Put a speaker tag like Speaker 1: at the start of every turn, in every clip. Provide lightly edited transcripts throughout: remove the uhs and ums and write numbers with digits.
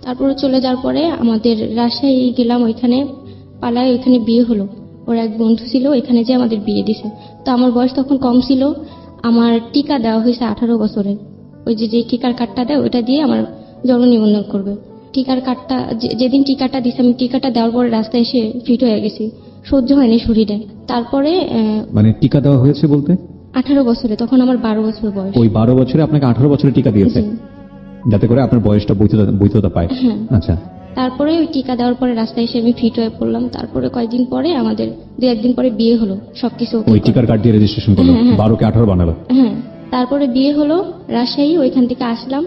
Speaker 1: তারপরে চলে যাওয়ার পরে আমাদের রাজশাহী গেলাম, ওইখানে পালায় ওইখানে বিয়ে হলো। ওর এক বন্ধু ছিল, ওইখানে যে আমাদের বিয়ে দিছে। তো আমার বয়স তখন কম ছিল, আমার টিকা দেওয়া হয়েছে 18 বছরের। ওই যে টিকার কার্ডটা দেয় ওইটা দিয়ে আমার জন্ম নিবন্ধন করবে। টিকার কার্ডটা যেদিন টিকাটা দিছে, আমি টিকাটা দেওয়ার পরে রাস্তায় এসে ফিট হয়ে গেছি, সহ্য হয়নি শরীরে। তারপরে
Speaker 2: মানে টিকা দেওয়া হয়েছে বলতে
Speaker 1: 18 বছরে, তখন আমার 12 বছর বয়স।
Speaker 2: ওই 12 বছরে আপনাকে 18 বছরে টিকা দিয়েছে,
Speaker 1: জি।
Speaker 2: যাতে করে আপনার বয়সটা বৈধতা পায়।
Speaker 1: হ্যাঁ।
Speaker 2: আচ্ছা,
Speaker 1: তারপরে ওই টিকা দেওয়ার পরে রাস্তায় এসে আমি ফিট হয়ে পড়লাম। তারপরে কয়েকদিন পরে আমাদের 2-1 দিন পরে বিয়ে হলো, সবকিছু
Speaker 2: ওই টিকার কার্ড দিয়ে রেজিস্ট্রেশন করলো,
Speaker 1: হ্যাঁ, হ্যাঁ।
Speaker 2: 12 কে 18 বানালো।
Speaker 1: হ্যাঁ, তারপরে বিয়ে হলো রাজশাহী, ওইখান থেকে আসলাম।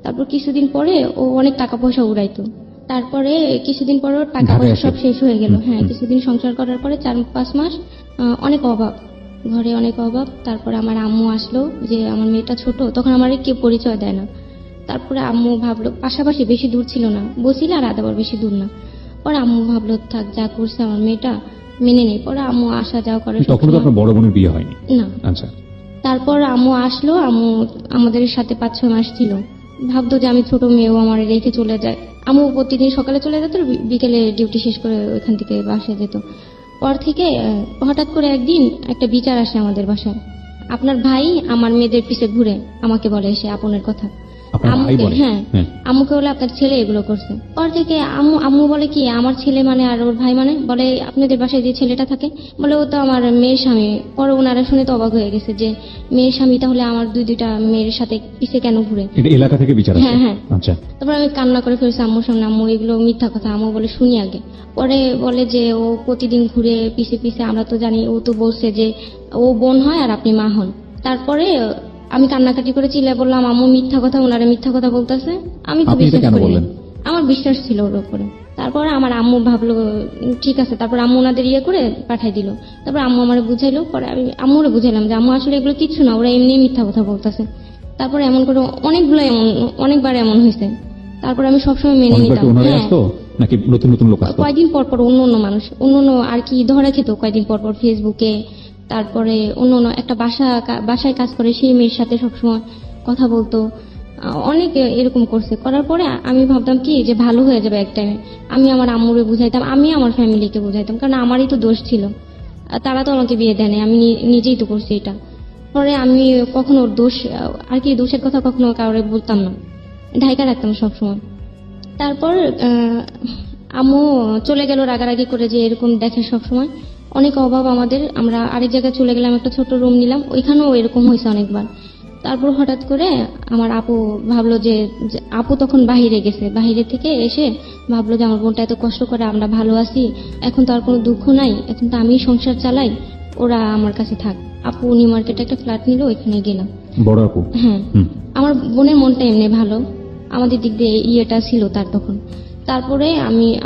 Speaker 1: তারপর কিছুদিন পরে ও অনেক টাকা পয়সা উড়াইতো। তারপরে কিছুদিন পরে ওর টাকা
Speaker 2: ঢাকায়
Speaker 1: পয়সা
Speaker 2: আসে।
Speaker 1: সব শেষ হয়ে গেল। হ্যাঁ,
Speaker 2: হুম।
Speaker 1: কিছুদিন সংসার করার পরে 4-5 মাস অনেক অভাব, ঘরে অনেক অভাব। তারপরে আমার আম্মু আসলো, যে আমার মেয়েটা ছোট, তখন আমার কেউ পরিচয় দেয় না। তারপরে আম্মু ভাবলো, পাশাপাশি বেশি দূর ছিল না, বসিলা আর আদাবার বেশি দূর না। পরে আম্মু ভাবলো থাক, যা করছে আমার মেয়েটা মেনে নেই। পরে আম্মু আসা যাওয়া করে
Speaker 2: তখন তো
Speaker 1: সবসময়।
Speaker 2: আপনার বড় বোনের বিয়ে হয়নি?
Speaker 1: না।
Speaker 2: আচ্ছা,
Speaker 1: তারপর আম্মু আসলো, আম্মু আমাদের সাথে 5-6 মাস ছিল। ভাবতো যে আমি ছোট মেয়েও আমার রেখে চলে যায়। আম্মু প্রতিদিন সকালে চলে যেত, বিকেলে ডিউটি শেষ করে ওইখান থেকে বাসায় যেত। পর থেকে হঠাৎ করে একদিন একটা বিচার আসে আমাদের বাসায়। আপনার ভাই আমার মেয়েদের পিছে ঘুরে আমাকে বলে এসে আপনের কথা।
Speaker 2: আপনার ভাই
Speaker 1: আম্মুকে,
Speaker 2: বলে?
Speaker 1: হ্যাঁ,
Speaker 2: হ্যাঁ।
Speaker 1: আম্মুকে বলে আপনার ছেলে এগুলো করছে। পর থেকে আম্মু বলে কি আমার ছেলে মানে আর ওর ভাই মানে? বলে আপনাদের বাসায় যে ছেলেটা থাকে, বলে ও তো আমার মেয়ের স্বামী। পরে ওনারা শুনে তো অবাক হয়ে গেছে যে মেয়ের স্বামী তাহলে আমার দুইটা মেয়ের সাথে পিছে কেন ঘুরে।
Speaker 2: এটা এলাকা থেকে বিচার আছে?
Speaker 1: হ্যাঁ, হ্যাঁ।
Speaker 2: আচ্ছা,
Speaker 1: তারপর আমি কান্না করে ফেলছি আম্মুর সামনে, আম্মু এগুলো মিথ্যা কথা। আম্মু বলে শুনি আগে। পরে বলে যে ও প্রতিদিন ঘুরে পিছে পিছে, আমরা তো জানি, ও তো বলছে যে ও বোন হয় আর আপনি মা হন। তারপরে আমি কান্নাকাটি করে চিল্লায় বললাম আম্মু মিথ্যা কথা, ওনারা মিথ্যা কথা বলতেছে। আমি তো
Speaker 2: আপনি এটা
Speaker 1: বিশ্বাস
Speaker 2: কেন
Speaker 1: করি
Speaker 2: বললেন?
Speaker 1: আমার বিশ্বাস ছিল ওর উপরে। তারপরে আমার আম্মু ভাবলো ঠিক আছে, তারপর আম্মু ওনাদের ইয়ে করে পাঠাই দিল। তারপর আম্মু আমার বুঝাইলো, পরে আমি আম্মুরে বুঝাইলাম যে আম্মু আসলে এগুলো কিচ্ছু না, ওরা এমনি মিথ্যা কথা বলতেছে। তারপরে এমন করে অনেকবার এমন হয়েছে। তারপরে আমি সবসময় মেনে
Speaker 2: অনেকবার কি
Speaker 1: নিতাম।
Speaker 2: ওনারাই
Speaker 1: হ্যাঁ,
Speaker 2: আসতো নাকি নতুন নতুন লোক আসতো?
Speaker 1: কয়েকদিন পর পর অন্য মানুষ, অন্য আর কি ধরে খেত কয়েকদিন পর পর ফেসবুকে। তারপরে অন্য একটা বাসায় কাজ করে সেই মেয়ের সাথে সবসময় কথা বলতো। অনেক এরকম করছে। করার পরে আমি ভাবতাম কি যে ভালো হয়ে যাবে এক টাইমে। আমি আমার আম্মুরে বুঝাইতাম, আমি আমার ফ্যামিলিকে বুঝাইতাম, কারণ আমারই তো দোষ ছিল। তারা তো আমাকে বিয়ে দেয় নাই, আমি নিজেই তো করছি এটা। পরে আমি কখনো ওর দোষ আর কি দোষের কথা কখনো কাউরে বলতাম না, ঢাইকা রাখতাম সবসময়। তারপর আম্মু চলে গেল রাগারাগি করে, যে এরকম দেখে সবসময় অনেক অভাব আমাদের। আমরা আরেক জায়গায় চলে গেলাম, একটা ছোট রুম নিলাম, ওইখানেও এরকম হয়েছে অনেকবার। তারপর হঠাৎ করে আমার আপু ভাবলো যে আপু তখন বাহিরে গেছে, বাহিরে থেকে এসে ভাবলো যে আমার বোনটা এত কষ্ট করে, আমরা ভালো আছি, এখন তো আর কোনো দুঃখ নাই, এখন তো আমি সংসার চালাই, ওরা আমার কাছে থাক। আপু নিউ মার্কেটে একটা ফ্ল্যাট নিল, ওইখানে গেলাম।
Speaker 2: বড় আপু?
Speaker 1: হ্যাঁ,
Speaker 2: হুম।
Speaker 1: আমার বোনের মনটা এমনি ভালো, আমাদের দিক দিয়ে ইয়েটা ছিল তার তখন। তারপরে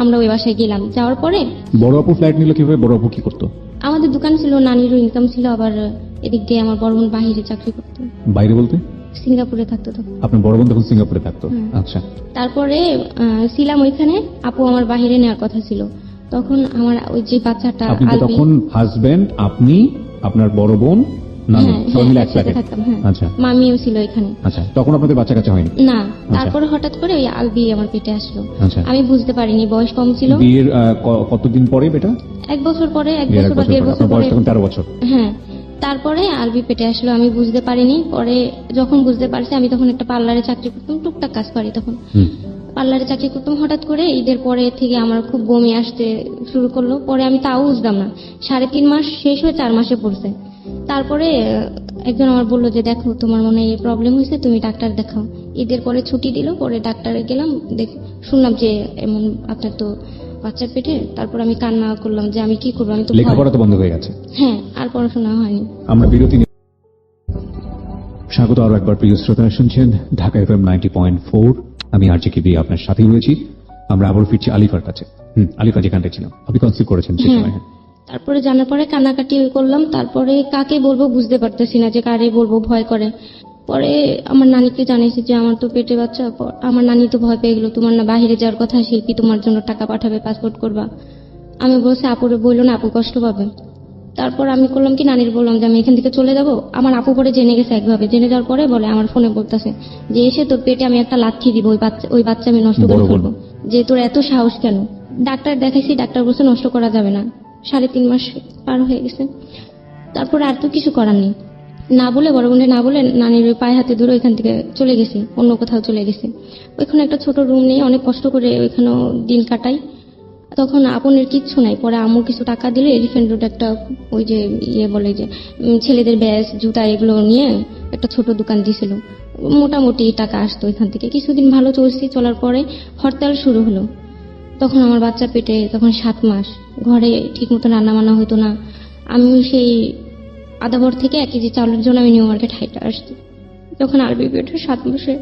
Speaker 1: আমরা ওই বাসায় গেলাম, যাওয়ার পরে
Speaker 2: বড় আপু ফ্ল্যাট নিল কিভাবে? বড় আপু কি করতো?
Speaker 1: আমাদের দোকান ছিল, নানিরও ইনকাম ছিল, আবার এদিক দিয়ে আমার বড় বোন বাহিরে চাকরি করতো,
Speaker 2: বাইরে বলতে?
Speaker 1: সিঙ্গাপুরে থাকতো তখন।
Speaker 2: আপনার বড় বোন তখন সিঙ্গাপুরে থাকতো?
Speaker 1: হুম।
Speaker 2: আচ্ছা,
Speaker 1: তারপরে ছিলাম ওইখানে, আপু আমার বাহিরে নেওয়ার কথা ছিল। তখন আমার ওই যে বাচ্চাটা
Speaker 2: আপনি তো
Speaker 1: আলবি,
Speaker 2: তখন হাজবেন্ড, আপনি, আপনার বড় বোন, নানু,
Speaker 1: হ্যাঁ,
Speaker 2: সবাই মিলে এক
Speaker 1: একসাথে
Speaker 2: ফ্ল্যাটে?
Speaker 1: থাকতাম। হ্যাঁ,
Speaker 2: আচ্ছা
Speaker 1: মামিও ছিল এখানে।
Speaker 2: আচ্ছা, তখন আপনাদের বাচ্চা কাচ্চা হয়নি?
Speaker 1: না, তারপরে হঠাৎ করে ওই আলবি আমার পেটে আসলো।
Speaker 2: আচ্ছা।
Speaker 1: আমি বুঝতে পারিনি, বয়স কম ছিল।
Speaker 2: বিয়ের কতদিন পরে বেটা?
Speaker 1: 1 বছর পরে, 1
Speaker 2: বিয়ের
Speaker 1: বছর বা 1.5 বছর
Speaker 2: আপনার বয়স
Speaker 1: পরে।
Speaker 2: তখন 13 বছর?
Speaker 1: হ্যাঁ, তারপরে আলবি পেটে আসলো, আমি বুঝতে পারিনি। পরে যখন বুঝতে পারছি, আমি তখন একটা পার্লারে চাকরি করতাম, টুকটাক কাজ পারি তখন,
Speaker 2: হুম।
Speaker 1: পার্লারে চাকরি করতাম। হঠাৎ করে ঈদের পরে থেকে আমার খুব বমি আসতে শুরু করলো। পরে আমি তাও বুঝলাম না, 3.5 মাস শেষ হয়ে 4 মাসে পড়ছে। তারপরে একজন আমার বললো যে দেখো তোমার মনে হয় এই প্রবলেম হয়েছে, তুমি ডাক্তার দেখাও। ঈদের পরে ছুটি দিল, পরে ডাক্তারে গেলাম, শুনলাম যে এমন আপনার তো বাচ্চার পেটে। তারপর আমি কান্না করলাম যে আমি কি করবো, আমি তো
Speaker 2: লেখাপড়া তো বন্ধ হয়ে গেছে?
Speaker 1: হ্যাঁ, আর পড়াশোনা হয়নি।
Speaker 2: আমরা বিরতি নিয়ে স্বাগত আরো একবার প্রিয় শ্রোতারা, শুনছেন ঢাকা এফএম 90.4। আমি আর কে বি আপনার সাথেই রয়েছি। আমরা আবার ফিরছি আলিফার কাছে। আলিফা যেখানটা ছিল, আপনি কনসিভ করেছেন সেই সময়? হ্যাঁ।
Speaker 1: তারপরে জানার পরে কান্নাকাটি করলাম। তারপরে কাকে বলবো বুঝতে পারতেছি না, যে কারে বলবো, ভয় করে। পরে আমার নানিকে জানিয়েছি যে আমার তো পেটে বাচ্চা। আমার নানি তো ভয় পেয়ে গেলো, তোমার না বাহিরে যাওয়ার কথা, শিল্পী তোমার জন্য টাকা পাঠাবে, পাসপোর্ট করবা। আমি বলছি আপুরে বললো না, আপু কষ্ট পাবে। তারপর আমি করলাম কি, নানির বললাম যে আমি এখান থেকে চলে যাব। আমার আপু পরে জেনে গেছে একভাবে, জেনে যাওয়ার পরে বলে আমার ফোনে বলতেছে যে এসে তোর পেটে আমি একটা লাথি দিব, ওই বাচ্চা আমি নষ্ট করে
Speaker 2: বড়
Speaker 1: ফেলবো, যে তোর এত সাহস কেন। ডাক্তার দেখাইছি, ডাক্তার বলছে নষ্ট করা যাবে না। 3.5 মাস পার হয়ে গেছে, তারপরে আর তো কিছু করার নেই। না বলে, বড় বোনকে না বলে নানির ওই পায়ে হাতে ধরে ওইখান থেকে চলে গেছি, অন্য কোথাও চলে গেছি। ওইখানে একটা ছোট রুম নেই, অনেক কষ্ট করে ওইখানেও দিন কাটাই। তখন আপনের কিচ্ছু নাই, পরে আম্মু কিছু টাকা দিলে এলিফ্যান্ট রোড একটা ওই যে বলে যে ছেলেদের ব্যাস জুতা এগুলো নিয়ে একটা ছোট দোকান দিছিল। মোটামুটি টাকা আসতো এখান থেকে। কিছুদিন ভালো চলছি, চলার পরে হরতাল শুরু হলো। তখন আমার বাচ্চা পেটে, তখন 7 মাস, ঘরে ঠিক মতো রান্না বান্না হতো না। আমি সেই আদাবর থেকে 1 কেজি চাউলের জন্য আমি নিউ মার্কেট হাইটা আসছি। যখন আরবি পেটে 7 মাসে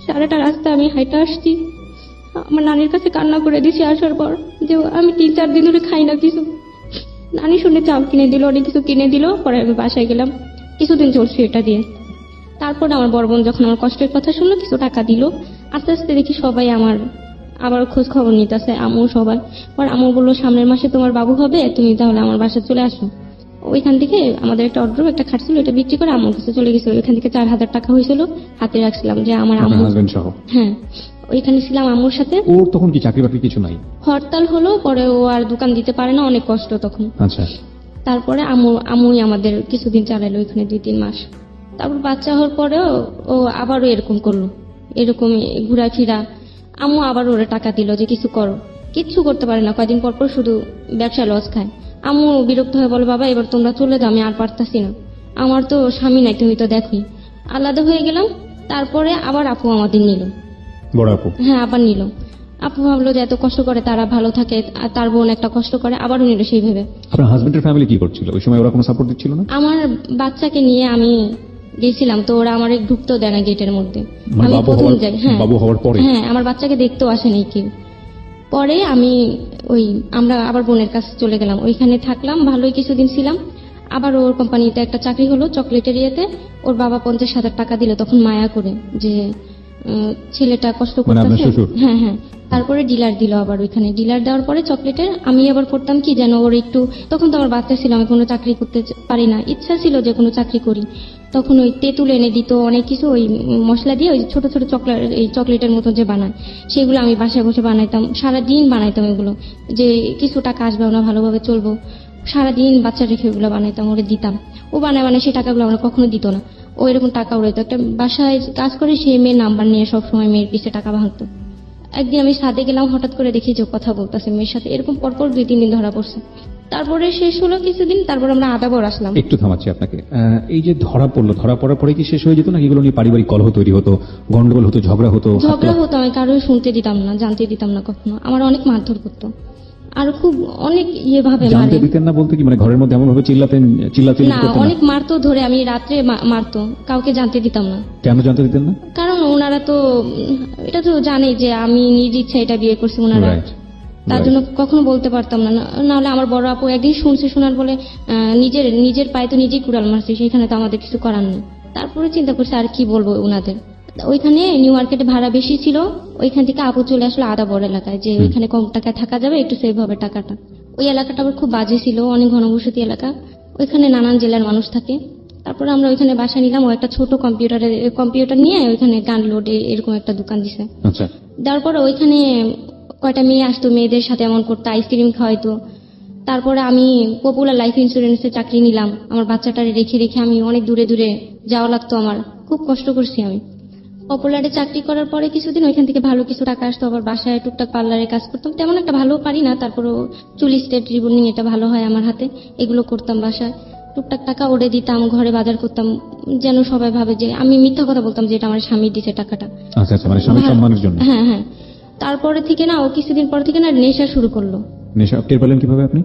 Speaker 1: সারাটা রাস্তা আমি হাইটা আসছি। আমার নানির কাছে কান্না করে দিছি আসার পর, যে আমি 3-4 দিন ধরে খাই না কিছু। নানি শুনে চাল কিনে দিল, অনেক কিছু কিনে দিল। পরে আমি বাসায় গেলাম, কিছুদিন চলছে এটা দিয়ে। তারপর আমার বড় বোন যখন আমার কষ্টের কথা শুনলো, কিছু টাকা দিল। আস্তে আস্তে দেখি সবাই আমার আবার খোঁজ খবর নিতেছে, আম্মু সবাই। পর আম্মু বললো সামনের মাসে তোমার বাবু হবে, তুমি তাহলে আমার বাসায় চলে আসো। ওইখান থেকে আমাদের একটা অর্ডার, একটা খাট ছিল, এটা বিক্রি করে আম্মুর কাছে চলে গেছিল। ওইখান থেকে 4,000 টাকা হয়েছিল, হাতে রাখছিলাম যে আমার
Speaker 2: আপনার
Speaker 1: আম্মু।
Speaker 2: হাজবেন্ড সহ?
Speaker 1: হ্যাঁ, ওইখানে ছিলাম আম্মুর সাথে।
Speaker 2: ওর তখন কি চাকরি বাকরি কিছু নাই?
Speaker 1: হরতাল হলো, পরে ও আর দোকান দিতে পারে না, অনেক কষ্ট তখন।
Speaker 2: আচ্ছা,
Speaker 1: তারপরে আম্মুই আমাদের কিছুদিন চালাইলো ওইখানে, 2-3 মাস। তারপর বাচ্চা হওয়ার পরেও ও আবারও এরকম করলো, এরকম ঘোরাফেরা। আম্মু আবার ওরে টাকা দিল যে কিছু করো, কিচ্ছু করতে পারে না। কয়দিন পর পর শুধু ব্যবসা লস খায়। আম্মু বিরক্ত হয়ে বলে, বাবা এবার তোমরা চলে যাও, আমি আর পারতাছি না, আমার তো স্বামী নাই, তুমি তো দেখোই। আলাদা হয়ে গেলাম। তারপরে আবার আপু আমাদের নিল।
Speaker 2: বড় আপু?
Speaker 1: হ্যাঁ, আবার নিল। আপু ভাবলো যে এত কষ্ট করে তারা ভালো থাকে, আর তার বোন একটা কষ্ট করে, আবারও নিল সেই ভেবে।
Speaker 2: আপনার হাজবেন্ডের ফ্যামিলি কি করছিল ওই সময়? ওরা কোনো সাপোর্ট দিচ্ছিল না?
Speaker 1: আমার বাচ্চাকে নিয়ে আমি গেছিলাম, তো ওরা আমার ঢুকতেও দেয় না গেটের মধ্যে।
Speaker 2: মানে
Speaker 1: আমি
Speaker 2: বাবু
Speaker 1: প্রথম
Speaker 2: হওয়ার-
Speaker 1: যাই। হ্যাঁ,
Speaker 2: বাবু হওয়ার পরে?
Speaker 1: হ্যাঁ, আমার বাচ্চাকে দেখতেও আসেনি কেউ। পরে আমি আমরা আবার বোনের কাছে চলে গেলাম, ওইখানে থাকলাম, ভালোই কিছুদিন ছিলাম। আবার ওর কোম্পানিতে একটা চাকরি হলো, চকলেটের ইয়েতে। ওর বাবা 50,000 টাকা দিল তখন মায়া করে, যে ছেলেটা কষ্ট
Speaker 2: মানে আপনার
Speaker 1: করতেছে।
Speaker 2: শ্বশুর?
Speaker 1: হ্যাঁ হ্যাঁ। তারপরে ডিলার দিল আবার ওইখানে। ডিলার দেওয়ার পরে চকলেটের আমি আবার করতাম কি যেন ওর একটু, তখন তো আমার বাচ্চা ছিল, আমি কোনো চাকরি করতে পারি না, ইচ্ছা ছিল যে কোনো চাকরি করি। তখন ওই তেঁতুল এনে দিত অনেক কিছু, ওই মশলা দিয়ে ওই ছোট ছোট চকলেটের মতো যে বানায়, সেগুলো আমি বাসায় বসে বানাইতাম, সারাদিন বানাইতাম এগুলো, যে কিছু টাকা আসবে, আমরা ভালোভাবে চলবো। সারাদিন বাচ্চা রেখে ওগুলো বানাইতাম, ওরে দিতাম। ও বানায় সেই টাকাগুলো আমরা কখনো দিত না। ও এরকম টাকা উড়াইতো। একটা বাসায় কাজ করে, সে মেয়ের নাম্বার নিয়ে সবসময় মেয়ের পিছে টাকা ভাঙতো। একদিন আমি ছাদে গেলাম, হঠাৎ করে দেখি যে কথা বলতেছে মেয়ের সাথে, এরকম পরপর 2-3 দিন ধরা পড়ছে। তারপরে শেষ হলো কিছুদিন, তারপর আমরা আদাবর আসলাম।
Speaker 2: একটু থামাচ্ছি আপনাকে। এই যে ধরা পড়লো, ধরা পড়ার পরে কি শেষ হয়ে যেত, নাকি এগুলো নিয়ে পারিবারিক কলহ তৈরি হতো, গন্ডগোল হতো, ঝগড়া হতো?
Speaker 1: ঝগড়া হতো, আমি কারোর শুনতে দিতাম না, জানতে দিতাম না কখনো। আমার অনেক মারধর করতো, আর খুব অনেক ভাবে
Speaker 2: জানতে
Speaker 1: মারে।
Speaker 2: দিতেন না বলতে কি, মানে ঘরের মধ্যে এমন ভাবে চিল্লাচিল্লি
Speaker 1: না,
Speaker 2: করতেন?
Speaker 1: অনেক মারতো ধরে, আমি রাত্রে মারতো, কাউকে জানতে দিতাম না।
Speaker 2: কেন জানতে দিতেন না?
Speaker 1: কারণ ওনারা তো এটা তো জানে যে আমি নিজ ইচ্ছা এটা বিয়ে করছি ওনারা,
Speaker 2: Right,
Speaker 1: তার
Speaker 2: right.
Speaker 1: জন্য কখনো বলতে পারতাম না। নাহলে আমার বড় আপু একদিন শুনছে, শোনার বলে নিজের পায়ে তো নিজেই কুড়াল মারছে, সেখানে তো আমাদের কিছু করার নেই। তারপরে চিন্তা করছে আর কি বলবো ওনাদের। ওইখানে নিউ মার্কেটে ভাড়া বেশি ছিল, ওইখান থেকে আপু চলে আসলো আদাবর এলাকায়, যে ওইখানে কম টাকায় থাকা যাবে, একটু সেভ হবে টাকাটা। ওই এলাকাটা আবার খুব বাজে ছিল, অনেক ঘনবসতি এলাকা, ওইখানে নানান জেলার মানুষ থাকে। তারপরে আমরা ওইখানে বাসা নিলাম। ও একটা ছোট কম্পিউটার নিয়ে ওইখানে গান লোড এরকম একটা দোকান দিছে।
Speaker 2: আচ্ছা,
Speaker 1: দেওয়ার পরে ওইখানে কয়টা মেয়ে আসতো, মেয়েদের সাথে এমন করতো, আইসক্রিম খাওয়াইতো। তারপরে আমি পপুলার লাইফ ইন্স্যুরেন্সে চাকরি নিলাম। আমার বাচ্চাটারে রেখে রেখে আমি অনেক দূরে দূরে যাওয়া লাগতো, আমার খুব কষ্ট করছি আমি। পপুলারে চাকরি করার পরে কিছুদিন ওইখান থেকে ভালো কিছু টাকা আসতো, আবার বাসায় টুকটাক পার্লারে কাজ করতাম, তেমন একটা ভালো পারি না, তারপরে চুল স্টেট রিবনিং এটা ভালো হয় আমার হাতে, এগুলো করতাম বাসায়। টুকটাক টাকা ওড়ে দিতাম, ঘরে বাজার করতাম, যেন সবাই ভাবে যে আমি মিথ্যা কথা বলতাম যে এটা আমার স্বামী দিছে টাকাটা।
Speaker 2: আচ্ছা, আচ্ছা, মানে স্বামীর সম্মানের জন্য?
Speaker 1: হ্যাঁ হ্যাঁ। তারপরে থেকে না, ও কিছুদিন পর থেকে না নেশা শুরু করলো।
Speaker 2: নেশা টের পেলেন কিভাবে আপনি?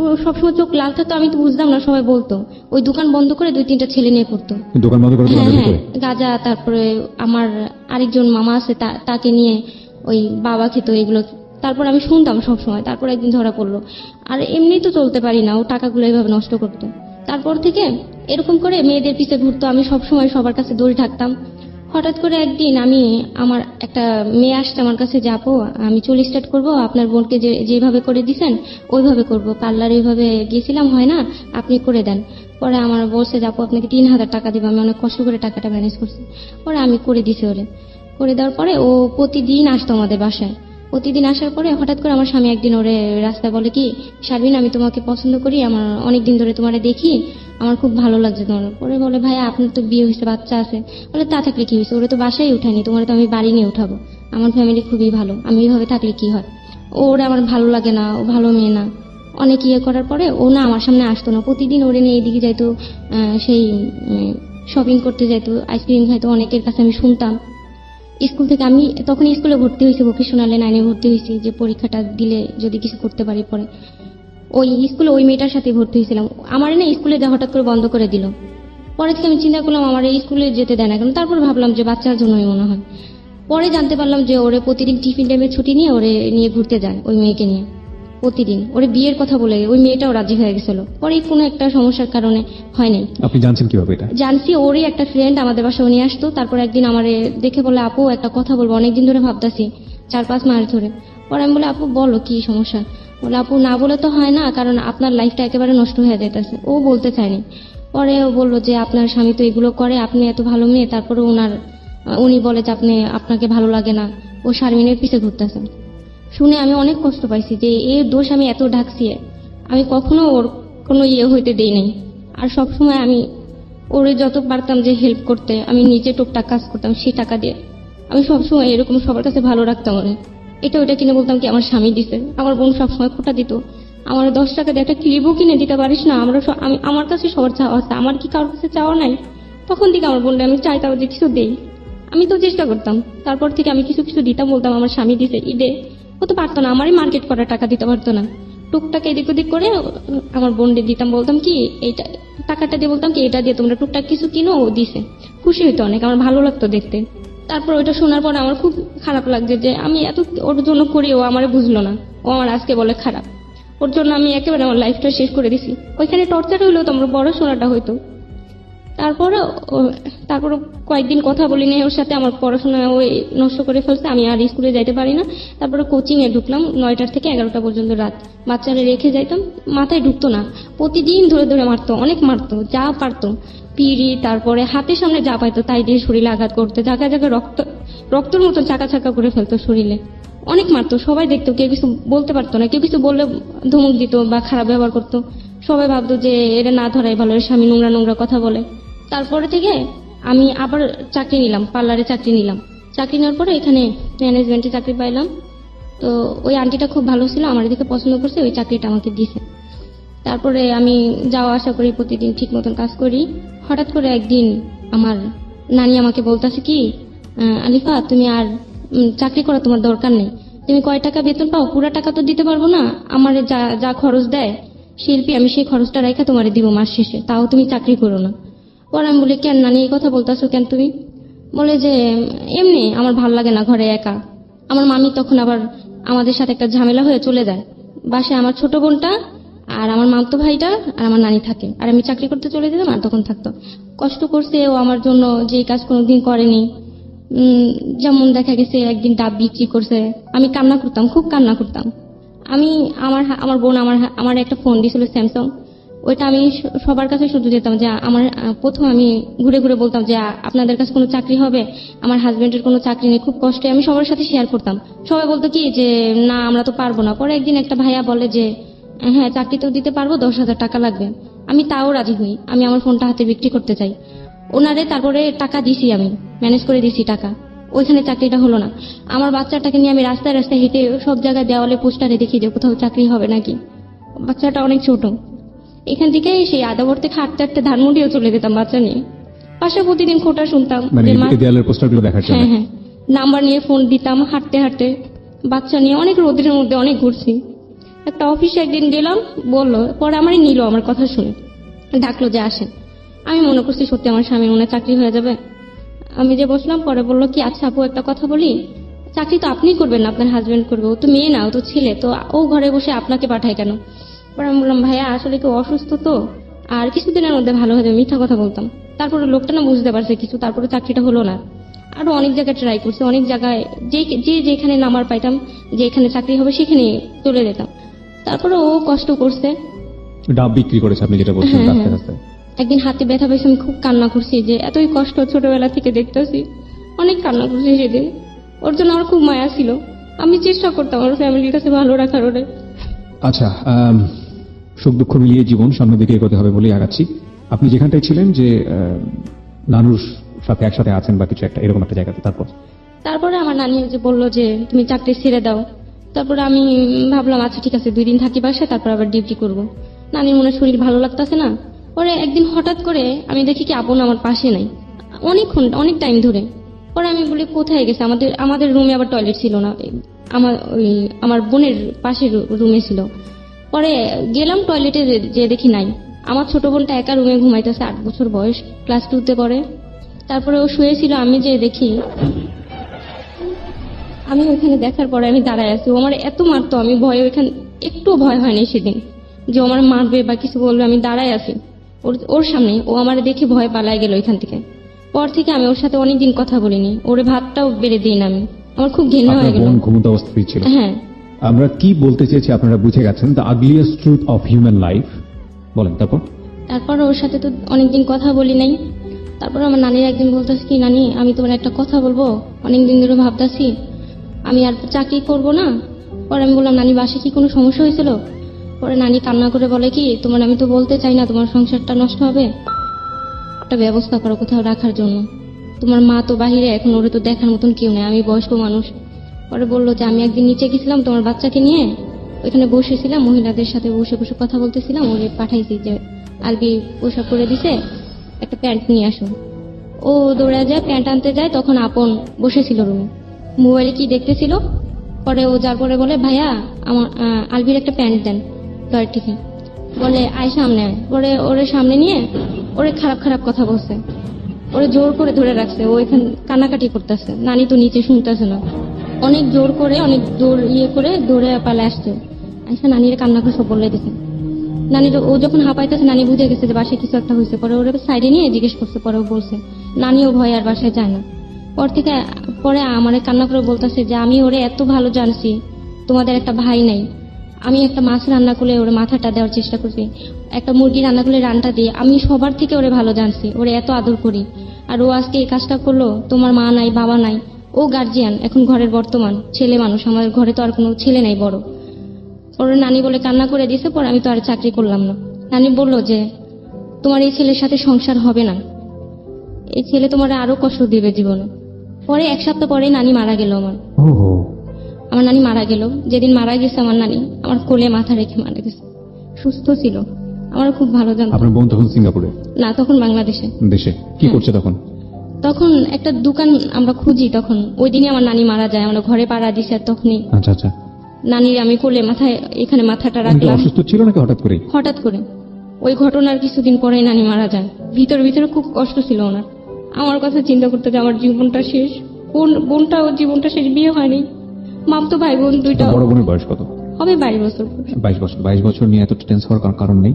Speaker 1: ও সবসময় চোখ লাল থাকতো, আমি তো বুঝতাম না, সবাই বলতো ওই দোকান বন্ধ করে 2-3টা ছেলে নিয়ে পড়তো।
Speaker 2: দোকান বন্ধ করে
Speaker 1: হ্যাঁ
Speaker 2: দোকানের
Speaker 1: হ্যাঁ,
Speaker 2: ভিতরে?
Speaker 1: গাঁজা। তারপরে আমার আরেকজন মামা আছে, তাকে নিয়ে ওই বাবা খেত এগুলো। তারপর আমি শুনতাম সব সময়। তারপর একদিন ধরা পড়লো। আর এমনি তো চলতে পারি না, ও টাকাগুলো এইভাবে নষ্ট করতো। তারপর থেকে এরকম করে মেয়েদের পিছে ঘুরতো, আমি সব সময় সবার কাছে দৌড়ে থাকতাম। হঠাৎ করে একদিন আমি আমার একটা মেয়ে আসছে আমার কাছে, যে আপু আমি চুল স্টার্ট করবো, আপনার বোনকে যেভাবে করে দিছেন ওইভাবে করবো, পার্লার ওইভাবে গিয়েছিলাম, হয় না, আপনি করে দেন। পরে আমার বলছে যে আপু আপনাকে 3,000 টাকা দেবো, আমি অনেক কষ্ট করে টাকাটা ম্যানেজ করছি। পরে আমি করে দিছি ওরে। করে দেওয়ার পরে ও প্রতিদিন আসতো আমাদের বাসায়। প্রতিদিন আসার পরে হঠাৎ করে আমার স্বামী একদিন ওরে রাস্তায় বলে কি, শারমিন আমি তোমাকে পছন্দ করি, আমার অনেকদিন ধরে তোমারে দেখি, আমার খুব ভালো লাগছে তোমার। পরে বলে ভাইয়া আপনার তো বিয়ে হয়েছে, বাচ্চা আছে। বলে তা থাকলে কি হয়েছে, ওরে তো বাসায় উঠায়নি, তোমার তো আমি বাড়ি নিয়ে উঠাবো, আমার ফ্যামিলি খুবই ভালো, আমি এইভাবে থাকলে কি হয়, ওরে আমার ভালো লাগে না, ও ভালো মেয়ে না। অনেক ইয়ে করার পরে ও না আমার সামনে আসতো না, প্রতিদিন ওরে নিয়ে এদিকে যাইতো, সেই শপিং করতে যাইতো, আইসক্রিম খাইতো, অনেকের কাছে আমি শুনতাম। স্কুল থেকে আমি তখন স্কুলে ভর্তি হয়েছি, ভোকেশনালে 9-এ ভর্তি হয়েছি, যে পরীক্ষাটা দিলে যদি কিছু করতে পারি। পরে ওই স্কুলে ওই মেয়েটার সাথে ভর্তি হয়েছিলাম, আমার না স্কুলে যা হঠাৎ করে বন্ধ করে দিল। পরে থেকে আমি চিন্তা করলাম আমার এই স্কুলে যেতে দেয় না কেন, তারপর ভাবলাম যে বাচ্চার জন্যই মনে হয়। পরে জানতে পারলাম যে ওরে প্রতিদিন টিফিন টাইমে ছুটি নিয়ে ওরে নিয়ে ঘুরতে যায়, ওই মেয়েকে নিয়ে প্রতিদিন। ওরে বিয়ের কথা বলে ওই মেয়েটাও রাজি হয়ে গেছিল, পরে কোনো একটা সমস্যার কারণে হয়নি।
Speaker 2: আপনি জানছেন কিভাবে এটা?
Speaker 1: জানছি ওরই একটা ফ্রেন্ড আমাদের বাসায় নিয়ে আসতো, তারপর একদিন আমারে দেখে বলে আপু একটা কথা বলবো, অনেকদিন ধরে ভাবতাছি, 4-5 মাস ধরে। পরে আমি বলে আপু বলো কি সমস্যা। বলে আপু না বলে তো হয় না, কারণ আপনার লাইফটা একেবারে নষ্ট হয়ে যাইতেছে। ও বলতে চায়নি। পরে ও বললো যে আপনার স্বামী তো এগুলো করে, আপনি এত ভালো মেয়ে, তারপরে উনি বলে যে আপনাকে ভালো লাগে না, ও শারমিনের পিছে ঘুরতেছে। শুনে আমি অনেক কষ্ট পাইছি যে এর দোষ আমি এত ঢাকছি, আমি কখনো ওর কোনো ইয়ে হইতে দেই নাই। আর সবসময় আমি ওরে যত পারতাম যে হেল্প করতে, আমি নিজে টুকটাক কাজ করতাম সেই টাকা দিয়ে। আমি সবসময় এরকম সবার কাছে ভালো রাখতাম ওরে। এটা ওইটা কিনে বলতাম কি আমার স্বামী দিছে। আমার বোন সবসময় খোটা দিত, আমার 10 টাকা দিয়ে একটা ক্লিপও কিনে দিতে পারিস না, আমি আমার কাছে সবার চাওয়া আছে, আমার কি কারোর কাছে চাওয়া নাই। তখন থেকে আমার বোনটা আমি চাইতাম যে কিছু দেই, আমি তো চেষ্টা করতাম। তারপর থেকে আমি কিছু কিছু দিতাম, বলতাম আমার স্বামী দিছে, ঈদে ও তো পারতো না, আমারই মার্কেট করার টাকা দিতে পারতো না। টুকটাক এদিক ওদিক করে আমার বোনকে দিতাম, বলতাম কি এইটা টাকাটা দিয়ে বলতাম কি এটা দিয়ে তোমরা টুকটাক কিছু কিনো, ও দিছে। খুশি হইতো অনেক, আমার ভালো লাগতো দেখতে। তারপর ওইটা শোনার পর আমার খুব খারাপ লাগছে যে আমি এত ওর জন্য করি, ও আমারে বুঝলো না, ও আমার আজকে বলে খারাপ। ওর জন্য আমি একেবারে আমার লাইফটা শেষ করে দিছি। ওইখানে টর্চার হইলেও তো আমার পড়াশোনাটা হইতো। তারপরে কয়েকদিন কথা বলি নাই ওর সাথে, আমার পড়াশোনা ওই নষ্ট করে ফেলছে, আমি আর স্কুলে যাইতে পারি না। তারপরে কোচিং এ ঢুকলাম 9টা থেকে 11টা পর্যন্ত রাত, বাচ্চারা রেখে যাইতাম, মাথায় ঢুকতো না, প্রতিদিন ধরে ধরে মারতো, অনেক মারতো, যা পারতো পিড়ি, তারপরে হাতের সামনে যা পাইতো তাই দিয়ে শরীরে আঘাত করতে, জায়গায় জায়গায় রক্তের মতো চাকা চাকা করে ফেলতো শরীরে, অনেক মারতো। সবাই দেখতো, কেউ কিছু বলতে পারতো না, কেউ কিছু বললে ধমক দিত বা খারাপ ব্যবহার করতো। সবাই ভাবতো যে এটা না ধরাই ভালো, এর স্বামী নোংরা নোংরা কথা বলে। তারপরে থেকে আমি আবার চাকরি নিলাম, পার্লারে চাকরি নিলাম। চাকরি নেওয়ার পরে এখানে ম্যানেজমেন্টে চাকরি পাইলাম। তো ওই আন্টিটা খুব ভালো ছিল, আমার দিকে পছন্দ করছে, ওই চাকরিটা আমাকে দিছে। তারপরে আমি যাওয়া আসা করি, প্রতিদিন ঠিক মতন কাজ করি। হঠাৎ করে একদিন আমার নানি আমাকে বলতেছে কি, আলিফা তুমি আর চাকরি করা তোমার দরকার নেই, তুমি কয় টাকা বেতন পাও, পুরো টাকা তো দিতে পারবো না, আমার যা যা খরচ দেয় শিল্পী, আমি সেই খরচটা রেখে তোমারে দিব মাস শেষে, তাও তুমি চাকরি করো না। পরে আমি বলি কেন নানি এই কথা বলতেছো কেন তুমি? বলে যে এমনি আমার ভাল লাগে না ঘরে একা। আমার মামি তখন আবার আমাদের সাথে একটা ঝামেলা হয়ে চলে যায়, বাসায় আমার ছোট বোনটা আর আমার মামতো ভাইটা আর আমার নানি থাকে, আর আমি চাকরি করতে চলে যেতাম আর তখন থাকতো। কষ্ট করছে ও আমার জন্য, যে কাজ কোনোদিন করেনি। যেমন দেখা গেছে একদিন ডাব বিক্রি করছে, আমি কান্না করতাম, খুব কান্না করতাম। আমার বোন আমার একটা ফোন দিয়েছিল স্যামসাং, ওইটা আমি সবার কাছে শুধু যেতাম যে প্রথম আমি ঘুরে ঘুরে বলতাম যে আপনাদের কাছে কোনো চাকরি হবে, আমার হাজবেন্ডের কোনো চাকরি নেই, খুব কষ্টে। আমি সবার সাথে শেয়ার করতাম, সবাই বলতো কি যে না আমরা তো পারবো না। পরে একদিন একটা ভাইয়া বলে যে হ্যাঁ চাকরি তো দিতে পারবো, 10,000 টাকা লাগবে। আমি তাও রাজি হই, আমি আমার ফোনটা হাতে বিক্রি করতে চাই ওনারে। তারপরে টাকা দিছি, আমি ম্যানেজ করে দিছি টাকা। ওইখানে চাকরিটা হলো না। আমার বাচ্চাটাকে নিয়ে আমি রাস্তায় রাস্তায় হেঁটে সব জায়গায় দেওয়ালে পোস্টারে দেখি যে কোথাও চাকরি হবে নাকি। বাচ্চাটা অনেক ছোট। এখান থেকে সেই আদাবর থেকে হাঁটতে হাঁটতে ধানমন্ডিও চলে যেতাম বাচ্চা নিয়ে। পাশে প্রতিদিন খোটা শুনতাম
Speaker 2: মানে
Speaker 1: যে
Speaker 2: এই দেয়ালের পোস্টারগুলো দেখার জন্য?
Speaker 1: হ্যাঁ হ্যাঁ, নাম্বার নিয়ে ফোন দিতাম, হাঁটতে হাঁটতে বাচ্চা নিয়ে অনেক রোদের মধ্যে অনেক ঘুরছি। একটা অফিসে একদিন গেলাম, বললো, পরে আমারই নিল, আমার কথা শুনে ডাকলো যে আসেন। আমি মনে করছি সত্যি আমার স্বামীর মনে চাকরি হয়ে যাবে। আমি যে বসলাম, পরে বললো কি আচ্ছা আপু একটা কথা বলি, চাকরি তো আপনিই করবেন না, আপনার হাজবেন্ড করবে, ও তো মেয়ে না, ও তো ছেলে, তো ও ঘরে বসে আপনাকে পাঠায় কেন? পরে আমি বললাম ভাইয়া আসলে কেউ অসুস্থ তো, আর কিছুদিনের মধ্যে ভালো হয়ে যাবে, মিথ্যা কথা বলতাম। তারপরে লোকটা না বুঝতে পারছে কিছু, তারপরে চাকরিটা হলো না। আরো অনেক জায়গায় ট্রাই করছে, অনেক জায়গায় যে যেখানে নাম্বার পাইতাম, যে এখানে চাকরি হবে সেখানে চলে যেতাম। তারপরে ও কষ্ট করছে।
Speaker 2: ডাব বিক্রি করেছে আপনি যেটা বলছেন
Speaker 1: হ্যাঁ,
Speaker 2: রাস্তায়
Speaker 1: হ্যাঁ।
Speaker 2: রাস্তায়।
Speaker 1: একদিন হাতে ব্যথা পেয়েছে, আমি খুব কান্না করছি যে এতই কষ্ট ছোটবেলা থেকে দেখতেছি, অনেক কান্না করছি সেদিন। ওর জন্য আমার খুব মায়া ছিল, আমি চেষ্টা করতাম আমার ফ্যামিলির কাছে ভালো রাখার ওরে।
Speaker 2: আচ্ছা, সুখ দুঃখ মিলিয়ে জীবন সামনের দিকে এগোতে হবে বলেই আগাচ্ছি। আপনি যেখানটায় ছিলেন যে নানুর সাথে একসাথে আছেন বা কিছু একটা এরকম একটা জায়গাতে,
Speaker 1: তারপরে আমার নানি যে বললো যে তুমি চাকরি ছেড়ে দাও। তারপরে আমি ভাবলাম আচ্ছা ঠিক আছে 2 দিন থাকি বাসায়, তারপর আবার ডিউটি করব। নানির মনে হয় শরীর ভালো লাগতেছে না। পরে একদিন হঠাৎ করে আমি দেখি কি আপন আমার পাশে নাই, অনেকক্ষণ অনেক টাইম ধরে। পরে আমি বলি কোথায় গেছে, আমাদের রুমে আবার টয়লেট ছিল না, আমার বোনের পাশের রুমে ছিল। পরে গেলাম টয়লেটে, যে দেখি নাই। আমার ছোট বোনটা একা রুমে ঘুমাইতেছে, 8 বছর বয়স, ক্লাস 2-তে পড়ে। তারপরে ও শুয়েছিল, আমি যে দেখি, আমি ওখানে দেখার পরে আমি দাঁড়ায় আছি। ও আমার এত মারতো, আমি ভয়ে ওইখানে একটু ভয় হয়নি সেদিন যে ও আমার মারবে বা কিছু বলবে। আমি দাঁড়ায় আছি ওর সামনে, ও আমার দেখে ভয় পালায় গেল ওইখান থেকে। পর থেকে আমি ওর সাথে অনেকদিন কথা বলিনি, ওরে ভাতটাও বেড়ে দিই না আমি, আমার খুব ঘৃণা হয়ে
Speaker 2: আপনার
Speaker 1: গেল।
Speaker 2: বোন ঘুমন্ত অবস্থায় ছিল।
Speaker 1: হ্যাঁ,
Speaker 2: আমরা কি বলতে চেয়েছি আপনারা বুঝে গেছেন, the ugliest truth of human life. বলেন তারপর।
Speaker 1: তারপর ওর সাথে তো অনেকদিন কথা বলি নাই। তারপর আমার নানির একদিন বলতেছি কি, নানি আমি তোমার একটা কথা বলবো, অনেকদিন ধরে ভাবতাছি আমি আর চাকরি করব না। পরে আমি বললাম নানি বাসে কি কোনো সমস্যা হয়েছিল? পরে নানি কান্না করে বলে কি, তোমার আমি তো বলতে চাই না, তোমার সংসারটা নষ্ট হবে, একটা ব্যবস্থা করো কোথাও রাখার জন্য। তোমার মা তো বাহিরে, এখন ওরে তো দেখার মতন কেউ নেই, আমি বয়স্ক মানুষ। পরে বললো যে আমি একদিন নিচে গেছিলাম তোমার বাচ্চাকে নিয়ে, ওইখানে বসেছিলাম, মহিলাদের সাথে বসে বসে কথা বলতেছিলাম, ওরে পাঠাইছি যে আরবি পোশাক করে দিছে, একটা প্যান্ট নিয়ে আসো। ও দৌড়া যায় প্যান্ট আনতে যায়, তখন আপন বসেছিল রুমে, মোবাইলে কি দেখতেছিল। পরে ও যার পরে বলে ভাইয়া আমার আলবির একটা প্যান্ট দেন টয়লেট থেকে। বলে আয় সামনে আয়। পরে ওরে সামনে নিয়ে ওরে খারাপ খারাপ কথা বলছে, ওরে জোর করে ধরে রাখছে, ও এখানে কান্নাকাটি করতেছে। নানি তো নিচে শুনতেছে না, অনেক জোর করে অনেক জোর করে ধরে পালে আসছে। আইসা নানির কান্না করে সব বলে দিছে। নানির ও যখন হাঁপাইতেছে, নানি বুঝে গেছে যে বাসায় কিছু একটা হয়েছে। পরে ওরা সাইডে নিয়ে জিজ্ঞেস করছে, পরে ও বলছে। নানিও ভয় আর বাসায় যায় না। পরে আমার কান্না করে বলতেছে যে আমি ওরে এত ভালো জানছি, তোমাদের একটা ভাই নাই। আমি একটা মাছ রান্না করলে ওরে মাথাটা দেওয়ার চেষ্টা করছি, একটা মুরগি রান্না করলে রানটা দিয়ে, আমি সবার থেকে ওরে ভালো জানছি, ওরে এত আদর করি। আর ও আজকে এই কাজটা করলো, তোমার মা নাই বাবা নাই, ও গার্জিয়ান, এখন ঘরের বর্তমান ছেলে মানুষ, আমার ঘরে তো আর কোনো ছেলে নাই বড়। ওর নানি বলে কান্না করে দিয়েছে। পরে আমি তো আর চাকরি করলাম না। নানি বললো যে তোমার এই ছেলের সাথে সংসার হবে না, এই ছেলে তোমার আরো কষ্ট দিবে জীবনে। পরে 1 সপ্তাহ পরে নানি মারা গেল। আমার নানি মারা গেল। যেদিন মারা গেছে আমার নানি আমার কোলে মাথা রেখে মারা গেছে। সুস্থ ছিল, আমার খুব ভালো জানতো।
Speaker 2: আপনার বোন তখন সিঙ্গাপুরে?
Speaker 1: না, তখন বাংলাদেশে।
Speaker 2: দেশে কি করছে তখন?
Speaker 1: তখন একটা দোকান আমরা খুঁজি, তখন ওই দিনই আমার নানি মারা যায়। আমরা ঘরে পাড়া দিছি, আর তখনই
Speaker 2: আচ্ছা আচ্ছা।
Speaker 1: নানির আমি কোলে মাথায় এখানে মাথাটা
Speaker 2: উনি কি
Speaker 1: রাখলাম।
Speaker 2: অসুস্থ ছিল নাকি হঠাৎ করে?
Speaker 1: হঠাৎ করে ওই ঘটনার কিছুদিন পরেই নানি মারা যায়। ভিতরে খুব কষ্ট ছিল ওনার। আমার কথা চিন্তা করতে যে আমার জীবনটা শেষ, বোনটাও জীবনটা শেষ, বিয়ে হয়নি, মামতো ভাই বোন দুইটা।
Speaker 2: বড় বোনের বয়স কত?
Speaker 1: হবে 22 বছর।
Speaker 2: 22 বছর। 22 বছর নিয়ে এত টেন্স হওয়ার কারণ নেই,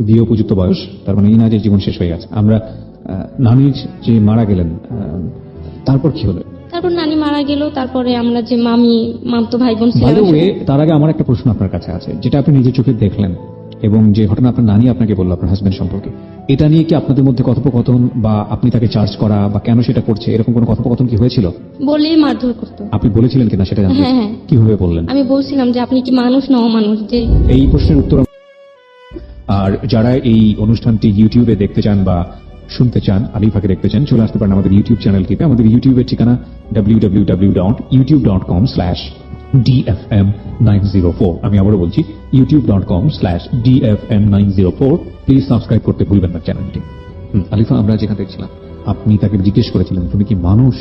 Speaker 2: বিয়ে উপযুক্ত বয়স। তার মানে এই না যে জীবন শেষ হয়ে গেছে। আমরা নানির যে মারা গেলেন, তারপর কি হলো?
Speaker 1: তারপর নানি মারা গেল। তারপরে আমরা যে মামতো ভাই বোন
Speaker 2: By the
Speaker 1: ছিলাম।
Speaker 2: way, তার আগে আমার একটা প্রশ্ন আপনার কাছে আছে, যেটা আপনি নিজের চোখে দেখলেন এবং যে ঘটনা আপনার নানি আপনাকে বললো আপনার হাজবেন্ড সম্পর্কে, এটা নিয়ে কি আপনাদের মধ্যে কথোপকথন বা আপনি তাকে চার্জ করা বা কেন সেটা করছে এরকম কোনো কথোপকথন কি হয়েছিল?
Speaker 1: বলেই মারধর করতো।
Speaker 2: আপনি বলেছিলেন কিনা সেটা জানতে?
Speaker 1: হ্যাঁ, হ্যাঁ।
Speaker 2: কিভাবে বললেন?
Speaker 1: আমি বলছিলাম যে আপনি কি মানুষ না অমানুষ? যে
Speaker 2: এই প্রশ্নের উত্তর। আর যারা এই অনুষ্ঠানটি ইউটিউবে দেখতে চান বা শুনতে চান, আলিফাকে দেখতে চান, চলে আসতে পারেন আমাদের ইউটিউব চ্যানেলটিতে। আমাদের ইউটিউবের ঠিকানা www.youtube.com/dfm904। আমি আবারও বলছি youtube.com/dfm904। প্লিজ সাবস্ক্রাইব করতে ভুলবেন না চ্যানেলটি। আলিফা, আমরা যেখানে দেখছিলাম আপনি তাকে জিজ্ঞেস করেছিলেন তুমি কি মানুষ,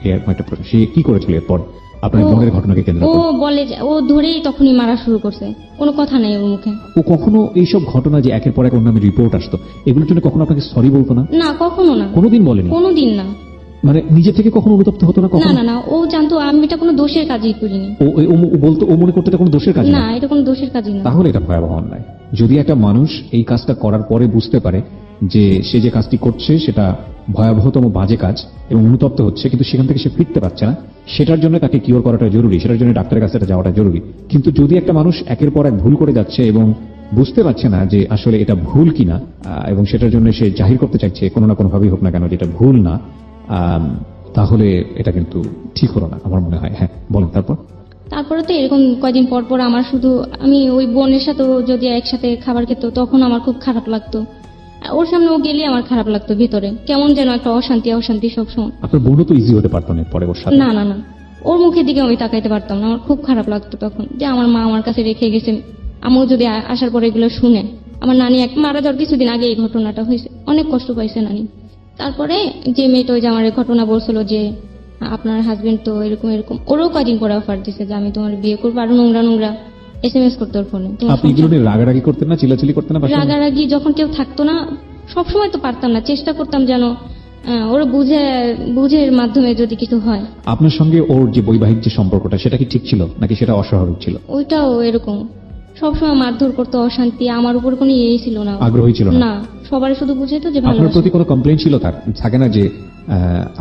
Speaker 2: এরকম একটা প্রশ্ন। সে কি করেছিল এরপর আপনার বোনের ঘটনাকে কেন্দ্র
Speaker 1: ও
Speaker 2: করে?
Speaker 1: বলে যে ও ধরেই তখনই মারা শুরু করছে, কোনো কথা নাই ওর মুখে।
Speaker 2: ও কখনো এইসব ঘটনা যে একের পর এক ওর নামে রিপোর্ট আসতো, এগুলোর জন্য কখনো আপনাকে সরি বলতো না?
Speaker 1: না, কখনো না,
Speaker 2: কোনোদিন বলেনি?
Speaker 1: কোনোদিন না।
Speaker 2: মানে নিজে থেকে কখনো অনুতপ্ত হতো না
Speaker 1: না
Speaker 2: কখনো?
Speaker 1: না না, ও জানতো আমি এটা কোনো দোষের কাজই করিনি।
Speaker 2: ও বলতো, ও মনে করতে এটা কোনো দোষের কাজ
Speaker 1: না,
Speaker 2: না?
Speaker 1: এটা কোনো দোষের কাজই না।
Speaker 2: তাহলে এটা ভয়াবহ অন্যায়। যদি একটা মানুষ এই কাজটা করার পরে বুঝতে পারে যে সে যে কাজটি করছে সেটা ভয়াবহতম বাজে কাজ এবং অনুতপ্ত হচ্ছে, কিন্তু সেখান থেকে সে ফিরতে পারছে না, সেটার জন্য তাকে কিওর করাটা জরুরি, সেটার জন্য ডাক্তারের কাছে যাওয়াটা জরুরি। কিন্তু যদি একটা মানুষ একের পর এক ভুল করে যাচ্ছে এবং বুঝতে পারছে না যে আসলে এটা ভুল কিনা, এবং সেটার জন্য সে জাহির করতে চাইছে কোনো না কোনোভাবেই হোক না কেন যেটা ভুল না, তাহলে এটা কিন্তু ঠিক হলো না আমার মনে হয়। হ্যাঁ বলেন তারপর।
Speaker 1: তারপরে তো এরকম কয়দিন পর পর আমার শুধু, আমি ওই বোনের সাথেও যদি একসাথে খাবার খেত তখন আমার খুব খারাপ লাগতো, ওর সামনে ও গেলে আমার খারাপ লাগতো, ভিতরে কেমন যেন একটা অশান্তি অশান্তি সবসময়।
Speaker 2: আপনার বোনও তো ইজি হতে পারতো না পরে ওর সাথে।
Speaker 1: না না না, ওর মুখের দিকে আমি তাকাইতে পারতাম না, আমার খুব খারাপ লাগতো তখন যে আমার মা আমার কাছে রেখে গেছে। আমিও যদি আসার পরে এগুলো শুনে, আমার নানি এক মারা যাওয়ার কিছুদিন আগে এই ঘটনাটা হয়েছে, অনেক কষ্ট পাইছে নানি। তারপরে যে মেয়েটা ওই যে আমার এই ঘটনা বলছিল যে আপনার হাজবেন্ড তো এরকম এরকম, ওরও কয়দিন পরে অফার দিছে যে আমি তোমার বিয়ে করবো, আর নোংরা নোংরা SMS করতে ওর ফোনে।
Speaker 2: আপনি এগুলো নিয়ে রাগারাগি করতেন না, চিল্লাচিল্লি করতেন না?
Speaker 1: রাগারাগি যখন কেউ থাকতো না সবসময় তো পারতাম না, চেষ্টা করতাম যেন ওরা বুঝের মাধ্যমে যদি কিছু হয়।
Speaker 2: আপনার সঙ্গে ওর যে বৈবাহিক যে সম্পর্কটা সেটা কি ঠিক ছিল নাকি সেটা অস্বাভাবিক ছিল?
Speaker 1: ওইটাও এরকম সবসময় মারধর করতো, অশান্তি, আমার উপর কোনো ইয়ে ছিল না,
Speaker 2: আগ্রহী ছিল
Speaker 1: না, সবাই শুধু বুঝাইতো যে
Speaker 2: আপনার
Speaker 1: ভালোবাসে।
Speaker 2: প্রতি কোনো কমপ্লেইন ছিল তার? থাকে না যে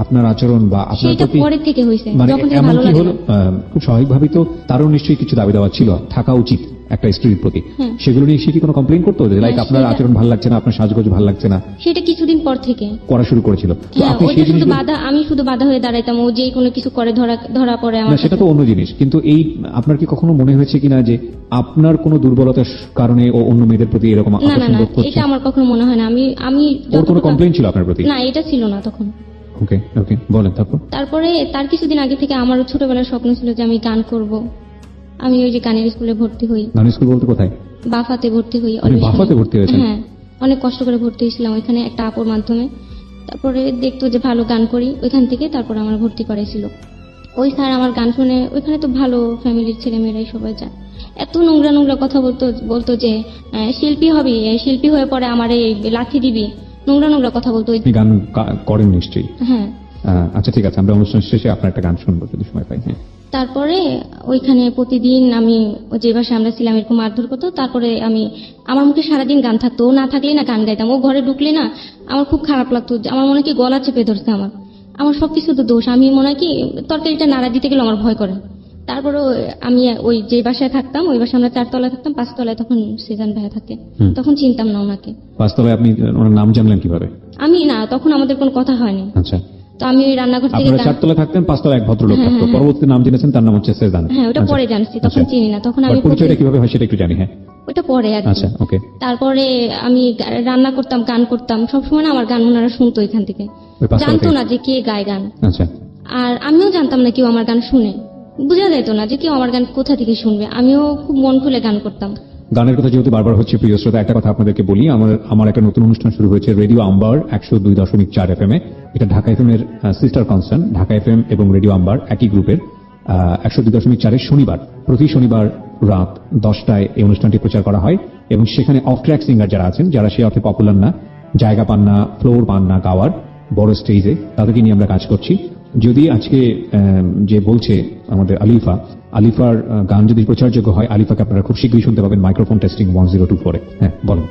Speaker 2: আপনার আচরণ বা আপনার
Speaker 1: সেটা
Speaker 2: প্রতি
Speaker 1: পরে থেকে হয়েছে,
Speaker 2: মানে
Speaker 1: যখন থেকে
Speaker 2: এমন
Speaker 1: ভালো
Speaker 2: কি
Speaker 1: লাগে
Speaker 2: হলো,
Speaker 1: না।
Speaker 2: খুব স্বাভাবিকভাবেই তো তারও নিশ্চয়ই কিছু দাবি দেওয়া ছিল, থাকা উচিত একটা স্ত্রীর প্রতি,
Speaker 1: হ্যাঁ।
Speaker 2: সেগুলো নিয়ে সে কি কোনো কমপ্লেইন করতো যে লাইক
Speaker 1: হ্যাঁ,
Speaker 2: আপনার
Speaker 1: সেটা-
Speaker 2: আচরণ ভালো লাগছে না, আপনার সাজগোজ ভালো লাগছে না,
Speaker 1: সেটা কিছুদিন পর থেকে।
Speaker 2: করা শুরু করেছিল? তো
Speaker 1: হ্যাঁ,
Speaker 2: আপনি
Speaker 1: ওইটা
Speaker 2: সেই
Speaker 1: শুধু
Speaker 2: জিনিসগুলো,
Speaker 1: বাধা, আমি শুধু বাধা হয়ে দাঁড়াইতাম, ও যে কোনো কিছু করে ধরা পড়ে
Speaker 2: না
Speaker 1: আমার
Speaker 2: সেটা
Speaker 1: কাছে।
Speaker 2: তো অন্য জিনিস, কিন্তু এই আপনার কি কখনো মনে হয়েছে কিনা যে আপনার কোনো দুর্বলতার কারণে ও অন্য মেয়েদের প্রতি এরকম
Speaker 1: না না
Speaker 2: আকর্ষণ
Speaker 1: না,
Speaker 2: বোধ করছে?
Speaker 1: এটা আমার কখনো মনে হয় না। আমি আমি
Speaker 2: ওর কোনো
Speaker 1: যতটুকু-
Speaker 2: কমপ্লেইন ছিল আপনার প্রতি?
Speaker 1: না, এটা ছিল না তখন।
Speaker 2: ওকে ওকে, বলেন তারপর।
Speaker 1: তারপরে তার কিছুদিন আগে থেকে আমারও ছোটবেলার স্বপ্ন ছিল যে আমি গান করব। আমি ওই যে গানের স্কুলে ভর্তি হই,
Speaker 2: গানের স্কুল বলতে কোথায়?
Speaker 1: বাফাতে ভর্তি হই।
Speaker 2: আপনি বাফাতে ভর্তি হয়েছেন?
Speaker 1: হ্যাঁ, অনেক কষ্ট করে ভর্তি হয়েছিলাম ওইখানে একটা আপুর মাধ্যমে। তারপরে দেখতো যে ভালো গান করি, ওইখান থেকে তারপর আমার ভর্তি করাইছিল। ওই স্যার আমার গান শুনে, ওইখানে তো ভালো ফ্যামিলির ছেলেমেয়েরাই সবাই যায়, এত নোংরা নোংরা কথা বলতো যে শিল্পী হবি, শিল্পী হয়ে পরে আমার এই লাথি দিবি, নোংরা নোংরা কথা বলতো।
Speaker 2: আপনি গান করেন নিশ্চয়ই?
Speaker 1: হ্যাঁ।
Speaker 2: আচ্ছা ঠিক আছে, আমরা অনুষ্ঠান শেষে আপনার একটা গান শুনবো যদি সময় পাই। হ্যাঁ।
Speaker 1: তারপরে ওইখানে প্রতিদিন আমি যে বাসায় আমরা ছিলাম এরকম মারধর করতো। তারপরে আমার মুখে সারাদিন গান থাকতো, ও না থাকলে না গান গাইতাম, ও ঘরে ঢুকলে না আমার খুব খারাপ লাগতো, আমার মনে হয় কি গলা চেপে ধরছে আমার সবকিছু তো দোষ। আমি মনে হয় কি তরকারিটা নাড়া দিতে গেলে আমার ভয় করে। তারপরে আমি ওই যে বাসায় থাকতাম, ওই বাসায় আমরা 4 তলায় থাকতাম, 5 তলায় তখন সেজান ভাইয়া থাকে, তখন চিনতাম না ওনাকে।
Speaker 2: পাঁচতলায় আপনি ওনার নাম জানলেন কিভাবে?
Speaker 1: আমি না, তখন আমাদের কোনো কথা হয়নি।
Speaker 2: আচ্ছা,
Speaker 1: তো আমি ওই রান্নাঘর থেকে
Speaker 2: আপনারা 4 তলায় থাকতেন, 5 তলায় এক ভদ্রলোক
Speaker 1: হ্যাঁ,
Speaker 2: থাকতো,
Speaker 1: হ্যাঁ,
Speaker 2: পরবর্তী নাম জেনেছেন তার নাম হচ্ছে সেজান।
Speaker 1: হ্যাঁ, ওটা
Speaker 2: আচ্ছা।
Speaker 1: পরে জানছি, তখন
Speaker 2: আচ্ছা।
Speaker 1: চিনি না, তখন আমি
Speaker 2: But পরিচয়টা কিভাবে হয় সেটা একটু জানি। হ্যাঁ,
Speaker 1: ওটা পরে আর কি।
Speaker 2: আচ্ছা ওকে।
Speaker 1: তারপরে আমি রান্না করতাম, গান করতাম, সবসময় না আমার গান ওনারা শুনতো এখান থেকে,
Speaker 2: ওই 5 তলা
Speaker 1: জানতো
Speaker 2: থেকে?
Speaker 1: না যে কে গায় গান।
Speaker 2: আচ্ছা,
Speaker 1: আর আমিও জানতাম না কেউ আমার গান শুনে, বোঝা যেত না যে কেউ আমার গান কোথা থেকে শুনবে। আমিও খুব মন খুলে গান করতাম।
Speaker 2: গানের কথা যেহেতু বারবার হচ্ছে, প্রিয় শ্রোতা, একটা কথা আপনাদেরকে বলি, আমার একটা নতুন অনুষ্ঠান শুরু হয়েছে রেডিও আম্বার 102.4 FM এ। এটা ঢাকা FM এর সিস্টার কনসার্ন। ঢাকা FM এবং রেডিও আম্বার একই গ্রুপের 102.4 শনিবার, প্রতি শনিবার রাত 10টায় এই অনুষ্ঠানটি প্রচার করা হয় এবং সেখানে অফ ট্র্যাক সিঙ্গার যারা আছেন, যারা সে অর্থে পপুলার না, জায়গা পান না, ফ্লোর পান না গাওয়ার বড় স্টেজে, তাদেরকে নিয়ে আমরা কাজ করছি। যদি আজকে যে বলছে আমাদের আলিফার গান যদি প্রচারযোগ্য হয়, আলিফাকে আপনারা খুব শীঘ্রই শুনতে পাবেন মাইক্রোফোন টেস্টিং 1024-এ। হ্যাঁ বলুন।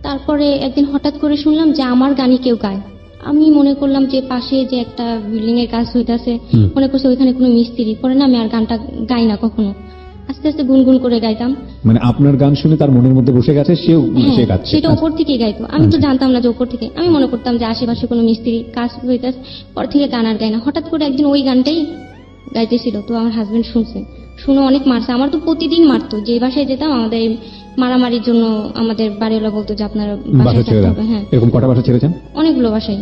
Speaker 1: তারপরে একদিন হঠাৎ করে শুনলাম যে আমার গানই কেউ গায়। আমি মনে করলাম যে পাশে যে একটা বিল্ডিং এর কাজ হইতাছে, মনে করছে ওইখানে কোনো মিস্ত্রি। পরে না আমি আর গানটা গাই না কখনো, আস্তে আস্তে গুনগুন করে গাইতাম।
Speaker 2: মানে আপনার গান শুনে তার মনের মধ্যে বসে গেছে, সে
Speaker 1: হ্যাঁ,
Speaker 2: গাচ্ছে?
Speaker 1: সেটা উপর থেকে গাইতো, আমি তো জানতাম না যে উপর থেকে। আমি মনে করতাম যে আশেপাশে কোনো মিস্ত্রি কাজ হইতাছে, পর থেকে গান আর গাই না। হঠাৎ করে একদিন ওই গানটাই গাইতেছিল, তো আমার হাজবেন্ড শুনে অনেক মারছে। আমার তো প্রতিদিন মারতো, যে বাসায় যেতাম আমাদের মারামারির জন্য আমাদের বাড়িওয়ালা বলতো যে আপনার
Speaker 2: বাসা
Speaker 1: বাসায়
Speaker 2: ছেড়ে
Speaker 1: থাকতে
Speaker 2: দেন?
Speaker 1: হবে। হ্যাঁ,
Speaker 2: এরকম কটা বাসা ছেড়েছেন?
Speaker 1: অনেকগুলো বাসায়।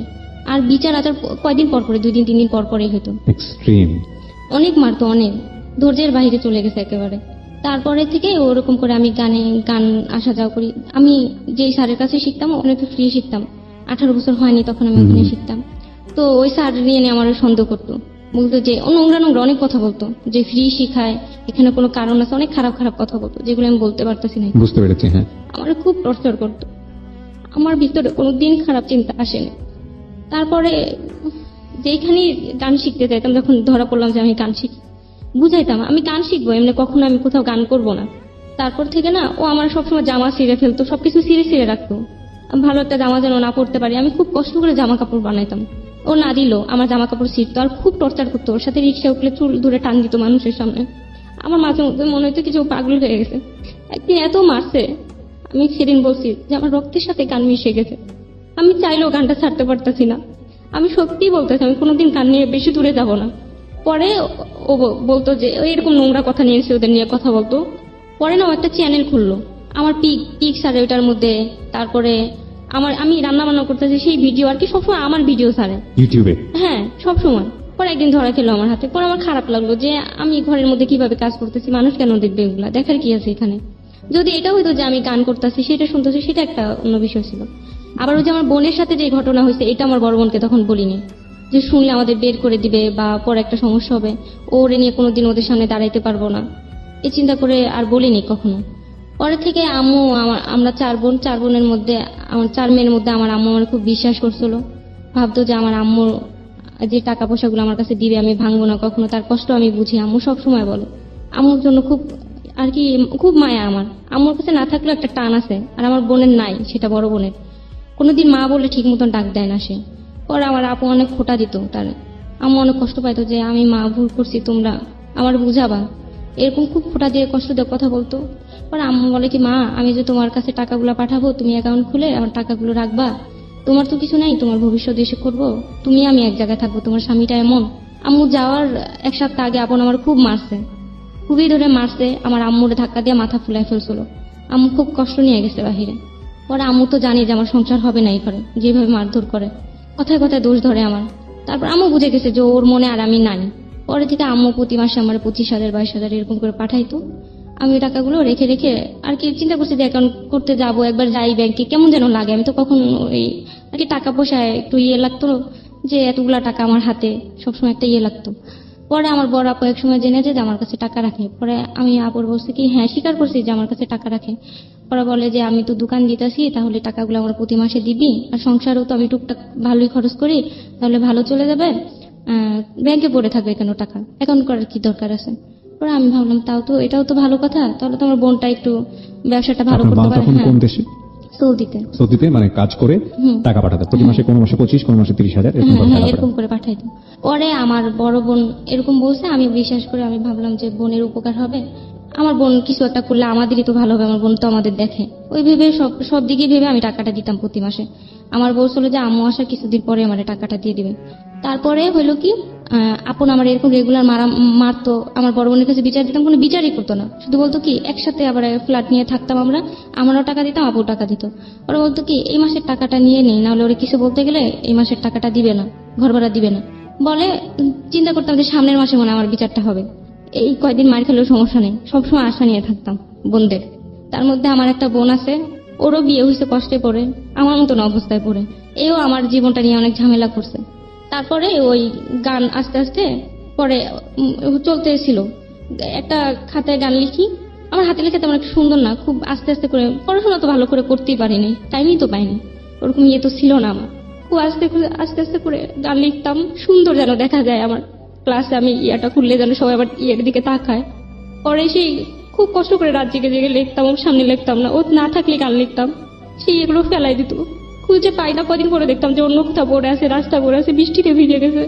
Speaker 1: আর বিচার আচার কয়দিন পর পরে, 2 দিন 3 দিন পর পরে হতো।
Speaker 2: এক্সট্রিম।
Speaker 1: অনেক মারতো, অনেক ধৈর্যের বাইরে চলে গেছে একেবারে। তারপরে থেকে ওরকম করে আমি গান আসা যাওয়া করি। আমি যেই স্যারের কাছে শিখতাম, অনেক ফ্রি শিখতাম, 18 বছর হয়নি তখন আমি ওখানে শিখতাম। তো ওই স্যার নিয়ে আমার সন্দেহ করতো, বলতো যে নোংরা নোংরা অনেক কথা বলতো, যে ফ্রি শিখায়, এখানে কোনো কারণ আছে, অনেক খারাপ খারাপ কথা বলতো যেগুলো আমি বলতে পারতেছি না।
Speaker 2: বুঝতে পেরেছি। হ্যাঁ,
Speaker 1: আমার খুব টর্চার করতো, আমার ভিতরে কোনো দিন খারাপ চিন্তা আসেনি। তারপরে যেখানে গান শিখতে চাইতাম, যখন ধরা পড়লাম যে আমি গান শিখি, বুঝাইতাম আমি গান শিখবো, এমনি কখনো আমি কোথাও গান করব না। তারপর থেকে না ও আমার সবসময় জামা ছিঁড়ে ফেলতো, সবকিছু ছিঁড়ে রাখতো। আমি ভালো একটা জামা যেন না পরতে পারি, আমি খুব কষ্ট করে জামা কাপড় বানাইতাম। ও না দিল আমার জামা কাপড় ছিঁড়তো আর খুব টর্চার করতো। ওর সাথে রিক্সা উঠলে চুল ধরে টান দিত মানুষের সামনে। আমার মাঝে মধ্যে মনে হতো কিছু পাগল হয়ে গেছে। একদিন এত মারছে, আমি সেদিন বলছি যে আমার রক্তের সাথে গান মিশে গেছে, আমি চাইলেও গানটা ছাড়তে পারতেছি না। আমি সত্যি বলতেছি আমি কোনোদিন গান নিয়ে বেশি দূরে যাব না। পরে ও বলতো যে ও এরকম নোংরা কথা নিয়ে এসে ওদের নিয়ে কথা বলতো। পরে না ও একটা চ্যানেল খুললো আমার পিক সারে ওইটার মধ্যে। তারপরে আমি রান্না বান্না করতেছি সেই ভিডিও আর কি, সবসময় আমার ভিডিও ছাড়ে
Speaker 2: ইউটিউবে।
Speaker 1: হ্যাঁ সবসময়। পরে একদিন ধরা খেলো আমার হাতে। পরে আমার খারাপ লাগলো যে আমি ঘরের মধ্যে কিভাবে কাজ করতেছি, মানুষ কেন দেখবে এগুলা, দেখার কি আছে এখানে। যদি এটা হইতো যে আমি গান করতেছি সেটা শুনতেছি সেটা একটা অন্য বিষয় ছিল। আবার ওই যে আমার বোনের সাথে যে ঘটনা হয়েছে এটা আমার বড় বোনকে তখন বলিনি, যে শুনলে আমাদের বের করে দিবে বা পরে একটা সমস্যা হবে, ওরে নিয়ে কোনোদিন ওদের সামনে দাঁড়াইতে পারবো না, এই চিন্তা করে আর বলিনি কখনো। পরে থেকে আম্মু আমরা 4 বোন, 4 বোনের মধ্যে আমার 4 মেয়ের মধ্যে আমার আম্মু আমার খুব বিশ্বাস করছিল, ভাবতো যে আমার আম্মুর যে টাকা পয়সাগুলো আমার কাছে দিবে আমি ভাঙবো না কখনো, তার কষ্ট আমি বুঝি। আম্মু সব সময় বলে আম্মুর জন্য খুব আর কি খুব মায়া আমার। আম্মুর কাছে না থাকলেও একটা টান আছে, আর আমার বোনের নাই, সেটা বড় বোনের। কোনোদিন মা বলে ঠিক মতন ডাক দেয় না সে। পরে আমার আপু অনেক খোটা দিত তার, আম্মু অনেক কষ্ট পাইতো যে আমি মা ভুল করছি তোমরা আমার বুঝাবা, এরকম খুব খোটা দিয়ে কষ্ট দিয়ে কথা বলতো। পরে আম্মু বলে কি মা আমি যে তোমার কাছে টাকাগুলো পাঠাবো তুমি অ্যাকাউন্ট খুলে আমার টাকাগুলো রাখবা, তোমার তো কিছু নাই, তোমার ভবিষ্যৎ এসে করবো, তুমি আমি এক জায়গায় থাকবো, তোমার স্বামীটা এমন। আম্মু যাওয়ার 1 সপ্তাহ আগে আপন আমার খুব মারছে, খুবই ধরে মারছে, আমার আম্মুরে ধাক্কা দিয়ে মাথা ফুলাই ফেলছিল। আম্মু খুব কষ্ট নিয়ে গেছে বাহিরে। পরে আম্মু তো জানি যে আমার সংসার হবে না এই ঘরে, যেভাবে মারধর করে, কথায় কথায় দোষ ধরে আমার। তারপর আম্মু বুঝে গেছে যে ওর মনে আর আমি নাই। পরে থেকে আম্মু প্রতি মাসে আমার 25,000 22,000 এরকম করে পাঠাইতো। আমি ওই টাকাগুলো রেখে রেখে আর কি চিন্তা করছি যে অ্যাকাউন্ট করতে যাবো, একবার যাই ব্যাংকে, কেমন যেন লাগে। আমি তো কখন ওই আর কি টাকা পয়সায় একটু লাগতো যে এতগুলা টাকা আমার হাতে, সবসময় একটা লাগতো। পরে আমার বড় আপু এক সময় জেনে যে আমার কাছে টাকা রাখে। পরে আমি আপুর বলছি কি হ্যাঁ স্বীকার করছি যে আমার কাছে টাকা রাখে। পরে বলে যে আমি তো দোকান দিতেছি, তাহলে টাকাগুলো আমার প্রতি মাসে দিবি, আর সংসারও তো আমি টুকটাক ভালোই খরচ করি, তাহলে ভালো চলে যাবে, ব্যাংকে পড়ে থাকবে কেন টাকা, অ্যাকাউন্ট করার কি দরকার আছে। পরে আমি ভাবলাম তাও তো এটাও তো ভালো কথা, তাহলে তো আমার বোনটা একটু ব্যবসাটা ভালো
Speaker 2: আপনার মা
Speaker 1: করতে পারে।
Speaker 2: তখন
Speaker 1: হ্যাঁ
Speaker 2: কোন দেশে?
Speaker 1: সৌদিতে।
Speaker 2: সৌদিতে, মানে কাজ করে টাকা পাঠাতে প্রতি মাসে, কোনো মাসে 25, কোনো মাসে 30,000 এরকম করে
Speaker 1: হ্যাঁ
Speaker 2: টাকা
Speaker 1: এরকম
Speaker 2: পাঠাতে।
Speaker 1: করে পাঠাইতো। পরে আমার বড় বোন এরকম বলছে, আমি বিশ্বাস করে আমি ভাবলাম যে বোনের উপকার হবে, আমার বোন কিছু একটা করলে আমাদেরই তো ভালো হবে, আমার বোন তো আমাদের দেখে, ওই ভেবে সব দিকে ভেবে আমি টাকাটা দিতাম প্রতি মাসে। আমার বলছিল যে আম্মু আসার কিছুদিন পরে আমার টাকাটা দিয়ে দিবে। তারপরে হইলো কি আপন আমার এরকম রেগুলার মারতো, আমার বড় বোনের কাছে বিচার দিতাম, কোনো বিচারই করতো না, শুধু বলতো কি একসাথে আবার ফ্ল্যাট নিয়ে থাকতাম আমরা, আমারও টাকা দিতাম আপুও টাকা দিত। ওরা বলতো কি এই মাসের টাকাটা নিয়ে নেই, নাহলে ওরা কিছু বলতে গেলে এই মাসের টাকাটা দিবে না, ঘর ভাড়া দিবে না বলে। চিন্তা করতাম যে সামনের মাসে মনে হয় আমার বিচারটা হবে, এই কয়দিন মার খেলেও সমস্যা নেই, সবসময় আশা নিয়ে থাকতাম বোনদের। তার মধ্যে আমার একটা বোন আছে, ওরও বিয়ে হয়েছে কষ্টে পড়ে, আমার মতন অবস্থায় পড়ে, এও আমার জীবনটা নিয়ে অনেক ঝামেলা করছে। তারপরে ওই গান আস্তে আস্তে পরে চলতেছিল, একটা খাতায় গান লিখি, আমার হাতে লেখা তেমন একটা সুন্দর না, খুব আস্তে আস্তে করে, পড়াশোনা তো ভালো করে করতেই পারিনি, টাইমই তো পাইনি, ওরকম তো ছিল না আমার। খুব আস্তে আস্তে করে গান লিখতাম, সুন্দর যেন দেখা যায় আমার ক্লাসে, আমি ইয়াটা খুললে যেন সবাই আবার ইয়ের দিকে তাকায়। পরে সেই খুব কষ্ট করে রাত জেগে জেগে লিখতাম, ওর সামনে লিখতাম না, ও না থাকলে গান লিখতাম, সেই এগুলো ফেলাই দিত, খুঁজে পাই না। কদিন পরে দেখতাম যে অন্য কোথাও পড়ে আছে, রাস্তা পড়ে আছে, বৃষ্টিতে ভিজে গেছে।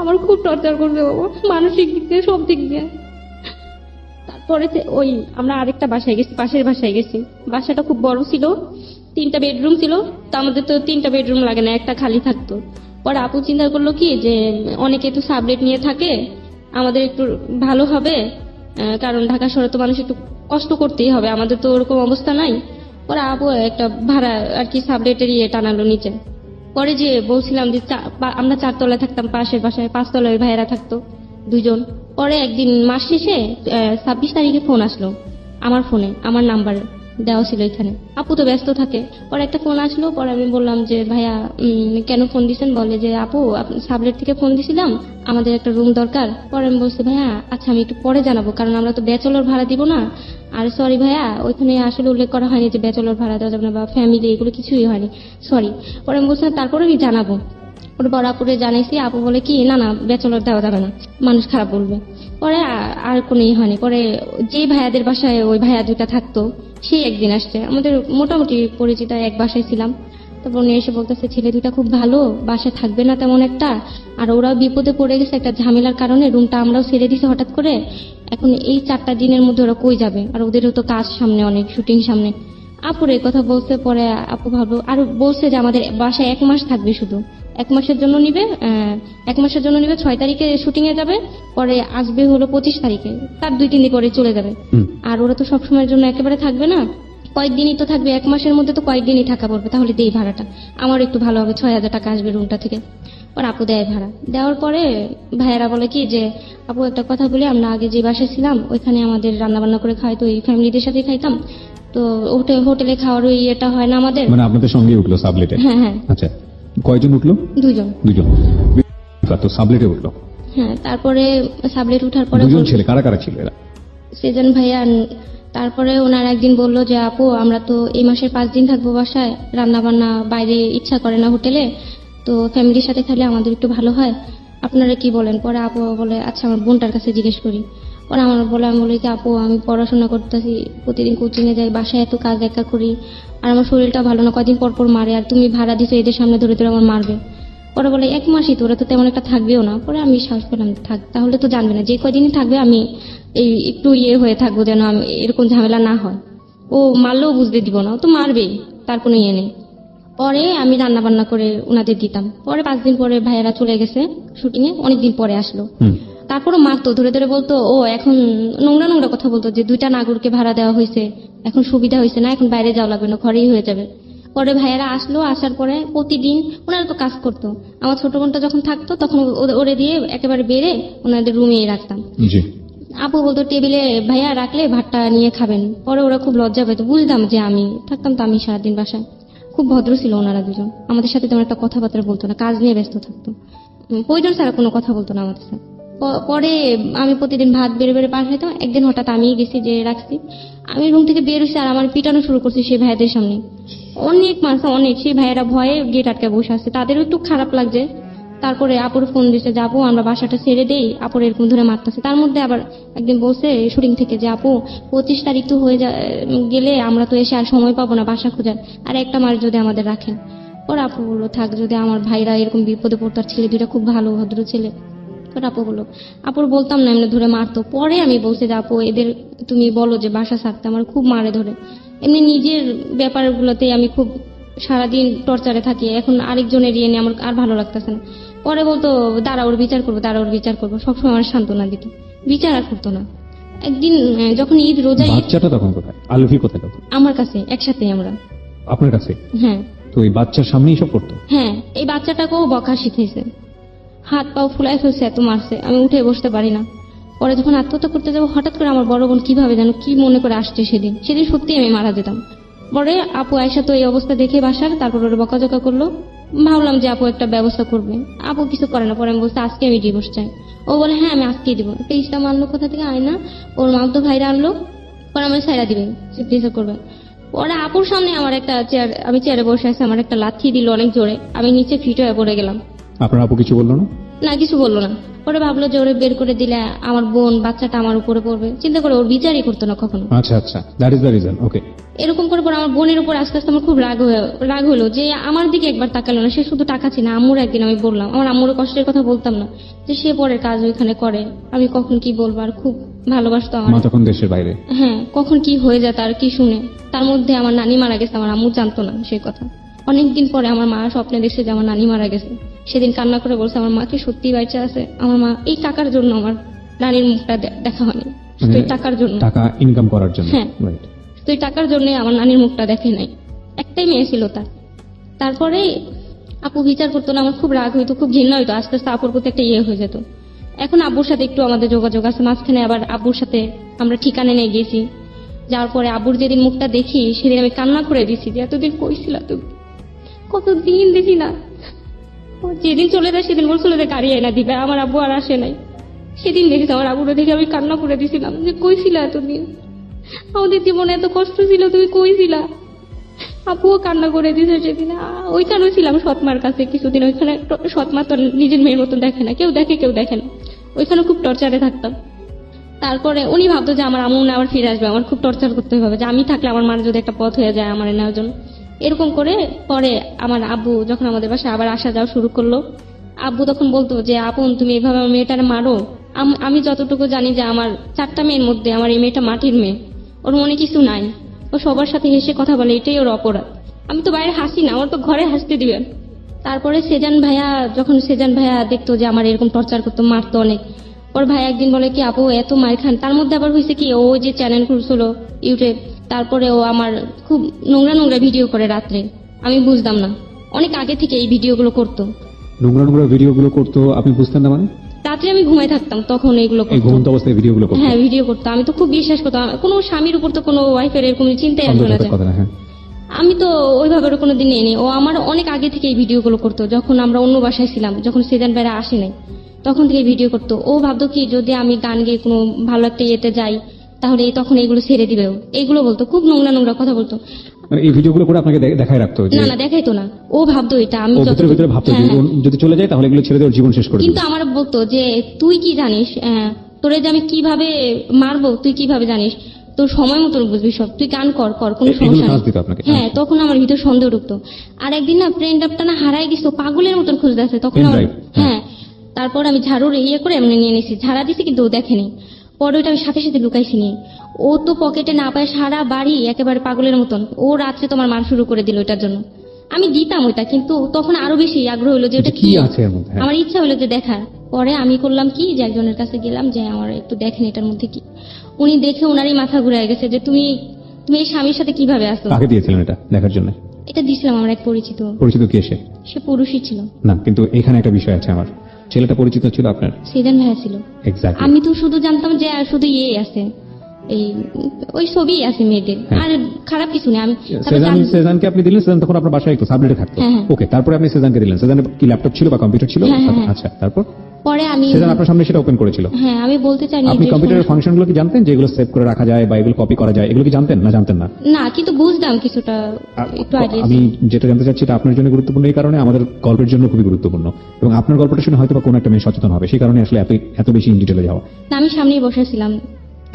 Speaker 1: আমার খুব টর্চার করছে ও, মানসিক দিক দিয়ে সব দিক দিয়ে। তারপরে ওই আমরা আরেকটা বাসায় গেছি, পাশের বাসায় গেছি, বাসাটা খুব বড় ছিল, 3টা বেডরুম ছিল, তো আমাদের তো 3টা বেডরুম লাগে না, একটা খালি থাকতো। পরে আপু চিন্তা করলো কি যে অনেকে একটু সাবলেট নিয়ে থাকে, আমাদের একটু ভালো হবে, কারণ ঢাকা শহরে তো মানুষ একটু কষ্ট করতেই হবে, আমাদের তো ওরকম অবস্থা নাই। পরে আপু একটা ভাড়া আর কি সাবলেটের টানালো নিচে। পরে যে বলছিলাম যে আমরা 4 তলায় থাকতাম, পাশের বাসায় 5 তলায় ভাইয়েরা থাকতো 2 জন। পরে একদিন মাস শেষে 26 তারিখে ফোন আসলো আমার ফোনে, আমার নাম্বার দেওয়া ছিল এখানে, আপু তো ব্যস্ত থাকে। পরে একটা ফোন আসলো, পরে আমি বললাম যে ভাইয়া কেন ফোন দিছেন, বলে যে আপু সাবলেট থেকে ফোন দিছিলাম, আমাদের একটা রুম দরকার। পরে আমি বলছি ভাইয়া আচ্ছা আমি একটু পরে জানাবো, কারণ আমরা তো ব্যাচেলর ভাড়া দিব না। আর সরি ভাইয়া ওইখানে আসলে উল্লেখ করা হয়নি যে ব্যাচেলর ভাড়া দেওয়া যাবে না বা ফ্যামিলি, এগুলো কিছুই হয়নি, সরি। পরে আমি বলছিলাম তারপরে আমি জানাবো। ওর বড় আপুরে জানাইছি, আপু বলে কি না না ব্যাচেলর দেওয়া যাবে না, মানুষ খারাপ বলবে। পরে আর কোনো হয়নি। পরে যে ভাইয়াদের বাসায় ওই ভাইয়া 2টা থাকতো, সেই একদিন আসছে, আমাদের মোটামুটি পরিচিত, এক বাসায় ছিলাম। তারপর উনি এসে বলতেছে ছেলে দুইটা খুব ভালো, বাসায় থাকবে না তেমন একটা, আর ওরাও বিপদে পড়ে গেছে একটা ঝামেলার কারণে, রুমটা আমরাও ছেড়ে দিছি হঠাৎ করে, এখন এই 4টা দিনের মধ্যে ওরা কই যাবে, আর ওদেরও তো কাজ সামনে, অনেক শুটিং সামনে। আপুর এই কথা বলছে, পরে আপু ভাবলো আর বলছে যে আমাদের বাসায় 1 মাস থাকবে, শুধু 1 মাসের জন্য নিবে, 1 মাসের জন্য নিবে, 6 তারিখে শুটিং এ যাবে, পরে আসবে হলো 25 তারিখে, তার 2-3 দিন পরে চলে যাবে।
Speaker 2: হুম।
Speaker 1: আর ওরা তো সবসময়ের জন্য একেবারে থাকবে না, কয়েকদিনই তো থাকবে, 1 মাসের মধ্যে তো কয়েকদিনই থাকা পড়বে, তাহলে দেই ভাড়াটা, আমার একটু ভালো হবে, 6,000 টাকা আসবে রুমটা থেকে। পর আপু দেয় ভাড়া, দেওয়ার পরে ভাইয়েরা বলে কি যে আপু একটা কথা বলি, আমরা আগে যে বাসায় ছিলাম ওইখানে আমাদের রান্না বান্না করে খাইতো, এই ফ্যামিলিদের সাথে খাইতাম, তো হোটেলে খাওয়ার ওই এটা হয় না আমাদের।
Speaker 2: মানে আপনাদের সঙ্গে উঠলো সাবলেটে?
Speaker 1: হ্যাঁ হ্যাঁ,
Speaker 2: আচ্ছা, কয়জন উঠলো?
Speaker 1: 2 জন।
Speaker 2: 2 জন। তো সাবলেটে উঠলো
Speaker 1: হ্যাঁ, তারপরে সাবলেট উঠার পরে
Speaker 2: 2 জন ছেলে, কারা কারা ছিল এরা?
Speaker 1: সেজন ভাইয়া, তারপরে ওনার একদিন বললো যে আপু আমরা তো এই মাসের 5 দিন থাকবো বাসায়, রান্না বান্না বাইরে ইচ্ছা করে না হোটেলে, তো ফ্যামিলির সাথে খেলে আমাদের একটু ভালো হয়, আপনারা কি বলেন? পরে আপু বলে আচ্ছা আমার বোনটার কাছে জিজ্ঞেস করি। পরে আমার বলে, আমি বলি কি আপু আমি পড়াশোনা করতেছি, প্রতিদিন কোচিং এ যাই, বাসায় এত কাজ একা করি, আর আমার শরীরটা ভালো না, কয়দিন পর পর মারে, আর তুমি ভাড়া দিছো এদের সামনে ধরে ধরে আমার মারবে। পরে বলে 1 মাসই তো, ওরা তো তেমন একটা থাকবেও না। পরে আমি সাহস পেলাম, থাক তাহলে তো জানবে না, যে কয়দিনই থাকবে আমি এই একটু হয়ে থাকবো, যেন আমি এরকম ঝামেলা না হয়। ও মারলেও বুঝতে দিব না, ও তো মারবেই, তার কোনো নেই। পরে আমি রান্না বান্না করে ওনাদের দিতাম। পরে 5 দিন পরে ভাইয়েরা চলে গেছে শুটিং এ, অনেকদিন পরে আসলো। তারপরও মারতো, ধরে ধরে বলতো, ও এখন নোংরা নোংরা কথা বলতো যে 2টা নাগরকে ভাড়া দেওয়া হয়েছে, এখন সুবিধা হয়েছে না, এখন বাইরে যাওয়া লাগবে না, ঘরেই হয়ে যাবে। পরে ভাইয়েরা আসলো, আসার পরে প্রতিদিন ওনারা তো কাজ করতো, আমার ছোট বোনটা যখন থাকতো তখন ওরে দিয়ে একেবারে বেড়ে ওনাদের রুমেই রাখতাম।
Speaker 2: জি।
Speaker 1: আপু বলতো টেবিলে ভাইয়া রাখলে ভাতটা নিয়ে খাবেন। পরে ওরা খুব লজ্জা পেত, বুঝতাম যে আমি থাকতাম তো, আমি সারাদিন বাসায়। খুব ভদ্র ছিল ওনারা 2 জন, আমাদের সাথে তেমন একটা কথাবার্তা বলতো না, কাজ নিয়ে ব্যস্ত থাকতো, প্রয়োজন ছাড়া কোনো কথা বলতো না আমাদের সাথে। পরে আমি প্রতিদিন ভাত বেড়ে বেড়ে পাঠাইতাম। একদিন হঠাৎ আমি গেছি যে রাখছি, আমি রুম থেকে বের হয়েছি, আর আমার পিটানো শুরু করছি সেই ভাইয়াদের সামনে, অনেক মানুষ, অনেক, সেই ভাইয়েরা ভয়ে গেট আটকে বসে আছে, তাদেরও একটু খারাপ লাগছে। তারপরে আপুর ফোন দিছে যে আপু আমরা বাসাটা ছেড়ে দেই, আপুর এরকম ধরে মারতেছে। তার মধ্যে আবার একদিন বলছে শুটিং থেকে যে আপু 25 তারিখ তো হয়ে গেলে আমরা তো এসে আর সময় পাবো না বাসা খোঁজার, আর একটা মাস যদি আমাদের রাখেন। পরে আপু বললো থাক, যদি আমার ভাইরা এরকম বিপদে পড়তো, আর ছেলে 2টা খুব ভালো ভদ্র ছেলে। পরে আপু বললো, আপুর বলতাম না, এমনি ধরে মারতো। পরে আমি বলছি যে আপু এদের তুমি বলো যে বাসা ছাড়তে, আমার খুব মারে ধরে, এমনি নিজের ব্যাপারগুলোতে আমি খুব সারাদিন টর্চারে থাকি, এখন আরেকজনের নিয়ে আমার আর ভালো লাগতেছে না। পরে বলতো দাঁড়া ওর বিচার করবো, দাঁড়া ওর বিচার করবো, সবসময় আমার সান্ত্বনা দিত, বিচার আর করতো না। একদিন যখন ঈদ, রোজা ঈদ,
Speaker 2: বাচ্চাটা তখন কোথায়? আলফি কোথায় তখন?
Speaker 1: আমার কাছে, একসাথে আমরা।
Speaker 2: আপনার কাছে?
Speaker 1: হ্যাঁ
Speaker 2: তো এই বাচ্চার সামনেই সব করতো?
Speaker 1: হ্যাঁ, এই বাচ্চাটাকেও বকা শিখেছে, হাত পাও ফুলাই ফেলছে, এত মারছে, আমি উঠে বসতে পারি না। পরে যখন আত্মহত্যা করতে যাবো, হঠাৎ করে আমার বড় বোন কিভাবে যেন কি মনে করে আসছে, সেদিন সত্যি আমি মারা যেতাম। পরে আপু আয়সা তো এই অবস্থা দেখে বাসার, তারপর ওর বকাঝকা করলো, ভাবলাম যে আপু একটা ব্যবস্থা করবে, আপু কিছু করে না। পরে আমি বলছি আজকে আমি ডিভোর্স চাই। ও বলে হ্যাঁ আমি আজকেই দিব। 23টা মানলো কোথা থেকে আয়না, ওর মামতো ভাইরা আনলো, পরে আমি সাইরা দিবে, সিগনেচার করবে। পরে আপুর সামনে আমার একটা চেয়ার, আমি চেয়ারে বসে আছি, আমার একটা লাথি দিল অনেক জোরে, আমি নিচে ফিট হয়ে পড়ে গেলাম।
Speaker 2: আপনার আপু কিছু বললো না?
Speaker 1: না, কিছু বললো না। পরে ভাবলো যে ওরে বের করে দিলে আমার বোন বাচ্চাটা আমার উপরে পড়বে, চিন্তা করে ওর বিচারই করতো না কখনো।
Speaker 2: আচ্ছা আচ্ছা, দ্যাট ইজ দ্য রিজন। ওকে।
Speaker 1: এরকম করে পরে আমার বোনের উপর আস্তে আস্তে আমার খুব রাগ হলো যে আমার দিকে একবার তাকালো না, সে শুধু টাকাছি না। আম্মুর একদিন আমি বললাম, আমার আম্মুর কষ্টের কথা বলতাম না, যে সে পরের কাজ ওইখানে করে, আমি কখন কি বলবো, আর খুব ভালোবাসতো আমার।
Speaker 2: মা তখন দেশের বাইরে?
Speaker 1: হ্যাঁ, কখন কি হয়ে যায় তার কি শুনে। তার মধ্যে আমার নানি মারা গেছে, আমার আম্মু জানতো না সেই কথা। অনেকদিন পরে আমার মা স্বপ্নে দেখছে যে আমার নানি মারা গেছে, সেদিন কান্না করে বলছে আমার মাকে সত্যি বাইচা আছে। আমার মা এই টাকার জন্য, আমার নানির মুখটা দেখা হয়নি, শুধু এই টাকার জন্য,
Speaker 2: টাকা ইনকাম করার জন্য।
Speaker 1: হ্যাঁ,
Speaker 2: রাইট।
Speaker 1: তো এই টাকার জন্য আমার নানির মুখটা দেখে নাই। একটাই মেয়ে ছিল তার। তারপরে আপু বিচার করতো না, আমার খুব রাগ হইতো, খুব ঘৃণা হইতো, আস্তে আস্তে আপুর প্রতি একটা হয়ে যেত। এখন আব্বুর সাথে একটু আমাদের যোগাযোগ আছে, মাঝখানে আবার আব্বুর সাথে আমরা ঠিকানা নিয়ে গেছি। যাওয়ার পরে আব্বুর যেদিন মুখটা দেখি, সেদিন আমি কান্না করে দিছি যে এতদিন কইছিলা তুমি, কতদিন দেখি না। যেদিন চলে যায় সেদিন বলছিল যে গাড়ি এনে দিবে, আমার আব্বু আর আসে নাই। সেদিন দেখেছি আমার আব্বুরে দেখে আমি কান্না করে দিছিলাম যে কইছিলা এতদিন, আমাদের জীবনে এত কষ্ট ছিল, তুমি কইছিলা। আপুও কান্না করে দিছে সেদিন। ওইখানেও ছিলাম সৎমার কাছে কিছুদিন, ওইখানে সৎমা তো নিজের মেয়ের মতন দেখে না, কেউ দেখে কেউ দেখে না, ওইখানে খুব টর্চারে থাকতাম। তারপরে উনি ভাবতো যে আমার আম্মু না আবার ফিরে আসবে, আমার খুব টর্চার করতে হবে, যে আমি থাকলে আমার মার যদি একটা পথ হয়ে যায় আমার নেওয়ার জন্য। এরকম করে পরে আমার আব্বু যখন আমাদের বাসায় আবার আসা যাওয়া শুরু করলো, আব্বু তখন বলতো যে আপন তুমি এভাবে আমার মেয়েটার মারো। আমি যতটুকু জানি যে আমার 4টা মেয়ের মধ্যে আমার এই মেয়েটা মাটির মেয়ে, ওর মনে কিছু নাই, ও সবার সাথে হেসে কথা বলে, এটাই ওর অপরাধ। আমি তো বাইরে হাসি না, ওর তো ঘরে হাসতে দিবেন। তারপরে সেজান ভাইয়া দেখতো যে আমার এরকম টর্চার করতো, মারতো অনেক। ওর ভাই একদিন বলে কি আপু এত মার খান, তার মধ্যে আবার হয়েছে কি ও যে চ্যানেল খুলছিল ইউটিউব, তারপরে ও আমার খুব নোংরা নোংরা ভিডিও করে রাত্রে। আমি বুঝতাম না, অনেক আগে থেকে এই ভিডিওগুলো করতো।
Speaker 2: নোংরা নোংরা ভিডিওগুলো করতো, আপনি বুঝতেন না মানে?
Speaker 1: রাত্রে আমি ঘুমাই থাকতাম তখন এইগুলো
Speaker 2: এই
Speaker 1: করতো।
Speaker 2: ঘুমন্ত অবস্থায় ভিডিওগুলো করতো?
Speaker 1: হ্যাঁ ভিডিও করতো। আমি তো খুব বিশ্বাস করতাম, কোনো স্বামীর উপর তো কোনো ওয়াইফের এরকম চিন্তাই আসবে না যে।
Speaker 2: কথা না, হ্যাঁ।
Speaker 1: আমি তো ওইভাবে ওর কোনোদিন নেইনি। ও আমার অনেক আগে থেকে এই ভিডিওগুলো করতো, যখন আমরা অন্য বাসায় ছিলাম, যখন সেজান ভাইরা আসে নাই তখন থেকে ভিডিও করতো। ও ভাবতো কি যদি আমি গান গেয়ে কোনো ভালো একটা ইয়েতে যাই তাহলে তখন এগুলো ছেড়ে দিবে। ও এইগুলো বলতো, খুব নোংরা নোংরা কথা বলতো।
Speaker 2: মানে এই ভিডিওগুলো করে আপনাকে দেখায় রাখতো যে?
Speaker 1: না না, দেখাইতো না, ও ভাবতো এটা আমি
Speaker 2: ও ভিতরে ভিতরে ভাবতো যে ও যদি চলে যায় তাহলে এগুলো ছেড়ে দিয়ে ওর জীবন শেষ করে
Speaker 1: কিন্তু
Speaker 2: দেবে।
Speaker 1: আমার বলতো যে তুই কি জানিস, তোরে যে আমি কিভাবে মারবো তুই কিভাবে জানিস, তোর সময় মতো বুঝবি সব, তুই গান কর কর, কোনো
Speaker 2: এগুলো
Speaker 1: সমস্যা
Speaker 2: কাজ
Speaker 1: নেই।
Speaker 2: দিত আপনাকে?
Speaker 1: হ্যাঁ, তখন আমার ভিতর সন্দেহ ঢুকতো। আর একদিন না ফ্রেন্ড আপটা না হারাই গেছে, পাগলের মতন খুঁজতে আছে তখন আমার।
Speaker 2: Pendrive, হ্যাঁ।
Speaker 1: হ্যাঁ, তারপর আমি ঝাড়ুর ইয়ে করে এমনি নিয়ে নিছি, ঝাড়া দিছি কিন্তু ও দেখেনি। পরে ওইটা আমি সাথে সাথে লুকাইছি নিয়ে। ও তো পকেটে না পায়, সারা বাড়ি একেবারে পাগলের মতন। ও রাত্রে তোমার মার শুরু করে দিল ওইটার জন্য। আমি দিতাম ওইটা, কিন্তু তখন আরো বেশি আগ্রহ হলো যে ওটা
Speaker 2: কি আছে এর মধ্যে, হ্যাঁ।
Speaker 1: আমার ইচ্ছা হলো যে দেখার। পরে আমি করলাম কি যে একজনের কাছে গেলাম যে আমার একটু দেখেন এটার মধ্যে কি। উনি দেখে ওনারই মাথা ঘুরে গেছে যে তুমি এই স্বামীর সাথে কিভাবে আসো।
Speaker 2: কাকে দিয়েছিলেন এটা দেখার জন্য?
Speaker 1: এটা দিছিলাম আমার এক পরিচিত।
Speaker 2: পরিচিত কে সে?
Speaker 1: সে পুরুষই ছিল।
Speaker 2: না, কিন্তু এখানে একটা বিষয় আছে, আমার ছেলেটা পরিচিত ছিল আপনার?
Speaker 1: সেজান ভাইয়া ছিল।
Speaker 2: এক্স্যাক্টলি।
Speaker 1: আমি তো শুধু জানতাম যে শুধু ইয়ে আছে, এই ওই ছবি আছে মেয়েদের,
Speaker 2: হ্যাঁ।
Speaker 1: আর খারাপ কিছু নেই। আমি তারপর
Speaker 2: সেজানকে আপনি দিলেন, সেজান তখন আপনার বাসায় একটু সাবলেটে থাকতো?
Speaker 1: হ্যাঁ, হ্যাঁ।
Speaker 2: ওকে, তারপরে আপনি সেজানকে দিলেন। সেজানের কি ল্যাপটপ ছিল বা কম্পিউটার ছিল?
Speaker 1: হ্যাঁ, হ্যাঁ।
Speaker 2: আচ্ছা, তারপর
Speaker 1: পরে আমি
Speaker 2: সেজান আপনার সামনে সেটা ওপেন করেছিল?
Speaker 1: হ্যাঁ, আমি বলতে চাইনি
Speaker 2: আপনি
Speaker 1: যে
Speaker 2: কম্পিউটারের ফাংশনগুলো কি জানতেন, যে এগুলো সেভ করে রাখা যায় বা এগুলো কপি করা যায়, এগুলো কি জানতেন না জানতেন না?
Speaker 1: না, কিন্তু বুঝতাম কিছুটা, একটু আইডিয়া
Speaker 2: আমি যেটা জানতে চাচ্ছি এটা আপনার জন্য গুরুত্বপূর্ণ এই কারণে, আমাদের গল্পের জন্য খুবই গুরুত্বপূর্ণ, এবং আপনার গল্পটা শুনে হয়তো বা কোনো একটা মেয়ে সচেতন হবে, সেই কারণে আসলে এত বেশি ইন ডিটেলে যাওয়া।
Speaker 1: না, আমি সামনেই বসেছিলাম।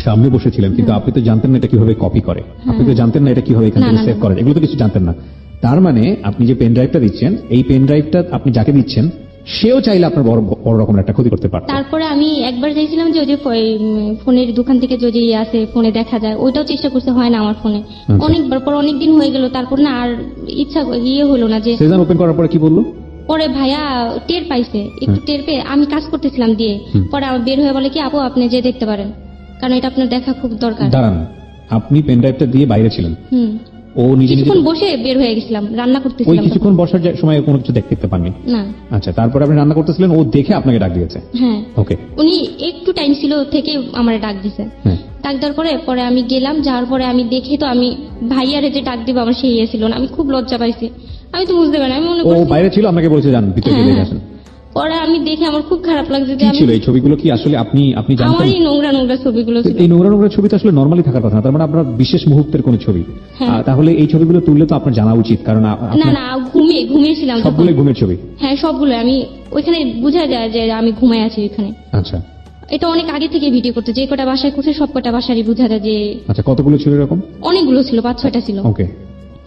Speaker 2: সামনে বসেছিলেন, কিন্তু আপনি তো জানতেন না এটা কিভাবে কপি করে, আপনি তো জানতেন না এটা কিভাবে এখান
Speaker 1: না,
Speaker 2: থেকে
Speaker 1: না,
Speaker 2: সেভ
Speaker 1: না।
Speaker 2: করে, এগুলো তো কিছু জানতেন না। তার মানে আপনি যে পেন ড্রাইভটা দিচ্ছেন, এই পেন ড্রাইভটা আপনি যাকে দিচ্ছেন সেও চাইলে আপনার বড় বড় রকমের একটা ক্ষতি করতে পারত।
Speaker 1: তারপরে আমি একবার চাইছিলাম যে ওই যে ফোনের দোকান থেকে যদি ইয়ে আছে ফোনে দেখা যায়, ওইটাও চেষ্টা করতে হয় না আমার ফোনে।
Speaker 2: আচ্ছা।
Speaker 1: অনেকবার পর অনেকদিন হয়ে গেল, তারপর না আর ইচ্ছা ইয়ে হলো না যে।
Speaker 2: সেজান ওপেন করার পরে কি বললো?
Speaker 1: পরে ভাইয়া টের পাইছে, একটু টের পেয়ে আমি কাজ করতেছিলাম দিয়ে, পরে আবার বের হয়ে বলে কি আপু আপনি যে দেখতে পারেন, কারণ এটা আপনার দেখা খুব দরকার।
Speaker 2: দাঁড়ান, আপনি পেন ড্রাইভটা দিয়ে বাইরে ছিলেন, ও নিজে নিজে
Speaker 1: কিছুক্ষণ বসে বের হয়ে গেছিলাম, রান্না
Speaker 2: ওই
Speaker 1: করতেছিলাম
Speaker 2: কিছুক্ষণ বসার সময় কোনো কিছু দেখতে পাননি?
Speaker 1: না।
Speaker 2: আচ্ছা, তারপরে আপনি রান্না করতেছিলেন, ও দেখে আপনাকে ডাক দিয়েছে?
Speaker 1: হ্যাঁ,
Speaker 2: ওকে।
Speaker 1: উনি একটু টাইম ছিল থেকে আমার ডাক দিছে।
Speaker 2: হ্যাঁ।
Speaker 1: ডাক দেওয়ার পরে আমি গেলাম, যাওয়ার পরে আমি দেখি তো আমি ভাইয়ারে যে ডাক দিব আমার সেই ইয়ে ছিল না, আমি খুব লজ্জা পাইছি। আমি তো বুঝতে পারি, আমি মনে
Speaker 2: ও
Speaker 1: করছি
Speaker 2: বাইরে ছিল, আপনাকে বলেছে যান ভিতরে গিয়ে
Speaker 1: হ্যাঁ,
Speaker 2: দেখে আসেন।
Speaker 1: পরে আমি দেখে আমার খুব খারাপ লাগছে যে
Speaker 2: কি
Speaker 1: আমি,
Speaker 2: ছিল এই ছবিগুলো? কি আসলে আপনি জানতেন?
Speaker 1: আমারই নোংরা নোংরা ছবিগুলো ছিল।
Speaker 2: এই নোংরা নোংরা ছবি তো আসলে নরমালি থাকার কথা না, তার মানে আপনার বিশেষ মুহূর্তের কোন ছবি?
Speaker 1: হ্যাঁ।
Speaker 2: তাহলে এই ছবিগুলো তুললে তো আপনার জানা উচিত, কারণ
Speaker 1: না
Speaker 2: আপনার
Speaker 1: না, ঘুমিয়েছিলাম তখন।
Speaker 2: সবগুলোই ঘুমের ছবি?
Speaker 1: হ্যাঁ, সবগুলো। আমি ওইখানে বোঝা যায় যে আমি ঘুমাই আছি ওইখানে।
Speaker 2: আচ্ছা
Speaker 1: এটা অনেক আগে থেকে ভিডিও করতে, যে কটা বাসায় করছে সব কটা বাসারই বোঝা যায় যে।
Speaker 2: আচ্ছা, কতগুলো ছিল এরকম?
Speaker 1: অনেকগুলো ছিল, 5-6টা ছিল।
Speaker 2: ওকে,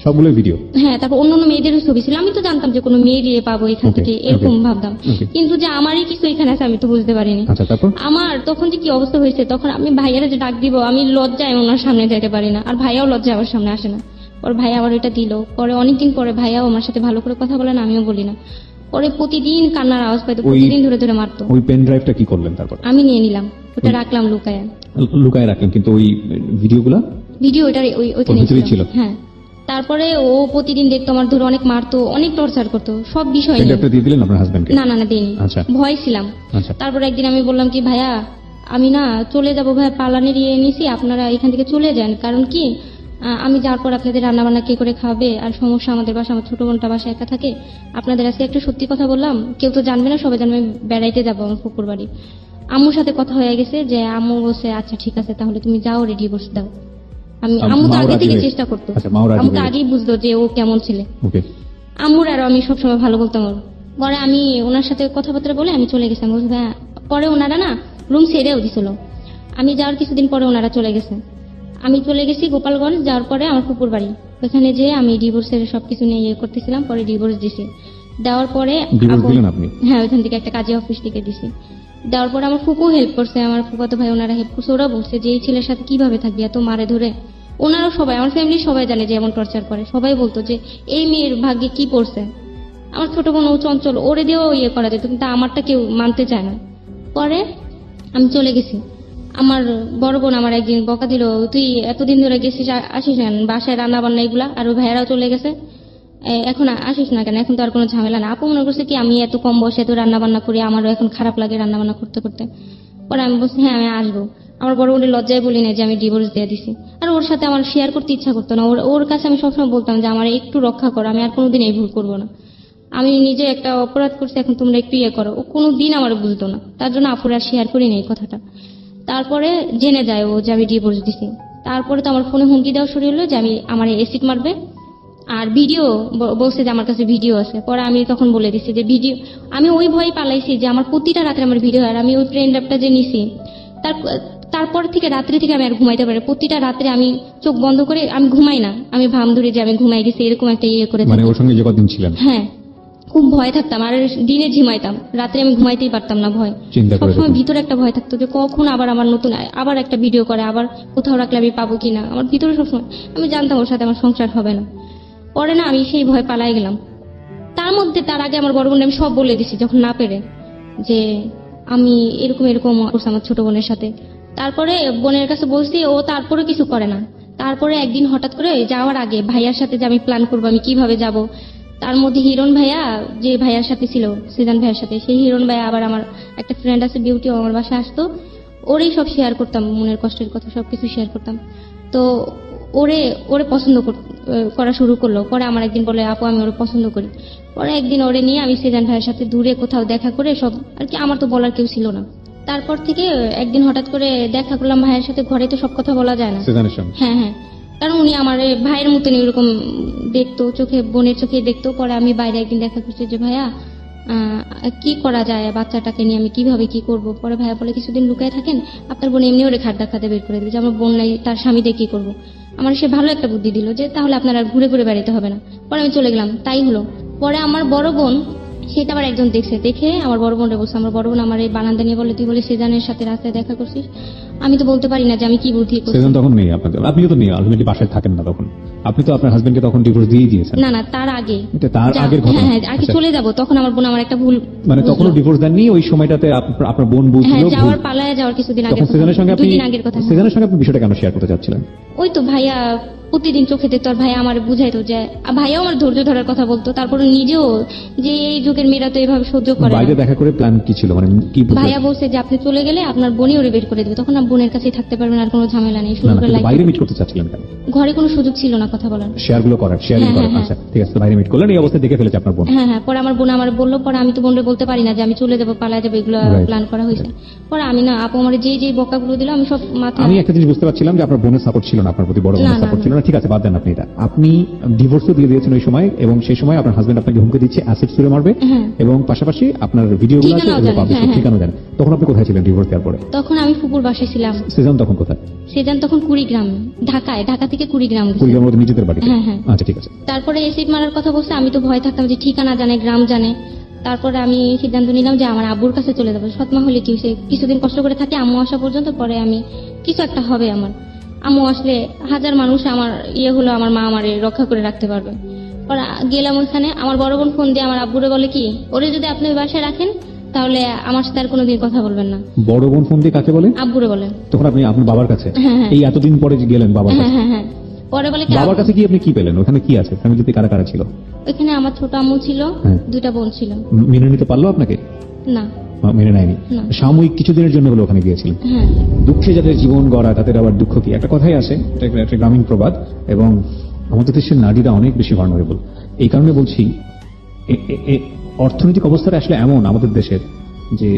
Speaker 2: সবগুলো ভিডিও?
Speaker 1: হ্যাঁ, তারপর অন্য মেয়েদেরও ছবি ছিল। আমি তো জানতাম যে কোনো মেয়ে দিয়ে পাবো এখান
Speaker 2: Okay,
Speaker 1: থেকে, এরকম
Speaker 2: okay,
Speaker 1: ভাবতাম।
Speaker 2: okay.
Speaker 1: কিন্তু যে আমারই কিছু এখানে আছে আমি তো বুঝতে পারিনি।
Speaker 2: আচ্ছা, তারপর?
Speaker 1: আমার তখন যে কি অবস্থা হয়েছে, তখন আমি ভাইয়ারা যে ডাক দিব, আমি লজ্জায় ওনার সামনে যেতে পারি না, আর ভাইয়াও লজ্জায় আমার সামনে আসে না। পরে ভাইয়া আবার এটা দিল, পরে অনেকদিন পরে ভাইয়াও আমার সাথে ভালো করে কথা বলে না, আমিও বলি না। পরে প্রতিদিন কান্নার আওয়াজ পাইতো, প্রতিদিন ধরে ধরে মারতো।
Speaker 2: ওই পেন ড্রাইভটা কি করলেন তারপর?
Speaker 1: আমি নিয়ে নিলাম, ওটা রাখলাম লুকায়।
Speaker 2: লুকায় রাখলেন, কিন্তু ওই ভিডিওগুলো
Speaker 1: ভিডিও ওইটার ওইখানে
Speaker 2: ওর ভিতরেই ছিল?
Speaker 1: হ্যাঁ। তারপরে ও প্রতিদিন দেখতো আমার, ধরে অনেক মারতো, অনেক টর্চার করতো, সব বিষয়
Speaker 2: পেন
Speaker 1: নিয়ে।
Speaker 2: ড্রাইভটা দিয়ে দিলেন আপনার হাজবেন্ডকে?
Speaker 1: না না না, দেইনি।
Speaker 2: আচ্ছা।
Speaker 1: ভয় ছিলাম।
Speaker 2: আচ্ছা।
Speaker 1: তারপর একদিন আমি বললাম কি ভাইয়া আমি না চলে যাব ভাইয়া, পালানের ইয়ে নিছি, আপনারা এখান থেকে চলে যান, কারণ কি আমি যাওয়ার পর আপনাদের রান্না বান্না কে করে খাবে, আর সমস্যা আমাদের বাসা, আমার ছোট বোনটা বাসা একা থাকে। আপনাদের আজকে একটা সত্যি কথা বললাম, কেউ তো জানবে না, সবাই জানবে বেড়াইতে যাবো আমার ফুপুর বাড়ি। আম্মুর সাথে কথা হয়ে গেছে যে আম্মু বলছে আচ্ছা ঠিক আছে তাহলে তুমি যাও, রেডি বসে দাও। আম্মু তো
Speaker 2: মাও
Speaker 1: আগে
Speaker 2: রাজি
Speaker 1: থেকে
Speaker 2: হয়ে-
Speaker 1: চেষ্টা করতো,
Speaker 2: আচ্ছা, মাও রাজি
Speaker 1: আম্মু তো
Speaker 2: হয়ে-
Speaker 1: আগেই বুঝতো যে ও কেমন ছেলে।
Speaker 2: ওকে।
Speaker 1: আম্মুর আরো আমি সবসময় ভালো বলতাম ওর। পরে আমি ওনার সাথে কথাবার্তা বলে আমি চলে গেছি। আমি বলছি ভাইয়া, পরে ওনারা না রুম ছেড়েও দিছিল। আমি যাওয়ার কিছুদিন পরে ওনারা চলে গেছে। আমি চলে গেছি গোপালগঞ্জ, যাওয়ার পরে আমার ফুপুর বাড়ি। ওখানে যে আমি ডিভোর্সের সবকিছু নিয়ে ইয়ে করতেছিলাম, পরে ডিভোর্স দিছি। দেওয়ার পরে
Speaker 2: ডিভোর্স
Speaker 1: আপু-
Speaker 2: দিলেন আপনি?
Speaker 1: হ্যাঁ, ওইখান থেকে একটা কাজী অফিস থেকে দিছি। দেওয়ার পরে আমার ফুপু হেল্প করছে, আমার ফুফাতো ভাই ওনারা হেল্প করছে। ওরা বলছে যে এই ছেলের সাথে কিভাবে থাকবি, এত মারে ধরে। ওনারাও সবাই, আমার ফ্যামিলি সবাই জানে যে এমন টর্চার করে। সবাই বলতো যে এই মেয়ের ভাগ্যে কি পড়ছে। আমার ছোট বোন ও চঞ্চল, ওরে দিয়েও ইয়ে করা যেত, কিন্তু আমারটা কেউ মানতে চায় না। পরে আমি চলে গেছি। আমার বড় বোন আমার একদিন বকা দিল, তুই এতদিন ধরে গেছিস, আসিস না বাসায়, রান্না বান্না এগুলা। আর ওই ভাইয়ারাও চলে গেছে, এখন আসিস না কেন, এখন তো আর কোনো ঝামেলা না। আপু মনে করছে কি আমি এত কম বয়সে এত রান্না বান্না করি, আমারও এখন খারাপ লাগে রান্না বান্না করতে করতে। পরে আমি বলছি হ্যাঁ আমি আসবো। আমার বড় বোনের লজ্জায় বলি না যে আমি ডিভোর্স দিয়ে দিছি। আর ওর সাথে আমার শেয়ার করতে ইচ্ছা করতো না। ওর কাছে আমি সবসময় বলতাম যে আমার একটু রক্ষা করো, আমি আর কোনোদিন এই ভুল করবো না। আমি নিজে একটা অপরাধ করছি, এখন তোমরা একটু ইয়ে করো। ও কোনোদিন আমার বুঝতো না, তার জন্য আপুর আর শেয়ার করি না এই কথাটা। তারপরে জেনে যায় ও যে আমি ডিভোর্স দিছি। তারপরে তো আমার ফোনে হুমকি দেওয়া শুরু হলো যে আমি আমার এসিড মারবে, আর ভিডিও বলছে যে আমার কাছে ভিডিও আছে। পরে আমি তখন বলে দিছি যে ভিডিও, আমি ওই ভয় পালাইছি যে আমার প্রতিটা রাতে আমার ভিডিও। আর আমি ওই প্রেন ল্যাপটা যে নিছি, তারপর থেকে রাত্রি থেকে আমি আর ঘুমাইতে পারি। প্রতিটা রাত্রে আমি চোখ বন্ধ করে আমি ঘুমাই না, আমি ভাম ধরে যে আমি ঘুমাই গেছি, এরকম একটা ইয়ে করে
Speaker 2: মানে
Speaker 1: থাকি।
Speaker 2: ওর সঙ্গে যে কদিন ছিলেন?
Speaker 1: হ্যাঁ, খুব ভয় থাকতাম। আর দিনে ঝিমাইতাম, রাত্রে আমি ঘুমাইতেই পারতাম না ভয়।
Speaker 2: চিন্তা করে
Speaker 1: সবসময়
Speaker 2: দেখুন।
Speaker 1: ভিতরে একটা ভয় থাকতো যে কখন আবার আমার নতুন আবার একটা ভিডিও করে, আবার কোথাও রাখলে আমি পাবো কিনা। আমার ভিতরে সবসময় আমি জানতাম ওর সাথে আমার সংসার হবে না। পরে না আমি সেই ভয় পালাই গেলাম। তার আগে আমার বড় বোন আমি সব বলে দিছি যখন না পেরে, যে আমি এরকম এরকম করছি আমার ছোট বোনের সাথে। তারপরে বোনের কাছে বলছি, ও তারপরে কিছু করে না। তারপরে একদিন হঠাৎ করে যাওয়ার আগে ভাইয়ার সাথে যে আমি প্ল্যান করবো আমি কিভাবে যাব, তার মধ্যে হিরণ ভাইয়া যে ভাইয়ার সাথে ছিল, সিজান ভাইয়ার সাথে, সেই হিরণ ভাইয়া আবার আমার একটা ফ্রেন্ড আছে বিউটি, আমার বাসায় আসতো। ওরেই সব শেয়ার করতাম, মনের কষ্টের কথা সবকিছু শেয়ার করতাম। তো ওরে পছন্দ করা শুরু করলো। পরে আমার একদিন বলে, আপু আমি ওরে পছন্দ করি। পরে একদিন ওরে নিয়ে আমি সিজান ভাইয়ের সাথে দূরে কোথাও দেখা করে সব আর কি, আমার তো বলার কেউ ছিল না। তারপর থেকে একদিন হঠাৎ করে দেখা করলাম ভাইয়ের সাথে, ঘরে তো সব কথা বলা যায় না।
Speaker 2: সেজানের সঙ্গে?
Speaker 1: হ্যাঁ হ্যাঁ, কারণ উনি আমার ভাইয়ের মতন এরকম দেখতো, চোখে বোনের চোখে দেখতো। পরে আমি বাইরে একদিন দেখা করছি যে ভাইয়া কি করা যায়, বাচ্চাটাকে নিয়ে আমি কিভাবে কি করব। পরে ভাইয়া বলে কিছুদিন লুকায় থাকেন, আপনার বোন এমনি ওরে খাদ্য খাতে বের করে দেবে, যে আমার বোন নাই তার স্বামী দিয়ে কি করবো। আমার সে ভালো একটা বুদ্ধি দিল যে তাহলে আপনার আর ঘুরে ঘুরে বেড়াতে হবে না। পরে আমি চলে গেলাম, তাই হলো। পরে আমার বড় বোন সেটা আবার একজন দেখছে, দেখে আমার বড় বোনরে বলছে। আমার বড় বোন আমার এই বারান্দা নিয়ে বলে, তুই বলে সেজানের সাথে রাস্তায় দেখা করছিস। আমি তো বলতে পারি না যে আমি কি বুদ্ধি করছি।
Speaker 2: সেজন তখন নেই আপনাদের? আপনিও তো নেই, আলটিমেটলি বাসায় থাকেন না তখন। আপনি তো আপনার হাজবেন্ডকে তখন ডিভোর্স দিয়ে দিয়েছেন।
Speaker 1: না না, তার আগে।
Speaker 2: এটা তার আগের ঘটনা?
Speaker 1: হ্যাঁ হ্যাঁ, আগে
Speaker 2: আচ্ছা।
Speaker 1: চলে যাব, তখন আমার বোন আমার একটা ভুল
Speaker 2: মানে তখনও
Speaker 1: বুঝলো।
Speaker 2: ডিভোর্স দেননি, ওই সময়টাতে আপনার বোন বুঝলো
Speaker 1: হ্যাঁ,
Speaker 2: ভুল।
Speaker 1: যাওয়ার পালায় যাওয়ার কিছুদিন আগে,
Speaker 2: তখন সেজনের সঙ্গে আপনি,
Speaker 1: দুদিন আগের কথা।
Speaker 2: সেজনের সঙ্গে আপনি বিষয়টা কেন শেয়ার করতে চাচ্ছিলেন?
Speaker 1: ওই তো ভাইয়া প্রতিদিন চোখে দেখতো, আর ভাইয়া আমার বুঝাইতো যে, ভাইয়াও আমার ধৈর্য ধরার কথা বলতো। তারপরে নিজেও যে এই যুগের মেয়েরা তো এভাবে সহ্য করে না।
Speaker 2: বাইরে দেখা করে প্ল্যান কি ছিল, মানে কি বুঝলেন?
Speaker 1: ভাইয়া বলছে যে আপনি চলে গেলে আপনার বোনই ওরে বের করে দেবে, তখন আর বোনের কাছেই থাকতে পারবেন, আর কোনো ঝামেলা নেই।
Speaker 2: না
Speaker 1: শুরু
Speaker 2: না,
Speaker 1: করে
Speaker 2: কিন্তু
Speaker 1: লাইফ
Speaker 2: বাইরে মিট করতে চাচ্ছিলেন কেন?
Speaker 1: ঘরে কোনো সুযোগ ছিল না কথা বলার।
Speaker 2: শেয়ারগুলো করার, শেয়ারিং
Speaker 1: হ্যাঁ,
Speaker 2: করার।
Speaker 1: হ্যাঁ,
Speaker 2: আচ্ছা ঠিক আছে, তো বাইরে মিট করলেন, এই অবস্থায় দেখে ফেলেছে আপনার বোন।
Speaker 1: হ্যাঁ হ্যাঁ, পরে আমার বোন আমার বললো। পরে আমি তো বোনরে বলতে পারি না যে আমি চলে যাবো, পালায় যাবো, এগুলো
Speaker 2: Right.
Speaker 1: প্ল্যান করা হয়েছে। পরে আমি না, আপু আমার যে বকাগুলো দিল আমি সব মাথা।
Speaker 2: আমি একটা জিনিস বুঝতে পারছিলাম যে আপনার বোনের সাপোর্ট ছিল না, আপনার প্রতি বড়
Speaker 1: না,
Speaker 2: বোনের
Speaker 1: না,
Speaker 2: সাপোর্ট
Speaker 1: না।
Speaker 2: ছিল না। ঠিক আছে, বাদ দেন আপনি এটা। আপনি ডিভোর্সও দিয়ে দিয়েছেন ওই সময়, এবং সেই সময় আপনার হাজবেন্ড আপনাকে হুমকি দিচ্ছে অ্যাসিড ছুড়ে মারবে,
Speaker 1: হ্যাঁ।
Speaker 2: এবং পাশাপাশি আপনার ভিডিওগুলো আছে
Speaker 1: ঠিকানাও
Speaker 2: এগুলো
Speaker 1: জানে,
Speaker 2: পাবলিশ
Speaker 1: হ্যাঁ, হ্যাঁ।
Speaker 2: ঠিকানা জানেন। তখন আপনি কোথায় ছিলেন ডিভোর্স দেওয়ার পরে?
Speaker 1: তখন আমি ফুপুর বাসায় ছিলাম।
Speaker 2: সেজন তখন কোথায়?
Speaker 1: সেজান তখন কুড়িগ্রাম, ঢাকা থেকে কুড়িগ্রাম গেছে।
Speaker 2: কুড়িগ্রামের মধ্যে নিজেদের বাড়িতে?
Speaker 1: হ্যাঁ, হ্যাঁ।
Speaker 2: আচ্ছা ঠিক আছে।
Speaker 1: তারপরে এসিড মারার কথা বলছে, আমি তো ভয় থাকতাম যে ঠিকানা জানে, গ্রাম জানে। তারপরে আমি সিদ্ধান্ত নিলাম যে আমার আব্বুর কাছে চলে যাবো। সৎমা হলে কি হয়েছে, কিছুদিন কষ্ট করে থাকি, আম্মু আসা পর্যন্ত। পরে আমি কিছু একটা হবে, আমার আম্মু আসলে হাজার মানুষ আমার ইয়ে হলো, আমার মা আমারে রক্ষা করে রাখতে পারবে। পরে গেলাম ওইখানে, আমার বড় বোন ফোন দিয়ে আমার আব্বুরে বলে কি, ওরে যদি আপনি ওই বাসায় রাখেন তাহলে আমার সাথে আর কোনোদিন কথা বলবেন না।
Speaker 2: বড় বোন ফোন দিয়ে কাকে বলে?
Speaker 1: আব্বুরে বলেন।
Speaker 2: তখন আপনি আপনার বাবার কাছে?
Speaker 1: হ্যাঁ, হ্যাঁ।
Speaker 2: এই এতদিন পরে যে গেলেন বাবার
Speaker 1: হ্যাঁ
Speaker 2: কাছে,
Speaker 1: হ্যাঁ হ্যাঁ, পরে বলে কি,
Speaker 2: বাবার কাছে কি আপনি কি পেলেন? ওখানে কি আছে? ফ্যামিলিতে কারা কারা ছিল?
Speaker 1: ওইখানে আমার ছোট আম্মু ছিল,
Speaker 2: হ্যাঁ।
Speaker 1: দুইটা বোন ছিল।
Speaker 2: মেনে নিতে পারলো আপনাকে?
Speaker 1: না।
Speaker 2: মেনে নেয়নি?
Speaker 1: না।
Speaker 2: সাময়িক কিছুদিনের জন্য হলো ওখানে গিয়েছিলেন।
Speaker 1: হ্যাঁ
Speaker 2: দুঃখে যাদের জীবন গড়া তাদের আবার দুঃখ কি, একটা কথাই আছে, এটা একটা গ্রামীণ প্রবাদ। এবং আমাদের দেশের নারীরা অনেক বেশি ভার্নারেবল। এই কারণে বলছি, অর্থনৈতিক অবস্থাটা আসলে এমন আমাদের দেশের যে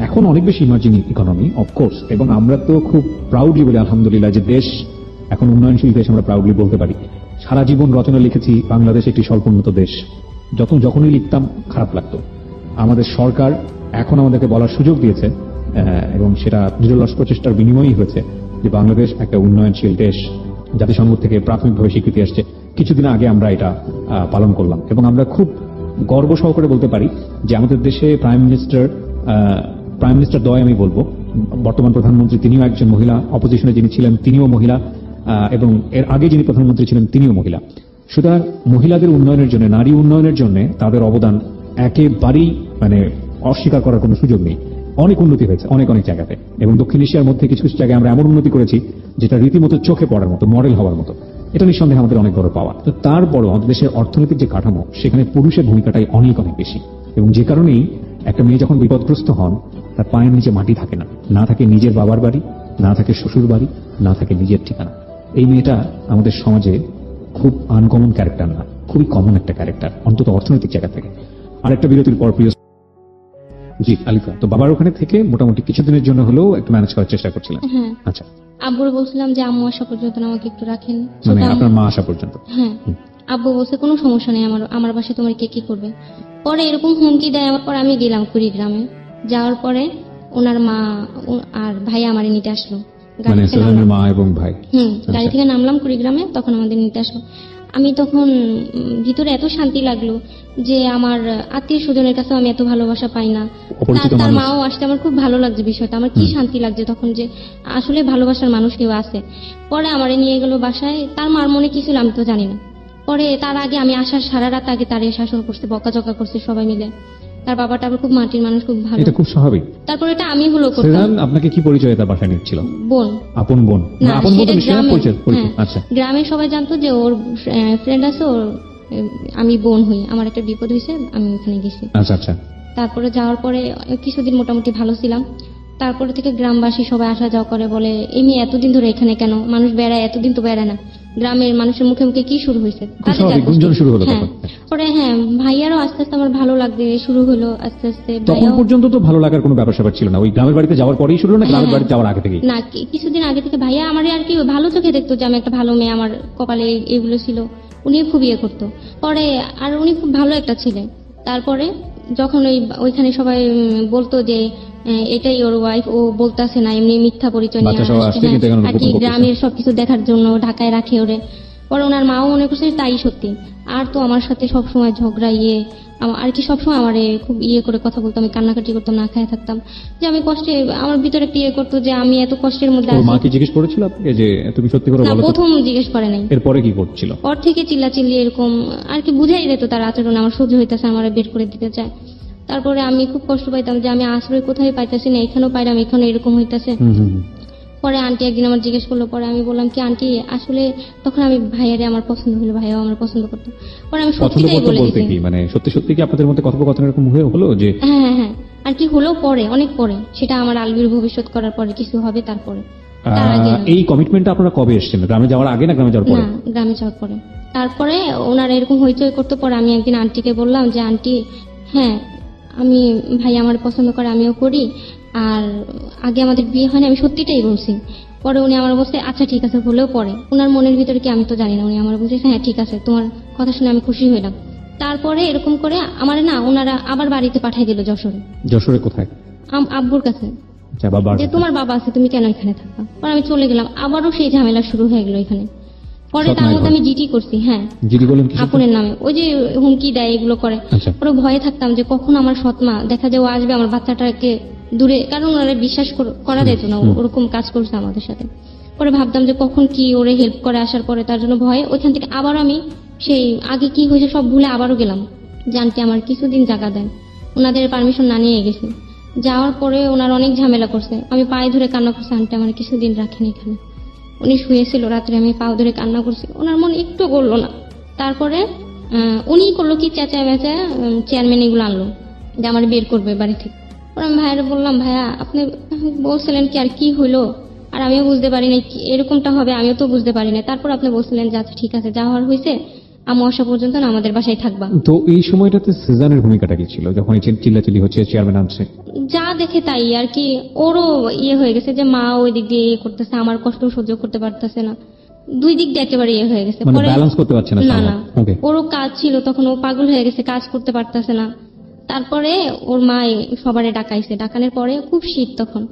Speaker 2: এখন অনেক বেশি ইমার্জিং ইকোনমি অফকোর্স, এবং আমরা তো খুব প্রাউডলি বলি আলহামদুলিল্লাহ যে দেশ এখন উন্নয়নশীল দেশ, আমরা প্রাউডলি বলতে পারি। সারা জীবন রচনা লিখেছি বাংলাদেশ একটি স্বল্পোন্নত দেশ, যখনই লিখতাম খারাপ লাগতো। আমাদের সরকার এখন আমাদেরকে বলার সুযোগ দিয়েছে, এবং সেটা নিরলস প্রচেষ্টার বিনিময়ই হয়েছে, যে বাংলাদেশ একটা উন্নয়নশীল দেশ। জাতিসংঘ থেকে প্রাথমিকভাবে স্বীকৃতি আসছে। কিছুদিন আগে আমরা এটা পালন করলাম এবং আমরা খুব গর্ব সহকারে বলতে পারি যে আমাদের দেশে প্রাইম মিনিস্টার দয় আমি বলবো, বর্তমান প্রধানমন্ত্রী তিনিও একজন মহিলা, অপোজিশনে যিনি ছিলেন তিনিও মহিলা, এবং এর আগে যিনি প্রধানমন্ত্রী ছিলেন তিনিও মহিলা। সুতরাং মহিলাদের উন্নয়নের জন্য, নারী উন্নয়নের জন্য তাদের অবদান একেবারেই মানে অস্বীকার করার কোনো সুযোগ নেই। অনেক উন্নতি হয়েছে অনেক অনেক জায়গাতে, এবং দক্ষিণ এশিয়ার মধ্যে কিছু কিছু জায়গায় আমরা এমন উন্নতি করেছি যেটা রীতিমতো চোখে পড়ার মতো, মডেল হওয়ার মতো। এটা নিঃসন্দেহে আমাদের অনেক বড় পাওয়া। তো তারপরও আমাদের দেশের অর্থনৈতিক যে কাঠামো, সেখানে পুরুষের ভূমিকাটাই অনেক অনেক বেশি, এবং যে কারণেই একটা মেয়ে যখন বিপদগ্রস্ত হন তার পায়ের নিচে মাটি থাকে না, না থাকে নিজের বাবার বাড়ি, না থাকে শ্বশুর বাড়ি, না থাকে নিজের ঠিকানা। এই মেয়েটা আমাদের সমাজে খুব আনকমন ক্যারেক্টার না, খুবই কমন একটা ক্যারেক্টার, অন্তত অর্থনৈতিক জায়গা থেকে। আরেকটা বিরতির পর প্রিয় জি আলিফা, তো বাবার ওখানে থেকে মোটামুটি কিছুদিনের জন্য হলেও একটু ম্যানেজ করার চেষ্টা করছিলেন।
Speaker 1: হ্যাঁ,
Speaker 2: আচ্ছা,
Speaker 1: আব্বুর বলছিলাম যে আম্মু আসা পর্যন্ত আমাকে একটু রাখেন।
Speaker 2: মানে
Speaker 1: ছোট
Speaker 2: আপনার মা আসা পর্যন্ত।
Speaker 1: হ্যাঁ, আব্বু বলছে কোনো সমস্যা নেই, আমার বাসায় তোমার কে কি করবে। পরে এরকম হুমকি দেয় আমার, পর আমি গেলাম কুড়িগ্রামে। যাওয়ার পরে ওনার মা আর ভাই আমারে নিতে আসলো গাড়ি
Speaker 2: মানে
Speaker 1: থেকে
Speaker 2: সেজানের
Speaker 1: নামলাম।
Speaker 2: মা এবং ভাই।
Speaker 1: গাড়ি থেকে নামলাম কুড়িগ্রামে, তখন আমাদের নিতে আসলো। আমি তখন ভিতরে এত শান্তি লাগলো যে আমার আত্মীয় স্বজনের কাছেও আমি এত ভালোবাসা পাই না।
Speaker 2: অপরিচিত
Speaker 1: তার
Speaker 2: মানুষ।
Speaker 1: মাও আসতে আমার খুব ভালো লাগছে বিষয়টা, আমার কি শান্তি লাগছে তখন যে আসলে ভালোবাসার মানুষ কেউ আছে। পরে আমারে নিয়ে গেল বাসায়, তার মার মনে কি ছিল আমি তো জানি না। পরে তার আগে আমি আসার সারা রাত আগে তারে শাসন করছে, বকাঝকা করছে সবাই মিলে। তার বাবাটা আবার খুব মাটির মানুষ, খুব ভালো।
Speaker 2: এটা খুব স্বাভাবিক।
Speaker 1: তারপরে এটা আমি হলো করতাম।
Speaker 2: সেজান আপনাকে কি পরিচয়ে তার বাসায় নিচ্ছিল?
Speaker 1: বোন।
Speaker 2: আপন বোন?
Speaker 1: না,
Speaker 2: আপন বোন তো
Speaker 1: সেটা
Speaker 2: নিশ্চয়ই
Speaker 1: গ্রামে।
Speaker 2: পরিচয় পরিচয়।
Speaker 1: হ্যাঁ,
Speaker 2: আচ্ছা,
Speaker 1: গ্রামে সবাই জানতো যে ওর ফ্রেন্ড আছে, ওর আমি বোন হই। আমার একটা বিপদ হয়েছে, আমি ওখানে গেছি।
Speaker 2: আচ্ছা, আচ্ছা।
Speaker 1: তারপরে যাওয়ার পরে কিছুদিন মোটামুটি ভালো ছিলাম। তারপরে থেকে গ্রামবাসী সবাই আসা যাওয়া করে, বলে এই মেয়ে এতদিন ধরে এখানে কেন? মানুষ বেড়ায়, এতদিন তো বেড়ায় না। গ্রামের মানুষের মুখে মুখে কি শুরু হয়েছে? তাদের
Speaker 2: স্বাভাবিক,
Speaker 1: যা
Speaker 2: গুঞ্জন
Speaker 1: কষ্ট।
Speaker 2: শুরু হলো
Speaker 1: হ্যাঁ,
Speaker 2: তখন।
Speaker 1: পরে হ্যাঁ ভাইয়ারও আস্তে আস্তে আমার ভালো লাগতে শুরু হলো, আস্তে আস্তে
Speaker 2: তখন
Speaker 1: ভাইয়াও।
Speaker 2: পর্যন্ত তো ভালো লাগার কোনো ব্যাপার স্যাপার ছিল না, ওই গ্রামের বাড়িতে যাওয়ার পরেই শুরু হলো না গ্রামের
Speaker 1: হ্যাঁ,
Speaker 2: বাড়িতে যাওয়ার আগে থেকেই?
Speaker 1: না, কিছুদিন আগে থেকে ভাইয়া আমার আর কি ভালো চোখে দেখতো যে আমি একটা ভালো মেয়ে, আমার কপালে এগুলো ছিল। উনি খুব ইয়ে করতো। পরে আর উনি খুব ভালো একটা ছেলে। তারপরে যখন ওইখানে সবাই বলতো যে এটাই ওর ওয়াইফ, ও বলতাছে না, এমনি মিথ্যা পরিচয় নিয়ে
Speaker 2: বাচ্চা সহ
Speaker 1: আসছে।
Speaker 2: আসছে, কিন্তু এখন
Speaker 1: আর কি
Speaker 2: গোপন করতেছে।
Speaker 1: গ্রামের সবকিছু দেখার জন্য ঢাকায় রাখে ওরে। পরে ওনার মাও মনে করছে যে তাই সত্যি। আর তো আমার সাথে সবসময় ঝগড়া আর কি সবসময় আমার খুব করে কথা বলতো, আমি কান্নাকাটি করতাম, না খায় থাকতাম, যে আমি কষ্টে, আমার ভিতরে একটা করতো যে আমি এত কষ্টের মধ্যে
Speaker 2: ওর মা
Speaker 1: আছি।
Speaker 2: কি জিজ্ঞেস করেছিল আপনাকে যে তুমি সত্যি করে
Speaker 1: না,
Speaker 2: বলো তো?
Speaker 1: প্রথম জিজ্ঞেস করে নাই।
Speaker 2: এরপরে কি করছিল?
Speaker 1: ওর থেকে চিল্লাচিল্লি এরকম আর কি বুঝাই দিত তার আচরণ, আমার সহ্য হইতেছে, আমার বের করে দিতে চায়। তারপরে আমি খুব কষ্ট পাইতাম যে আমি আশ্রয় কোথায় পাইতেছি না, এখানেও পাইলাম, এখানে এরকম হইতেছে।
Speaker 2: হুম, হুম, হুম।
Speaker 1: পরে আন্টি একদিন আমার জিজ্ঞেস করলো, পরে আমি বললাম কি আন্টি আসলে তখন আমি ভাইয়ারে আমার পছন্দ হলো, ভাইয়াও আমার পছন্দ করতো। পরে আমি
Speaker 2: পছন্দ
Speaker 1: সত্যিটাই
Speaker 2: করতে
Speaker 1: বলে
Speaker 2: বলতে
Speaker 1: দিছি।
Speaker 2: কি মানে সত্যি সত্যি কি আপনাদের মধ্যে কথোপকথন এরকম হলো যে?
Speaker 1: হ্যাঁ হ্যাঁ হ্যাঁ, আর কি হলো পরে, অনেক পরে, সেটা আমার আলবির ভবিষ্যৎ করার পরে কিছু হবে, তারপরে। তার আগে না।
Speaker 2: এই কমিটমেন্টটা আপনারা কবে এসেছেন? গ্রামে যাওয়ার আগে না গ্রামে যাওয়ার পরে?
Speaker 1: না, গ্রামে যাওয়ার পরে। তারপরে ওনারা এরকম হইচই করতে, পরে আমি একদিন আন্টিকে বললাম যে আন্টি হ্যাঁ আমি ভাই আমার পছন্দ করে, আমিও করি, আর আগে আমাদের বিয়ে হয়নি, আমি সত্যিটাই বলছি। পরে উনি আমার বলছে আচ্ছা ঠিক আছে, হলেও পরে ওনার মনের ভিতরে কি আমি তো জানি না, উনি আমার বলছে হ্যাঁ ঠিক আছে, তোমার কথা শুনে আমি খুশি হইলাম। তারপরে এরকম করে আমার না ওনারা আবার বাড়িতে পাঠাই দিল যশোরে।
Speaker 2: যশোরে কোথায়?
Speaker 1: আব্বুর কাছে,
Speaker 2: আচ্ছা, বাবার
Speaker 1: যে তোমার বাবা আছে, তুমি কেন এখানে থাকবা? পরে আমি চলে গেলাম, আবারও সেই ঝামেলা শুরু হয়ে গেল এখানে। পরে তার
Speaker 2: স্বপ্নের
Speaker 1: মধ্যে
Speaker 2: ঘর।
Speaker 1: আমি জিটি করছি। হ্যাঁ,
Speaker 2: জিডি বলেন কি?
Speaker 1: আপনের নামে, ওই যে হুমকি দেয় এগুলো করে।
Speaker 2: আচ্ছা।
Speaker 1: পরে ভয়ে থাকতাম যে কখন আমার সৎমা দেখা যায় ও আসবে আমার বাচ্চাটাকে দূরে, কারণ ওরা বিশ্বাস করা যেত না, ওরকম কাজ করছে আমাদের সাথে। পরে ভাবতাম যে কখন কি ওরে হেল্প করে আসার পরে, তার জন্য ভয়ে ওইখান থেকে আবার আমি সেই আগে কি হয়েছে সব ভুলে আবারও গেলাম, জানতে আমার কিছুদিন জায়গা দেন, ওনাদের পারমিশন না নিয়ে গেছি। যাওয়ার পরে ওনার অনেক ঝামেলা করছে, আমি পায়ে ধরে কান্না করছি, আন্টি আমার কিছুদিন রাখেন এখানে। উনি শুয়েছিল রাত্রে, আমি পাও ধরে কান্না করছি, ওনার মন একটু করলো না। তারপরে উনি করলো কি, চেঁচায় বেচায় চেয়ারম্যান এগুলো আনলো যে আমার বের করবে বাড়ি থেকে। পরে আমি ভাইয়ারে বললাম ভাইয়া আপনি বলছিলেন কি, আর কি হইলো, আর আমিও বুঝতে পারি না এরকমটা হবে, আমিও তো বুঝতে পারি না। তারপর আপনি বলছিলেন যে আচ্ছা ঠিক আছে, যা হওয়ার হয়েছে, আমি আসা পর্যন্ত না আমাদের বাসায় থাকবা।
Speaker 2: তো এই সময়টাতে সেজানের ভূমিকাটা কি ছিল যখন এই চিল্লাচিল্লি হচ্ছে, চেয়ারম্যান আনছে?
Speaker 1: যা দেখে তাই আর কি, ওরও হয়ে গেছে যে মা ওই দিক দিয়ে করতেছে, আমার কষ্ট সহ্য করতে পারতেছে না, দুই দিক দিয়ে একেবারে হয়ে গেছে।
Speaker 2: মানে
Speaker 1: পরে
Speaker 2: ব্যালেন্স করতে পারছে না
Speaker 1: না
Speaker 2: সামনে।
Speaker 1: না,
Speaker 2: ওকে।
Speaker 1: ওরও কাজ ছিল তখন, ও পাগল হয়ে গেছে, কাজ করতে পারতেছে না। তারপরে ওর মা সবারে ডাকাইছে, ডাকানোর পরে খুব শীত তখন।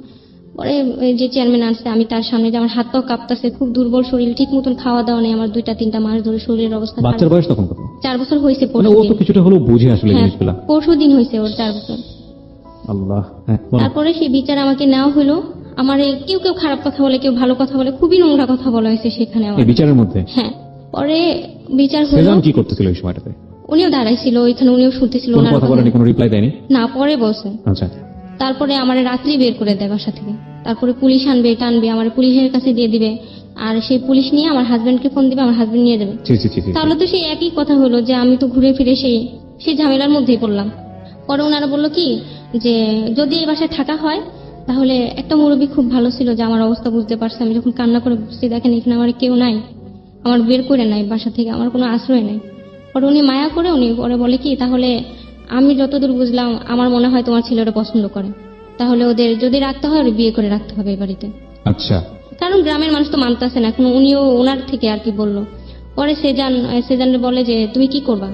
Speaker 1: পরে ওই যে চেয়ারম্যান আসছে, আমি তার সামনে যে আমার হাত পাও কাঁপতাছে, খুব দুর্বল শরীর, ঠিক মতন খাওয়া দাওয়া নেই আমার, 2-3 মাস ধরে শরীরের অবস্থা খারাপ।
Speaker 2: বাচ্চার বয়স তখন কত?
Speaker 1: 4 বছর হয়েছে
Speaker 2: মানে ও তো
Speaker 1: পরশুদিন।
Speaker 2: কিছুটা হলেও বুঝে আসলে
Speaker 1: হ্যাঁ,
Speaker 2: জিনিসগুলা।
Speaker 1: পরশুদিন হয়েছে ওর 4 বছর।
Speaker 2: আল্লাহ, হ্যাঁ বলো।
Speaker 1: তারপরে সেই বিচার আমাকে নেওয়া হলো। আমার কেউ কেউ খারাপ কথা বলে, কেউ ভালো কথা বলে, খুবই নোংরা কথা বলা হয়েছে সেখানে আমার।
Speaker 2: এই বিচারের মধ্যে
Speaker 1: হ্যাঁ, পরে বিচার হলো,
Speaker 2: সেজান কি করতেছিল এই সময়টাতে?
Speaker 1: উনিও দাঁড়াইছিল ওইখানে, উনিও শুনতেছিল
Speaker 2: কোনো
Speaker 1: ওনার
Speaker 2: কথা
Speaker 1: কথা।
Speaker 2: বলেনি, কোনো রিপ্লাই দেয়নি?
Speaker 1: না, পরে বলছে।
Speaker 2: আচ্ছা,
Speaker 1: তারপরে আমার রাত্রি বের করে দেয় বাসা থেকে, তারপরে পুলিশ আনবে, টানবে, আমার পুলিশের কাছে দিয়ে দিবে, আর সেই পুলিশ নিয়ে আমার হাজবেন্ডকে ফোন দিবে, আমার হাজবেন্ড নিয়ে যাবে।
Speaker 2: ছি ছি ছি ছি।
Speaker 1: তাহলে তো সেই একই কথা হলো যে আমি তো ঘুরে ফিরে সেই ঝামেলার মধ্যেই পড়লাম। পরে ওনারা বললো কি যে যদি এই বাসায় থাকা হয় তাহলে, একটা মুরব্বী খুব ভালো ছিল যে আমার অবস্থা বুঝতে পারছে, আমি যখন কান্না করে বুঝতে, দেখেন এখানে আমার কেউ নাই, আমার বের করে নাই বাসা থেকে, আমার কোনো আশ্রয় নাই। পরে উনি মায়া করে উনি পরে বলে কি, তাহলে আমি যতদূর বুঝলাম আমার মনে হয় তোমার ছেলেটা পছন্দ করে, তাহলে ওদের যদি রাখতে হয় ওর বিয়ে করে রাখতে হবে এই বাড়িতে।
Speaker 2: আচ্ছা,
Speaker 1: কারণ গ্রামের মানুষ তো মানতেছে না এখন, উনিও ওনার থেকে আর কি বললো। পরে সেজান বলে যে তুমি কি করবা?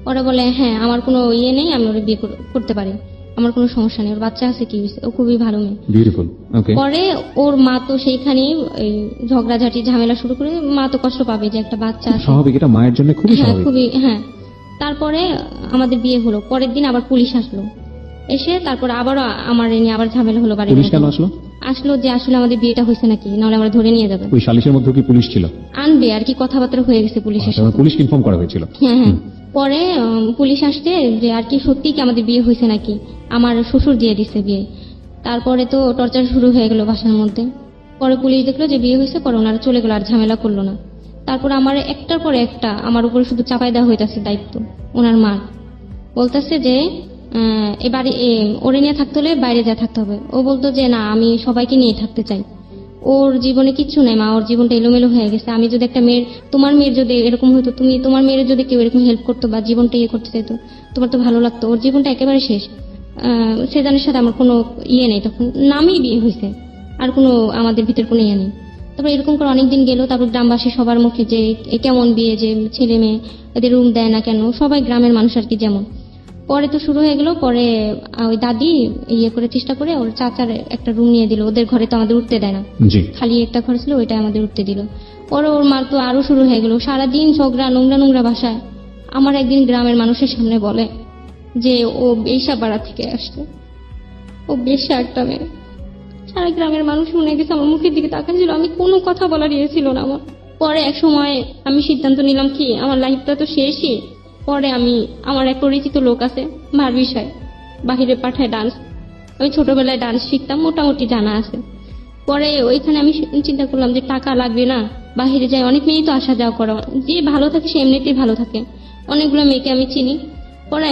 Speaker 1: ওরা বলে হ্যাঁ আমার কোনো ইয়ে নেই, আমি ওরা বিয়ে করতে পারি, আমার কোনো সমস্যা নেই, ওর বাচ্চা আছে, কি হয়েছে, ও খুবই ভালো মেয়ে।
Speaker 2: বিউটিফুল। ওকে,
Speaker 1: পরে ওর মা তো সেইখানেই এই ঝগড়াঝাটি ঝামেলা শুরু করে, মা তো কষ্ট পাবে যে একটা বাচ্চা আছে।
Speaker 2: স্বাভাবিক, এটা মায়ের জন্য খুবই
Speaker 1: হ্যাঁ,
Speaker 2: স্বাভাবিক।
Speaker 1: খুবই, হ্যাঁ। তারপরে আমাদের বিয়ে হলো, পরের দিন আবার পুলিশ আসলো, এসে তারপর আবারও আমার এ নিয়ে আবার ঝামেলা হলো বাড়ির
Speaker 2: পুলিশ
Speaker 1: মধ্যে।
Speaker 2: কেন আসলো?
Speaker 1: আসলো যে আসলে আমাদের বিয়েটা হয়েছে নাকি, নাহলে আমরা ধরে নিয়ে যাবে,
Speaker 2: ওই সালিশের মধ্যে কি পুলিশ ছিল?
Speaker 1: আনবে আর কি, কথাবার্তা হয়ে গেছে পুলিশের
Speaker 2: আচ্ছা,
Speaker 1: সাথে।
Speaker 2: পুলিশকে ইনফর্ম করা হয়েছিল।
Speaker 1: হ্যাঁ হ্যাঁ। পরে পুলিশ আসছে যে আর কি সত্যি কি আমাদের বিয়ে হয়েছে নাকি, আমার শ্বশুর দিয়ে দিছে বিয়ে। তারপরে তো টর্চার শুরু হয়ে গেল বাসার মধ্যে। পরে পুলিশ দেখলো যে বিয়ে হয়েছে, পরে ওনারা চলে গেল, আর ঝামেলা করলো না। তারপর আমার একটার পরে একটা আমার উপরে শুধু চাপাই দেওয়া হইতাছে দায়িত্ব। ওনার মা বলতেছে যে এবারে ওরে নিয়ে থাকতে হলে বাইরে যা থাকতে হবে। ও বলতো যে না, আমি সবাইকে নিয়ে থাকতে চাই, ওর জীবনে কিচ্ছু নাই মা, ওর জীবনটা এলোমেলো হয়ে গেছে। আমি যদি একটা মেয়ের, তোমার মেয়ের যদি এরকম হতো, তুমি তোমার মেয়ের যদি কেউ এরকম হেল্প করতো বা জীবনটা ইয়ে করতে চাইতো, তোমার তো ভালো লাগতো। ওর জীবনটা একেবারে শেষ। সেজানের সাথে আমার কোনো ইয়ে নেই, তখন নামেই বিয়ে হয়েছে, আর কোনো আমাদের ভিতর কোনো ইয়ে নেই। তারপর এরকম করে অনেকদিন গেল, তারপর গ্রামবাসী সবার মুখে যে এ কেমন বিয়ে, যে ছেলে মেয়ে এদের রুম দেয় না কেন, সবাই গ্রামের মানুষ আর কি যেমন। পরে তো শুরু হয়ে গেল। পরে ওই দাদি ইয়ে করে চেষ্টা করে ওর চাচার একটা রুম নিয়ে দিল, ওদের ঘরে তো আমাদের উঠতে দেয় না,
Speaker 2: জি,
Speaker 1: খালি একটা ঘর ছিল, ওইটা আমাদের উঠতে দিল। পরে ওর মার তো আরো শুরু হয়ে গেল, সারাদিন ঝগড়া, নোংরা নোংরা ভাষায়। আমার একদিন গ্রামের মানুষের সামনে বলে যে ও বেশ্যা পাড়া থেকে আসছে, ও বেশ্যা একটা মেয়ে। সারা গ্রামের মানুষ শুনে গেছে, আমার মুখের দিকে তাকাচ্ছিল, আমি কোনো কথা বলার ইয়ে ছিল না আমার। পরে এক সময় আমি সিদ্ধান্ত নিলাম কি, আমার লাইফটা তো শেষই। পরে আমার এক পরিচিত লোক আছে মার বিষয়, বাহিরে পাঠায় ডান্স, আমি ছোটবেলায় ডান্স শিখতাম, মোটামুটি জানা আছে। পরে ওইখানে আমি চিন্তা করলাম যে টাকা লাগবে না, বাহিরে যাই, অনেক মেয়েই তো আসা যাওয়া করা, যে ভালো থাকে সে এমনিতেই ভালো থাকে, অনেকগুলো মেয়েকে আমি চিনি। পরে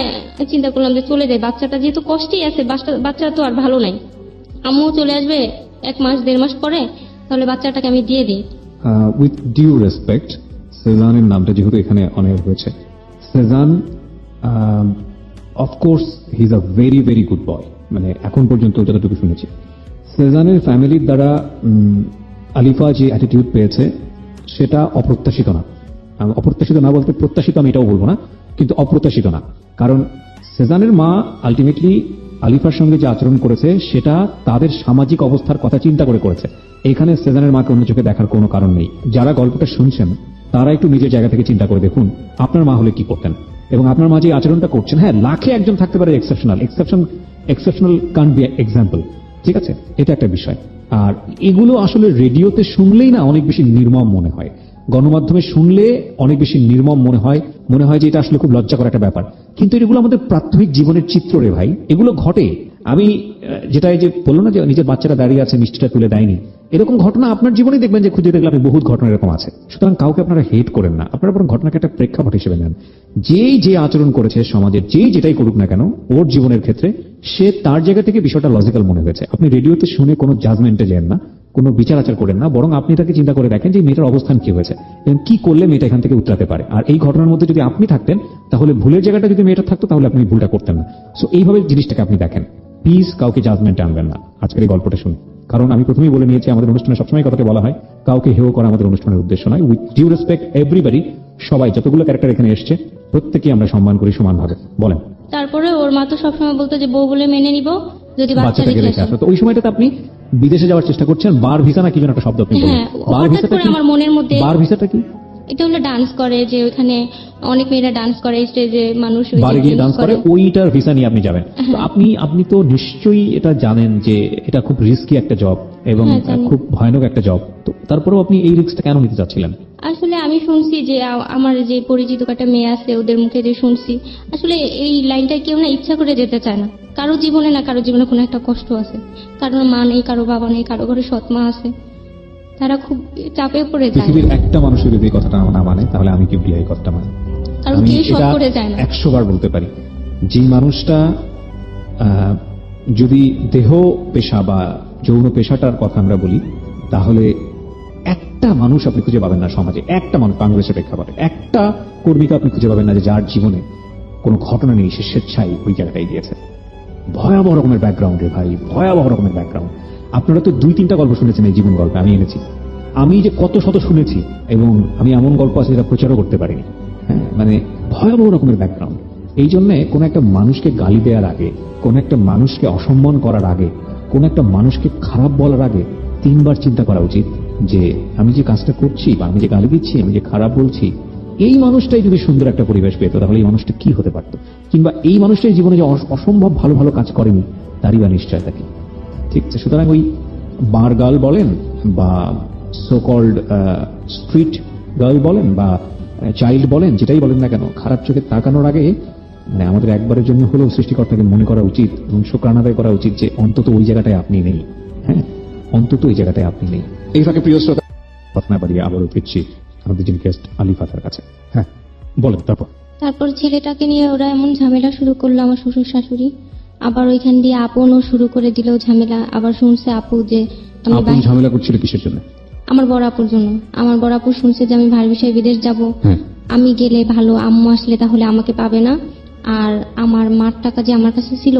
Speaker 1: চিন্তা করলাম যে চলে যাই, বাচ্চাটা যেহেতু কষ্টেই আছে, বাচ্চা তো আর ভালো নাই, আম্মু চলে আসবে 1 মাস 1.5 মাস পরে, তাহলে বাচ্চাটাকে আমি দিয়ে দিই।
Speaker 2: উইথ ডিউ রেসপেক্ট, সেজানের নামটা যেহেতু এখানে অনেক হয়েছে, Shezan of course he is a very very good boy, মানে এখন পর্যন্ত যতটুকু শুনেছি। সেজানের ফ্যামিলির দ্বারা আলিফা যে অ্যাটিটিউড পেয়েছে সেটা অপ্রত্যাশিত না। অপ্রত্যাশিত না বলতে প্রত্যাশিত আমি এটাও বলবো না, কিন্তু অপ্রত্যাশিত না। কারণ সেজানের মা আলটিমেটলি আলিফার সঙ্গে যে আচরণ করেছে সেটা তাদের সামাজিক অবস্থার কথা চিন্তা করে করেছে। এখানে সেজানের মাকে অন্য চোখে দেখার কোনো কারণ নেই। যারা গল্পটা শুনছেন তারা একটু নিজের জায়গা থেকে চিন্তা করে দেখুন আপনার মা হলে কি করতেন, এবং আপনার মা যে আচরণটা করছেন, হ্যাঁ লাখে একজন থাকতে পারে এক্সেপশনাল কান্ট বি এক্সাম্পল, ঠিক আছে, এটা একটা বিষয়। আর এগুলো আসলে রেডিওতে শুনলেই না অনেক বেশি নির্মম মনে হয়, গণমাধ্যমে শুনলে অনেক বেশি নির্মম মনে হয় যে এটা আসলে খুব লজ্জা করা একটা ব্যাপার। কিন্তু এগুলো আমাদের প্রাথমিক জীবনের চিত্র রে ভাই, এগুলো ঘটে। আমি যেটা এই যে বললো না যে নিজের বাচ্চারা দাঁড়িয়ে আছে মিষ্টিটা তুলে দেয়নি, এরকম ঘটনা আপনার জীবনে দেখবেন যে খুঁজে দেখলে আপনি বহুত ঘটনা এরকম আছে। সুতরাং কাউকে আপনারা হেট করেন না, আপনারা বরং ঘটনাকে একটা প্রেক্ষাপট হিসেবে নেন। যে আচরণ করেছে সমাজের, যেটাই করুক না কেন ওর জীবনের ক্ষেত্রে, সে তার জায়গা থেকে বিষয়টা লজিক্যাল মনে হয়েছে। আপনি রেডিওতে শুনে কোনো জাজমেন্টে যান না, কোনো বিচার আচার করেন না, বরং আপনি তাকে চিন্তা করে দেখেন যে মেয়েটার অবস্থান কি হয়েছে এবং কি করলে মেয়েটা এখান থেকে উতরাতে পারে। আর এই ঘটনার মধ্যে যদি আপনি থাকতেন তাহলে ভুলের জায়গাটা যদি মেয়েটা থাকতো তাহলে আপনি ভুলটা করতেন না। সো এইভাবে জিনিসটাকে আপনি দেখেন, প্লিজ কাউকে জাজমেন্টে আনবেন না আজকের এই গল্পটা শুনে। কারণ আমি প্রথমেই বলে নিয়েছি আমাদের অনুষ্ঠানে সবসময় কথাকে বলা হয় কাউকে হেয় করা আমাদের অনুষ্ঠানের উদ্দেশ্য নয়। উইথ ডিউ রেসপেক্ট এভরিবডি, সবাই যতগুলো ক্যারেক্টার এখানে এসছে প্রত্যেকেই আমরা সম্মান করি সমানভাবে। বলেন।
Speaker 1: তারপরে ওর মা তো সবসময় বলতো যে বউ বলে মেনে নিব যদি বাচ্চা
Speaker 2: বাচ্চাটাকে
Speaker 1: রেখে
Speaker 2: রেখে
Speaker 1: আসে।
Speaker 2: আসো, তো ওই সময়টাতে আপনি বিদেশে যাওয়ার চেষ্টা করছেন, বার ভিসা না কি যেন একটা শব্দ আপনি বললেন।
Speaker 1: হ্যাঁ,
Speaker 2: বার
Speaker 1: হঠাৎ
Speaker 2: ভিসাটা
Speaker 1: করে
Speaker 2: কি?
Speaker 1: আমার মনের মধ্যে
Speaker 2: বার ভিসাটা কি?
Speaker 1: এটা হলো ডান্স করে, যে ওখানে অনেক মেয়েরা ডান্স করে স্টেজে, মানুষ ওই যে
Speaker 2: বারে গিয়ে
Speaker 1: dance
Speaker 2: ডান্স করে, ওইটার ভিসা নিয়ে আপনি যাবেন। তো
Speaker 1: হ্যাঁ।
Speaker 2: আপনি তো নিশ্চয়ই এটা জানেন যে এটা খুব রিস্কি একটা জব এবং
Speaker 1: হ্যাঁ, জানি।
Speaker 2: খুব ভয়ানক একটা জব। তো তারপরেও আপনি এই রিস্কটা কেন নিতে চাচ্ছিলেন?
Speaker 1: আসলে আমি শুনছি যে আমার যে পরিচিত একটা মেয়ে আছে ওদের মুখে যে শুনছি, আসলে এই লাইনটা কেউ না ইচ্ছা করে যেতে চায় না। কারো জীবনে না কারো জীবনে কোনো একটা কষ্ট আছে, কারোর মা নেই, কারো বাবা নেই, কারো ঘরে সৎ মা আছে, তারা খুব চাপে পড়ে যায়।
Speaker 2: পৃথিবীর একটা মানুষের যদি এই কথাটা না মানে তাহলে আমি কিবরিয়া এই কথাটা মানে।
Speaker 1: কারণ
Speaker 2: আমি
Speaker 1: কেউ সৎ
Speaker 2: এটা
Speaker 1: করে যায় না।
Speaker 2: 100 বার বলতে পারি, যে মানুষটা যদি দেহ পেশা বা যৌন পেশাটার কথা আমরা বলি, তাহলে একটা মানুষ আপনি খুঁজে পাবেন না সমাজে, একটা মানুষ বাংলাদেশের প্রেক্ষাপটে একটা কর্মীকে আপনি খুঁজে পাবেন না যে যার জীবনে কোনো ঘটনা নেই, সে স্বেচ্ছায় ওই জায়গাটায় গিয়েছে। ভয়াবহ রকমের ব্যাকগ্রাউন্ড রে ভাই, ভয়াবহ রকমের ব্যাকগ্রাউন্ড। আপনারা তো 2-3টা গল্প শুনেছেন এই জীবন গল্পে, আমি এনেছি। আমি যে কত শত শুনেছি, এবং আমি এমন গল্প আছে যেটা প্রচারও করতে পারিনি। হ্যাঁ, মানে ভয়াবহ রকমের ব্যাকগ্রাউন্ড। এই জন্য কোন একটা মানুষকে গালি দেওয়ার আগে, কোন একটা মানুষকে অসম্মান করার আগে, কোন একটা মানুষকে খারাপ বলার আগে 3 বার চিন্তা করা উচিত যে আমি যে কাজটা করছি বা আমি যে গালি দিচ্ছি, আমি যে খারাপ বলছি, এই মানুষটাই যদি সুন্দর একটা পরিবেশ পেত তাহলে এই মানুষটা কি হতে পারত, কিংবা এই মানুষটাই জীবনে যে অসম্ভব ভালো ভালো কাজ করেনি তারই বা নিশ্চয়তা কি। ঠিক আছে, সুতরাং ওই বার গার্ল বলেন বা সোকল্ড স্ট্রিট গার্ল বলেন বা চাইল্ড বলেন, যেটাই বলেন না কেন, খারাপ চোখে তাকানোর আগে মানে আমাদের একবারের জন্য হলেও সৃষ্টিকর্তাকে মনে করা উচিত এবং শুকরানা আদায় করা উচিত যে অন্তত ওই জায়গাটায় আপনি নেই। হ্যাঁ, অন্তত ওই জায়গাটায় আপনি নেই। এই ফাঁকে প্রিয় শ্রোতা, কথা না বাড়িয়ে আবারও ফিরছি আমাদের যিনি গেস্ট আলিফাতার কাছে। হ্যাঁ বলেন।
Speaker 1: তারপর ছেলেটাকে নিয়ে ওরা এমন ঝামেলা শুরু করলো, আমার শ্বশুর শাশুড়ি। আবার ওইখান দিয়ে আপনও শুরু করে দিল ঝামেলা। আবার শুনছে আপু যে আমি
Speaker 2: আপনি ঝামেলা করছিল কিসের জন্য?
Speaker 1: আমার বড় আপুর জন্য। আমার বড় আপু শুনছে যে আমি ভাইয়ের বিষয়ে বিদেশ যাব,
Speaker 2: হ্যাঁ,
Speaker 1: আমি গেলে ভালো, আম্মু আসলে তাহলে আমাকে পাবে না, আর আমার মার টাকা যে আমার কাছে ছিল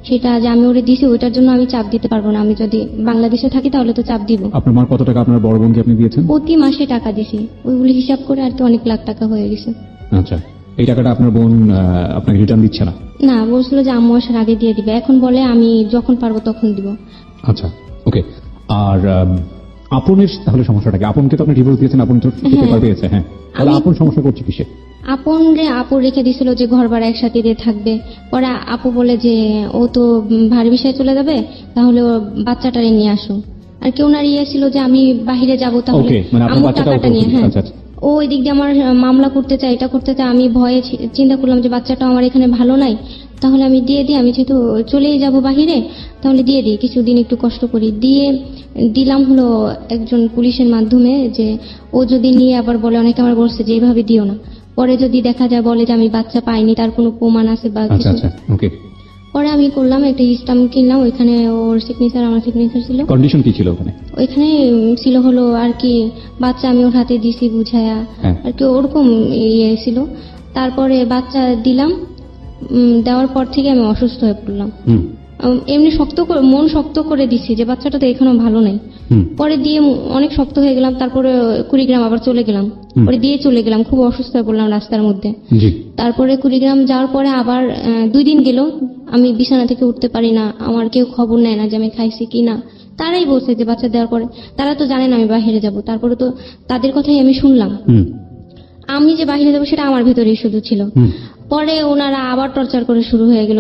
Speaker 1: সেটা যে আমি ওরে দিছি ওইটার জন্য আমি চাপ দিতে পারবো না, আমি যদি বাংলাদেশে থাকি তাহলে তো চাপ দিব।
Speaker 2: আপনার মার কত টাকা আপনার বড় বোনকে আপনি দিয়েছেন?
Speaker 1: প্রতি মাসে টাকা দিছি, ওইগুলি হিসাব করে আর কি অনেক লাখ টাকা হয়ে গেছে।
Speaker 2: আচ্ছা, এই টাকাটা আপনার বোন আপনাকে রিটার্ন দিচ্ছে না?
Speaker 1: না, বলছিল যে আম্মু আসার আগে দিয়ে দিবে, এখন বলে আমি যখন পারবো তখন দিব।
Speaker 2: আচ্ছা, ওকে। আর আপনের তাহলে সমস্যাটা কি? আপনকে তো আপনি ডিভোর্স দিয়েছেন, আপন তো পেপার পেয়েছে। হ্যাঁ, তাহলে আপন সমস্যা করছে কিসে?
Speaker 1: আপু রেখে দিছিল যে ঘর ভাড়া একসাথে দিয়ে থাকবে। পরে আপু বলে যে ও তো ভারী বিষয়ে চলে যাবে, তাহলে ও বাচ্চাটারে নিয়ে আসো। আর কেউ না ছিল যে আমি বাহিরে যাব, তাহলে
Speaker 2: ওকে, মানে আপনার
Speaker 1: আম্মু
Speaker 2: বাচ্চাটাও
Speaker 1: টাকাটা নিয়ে। হ্যাঁ,
Speaker 2: আচ্ছা, আচ্ছা।
Speaker 1: ও ওই দিক দিয়ে আমার মামলা করতে চায়, এটা করতে চায়। আমি ভয়ে চিন্তা করলাম যে বাচ্চাটা আমার এখানে ভালো নাই, তাহলে আমি দিয়ে দিই, আমি যেহেতু চলেই যাব বাহিরে, তাহলে দিয়ে দিই, কিছুদিন একটু কষ্ট করি। দিলাম হলো একজন পুলিশের মাধ্যমে, যে ও যদি নিয়ে আবার বলে, অনেকে আমার বলছে যে এইভাবে দিও না, পরে যদি দেখা যায় বলে যে আমি বাচ্চা পাইনি, তার কোনো প্রমাণ আছে বা
Speaker 2: আচ্ছা,
Speaker 1: কিছু।
Speaker 2: আচ্ছা, ওকে।
Speaker 1: পরে আমি করলাম একটা স্টাম্প কিনলাম, ওইখানে ওর সিগনেচার আমার সিগনেচার ছিল।
Speaker 2: কন্ডিশন কি ছিল ওখানে?
Speaker 1: ওইখানে ছিল হলো আর কি বাচ্চা আমি ওর হাতে দিছি বুঝায়া,
Speaker 2: হ্যাঁ।
Speaker 1: আর কি ওরকম ইয়ে ছিল। তারপরে বাচ্চা দিলাম, দেওয়ার পর থেকে আমি অসুস্থ হয়ে পড়লাম। এমনি মন শক্ত করে দিছি যে বাচ্চাটা তো এখনো ভালো নাই। পরে দিয়ে অনেক শক্ত হয়ে গেলাম। তারপরে কুড়িগ্রাম আবার চলে গেলাম, পরে দিয়ে চলে গেলাম, খুব অসুস্থ হয়ে পড়লাম রাস্তার মধ্যে। তারপরে কুড়িগ্রাম যাওয়ার পরে আবার 2 দিন গেল, আমি বিছানা থেকে উঠতে পারি না, আমার কেউ খবর নেয় না যে আমি খাইছি কি না। তারাই বলছে যে বাচ্চা দেওয়ার পরে, তারা তো জানে না আমি বাহিরে যাব। তারপরে তো তাদের কথাই আমি শুনলাম, আমি যে বাহিরে যাবো সেটা আমার ভেতরেই শুধু ছিল। পরে ওনারা আবার টর্চার করে শুরু হয়ে গেল।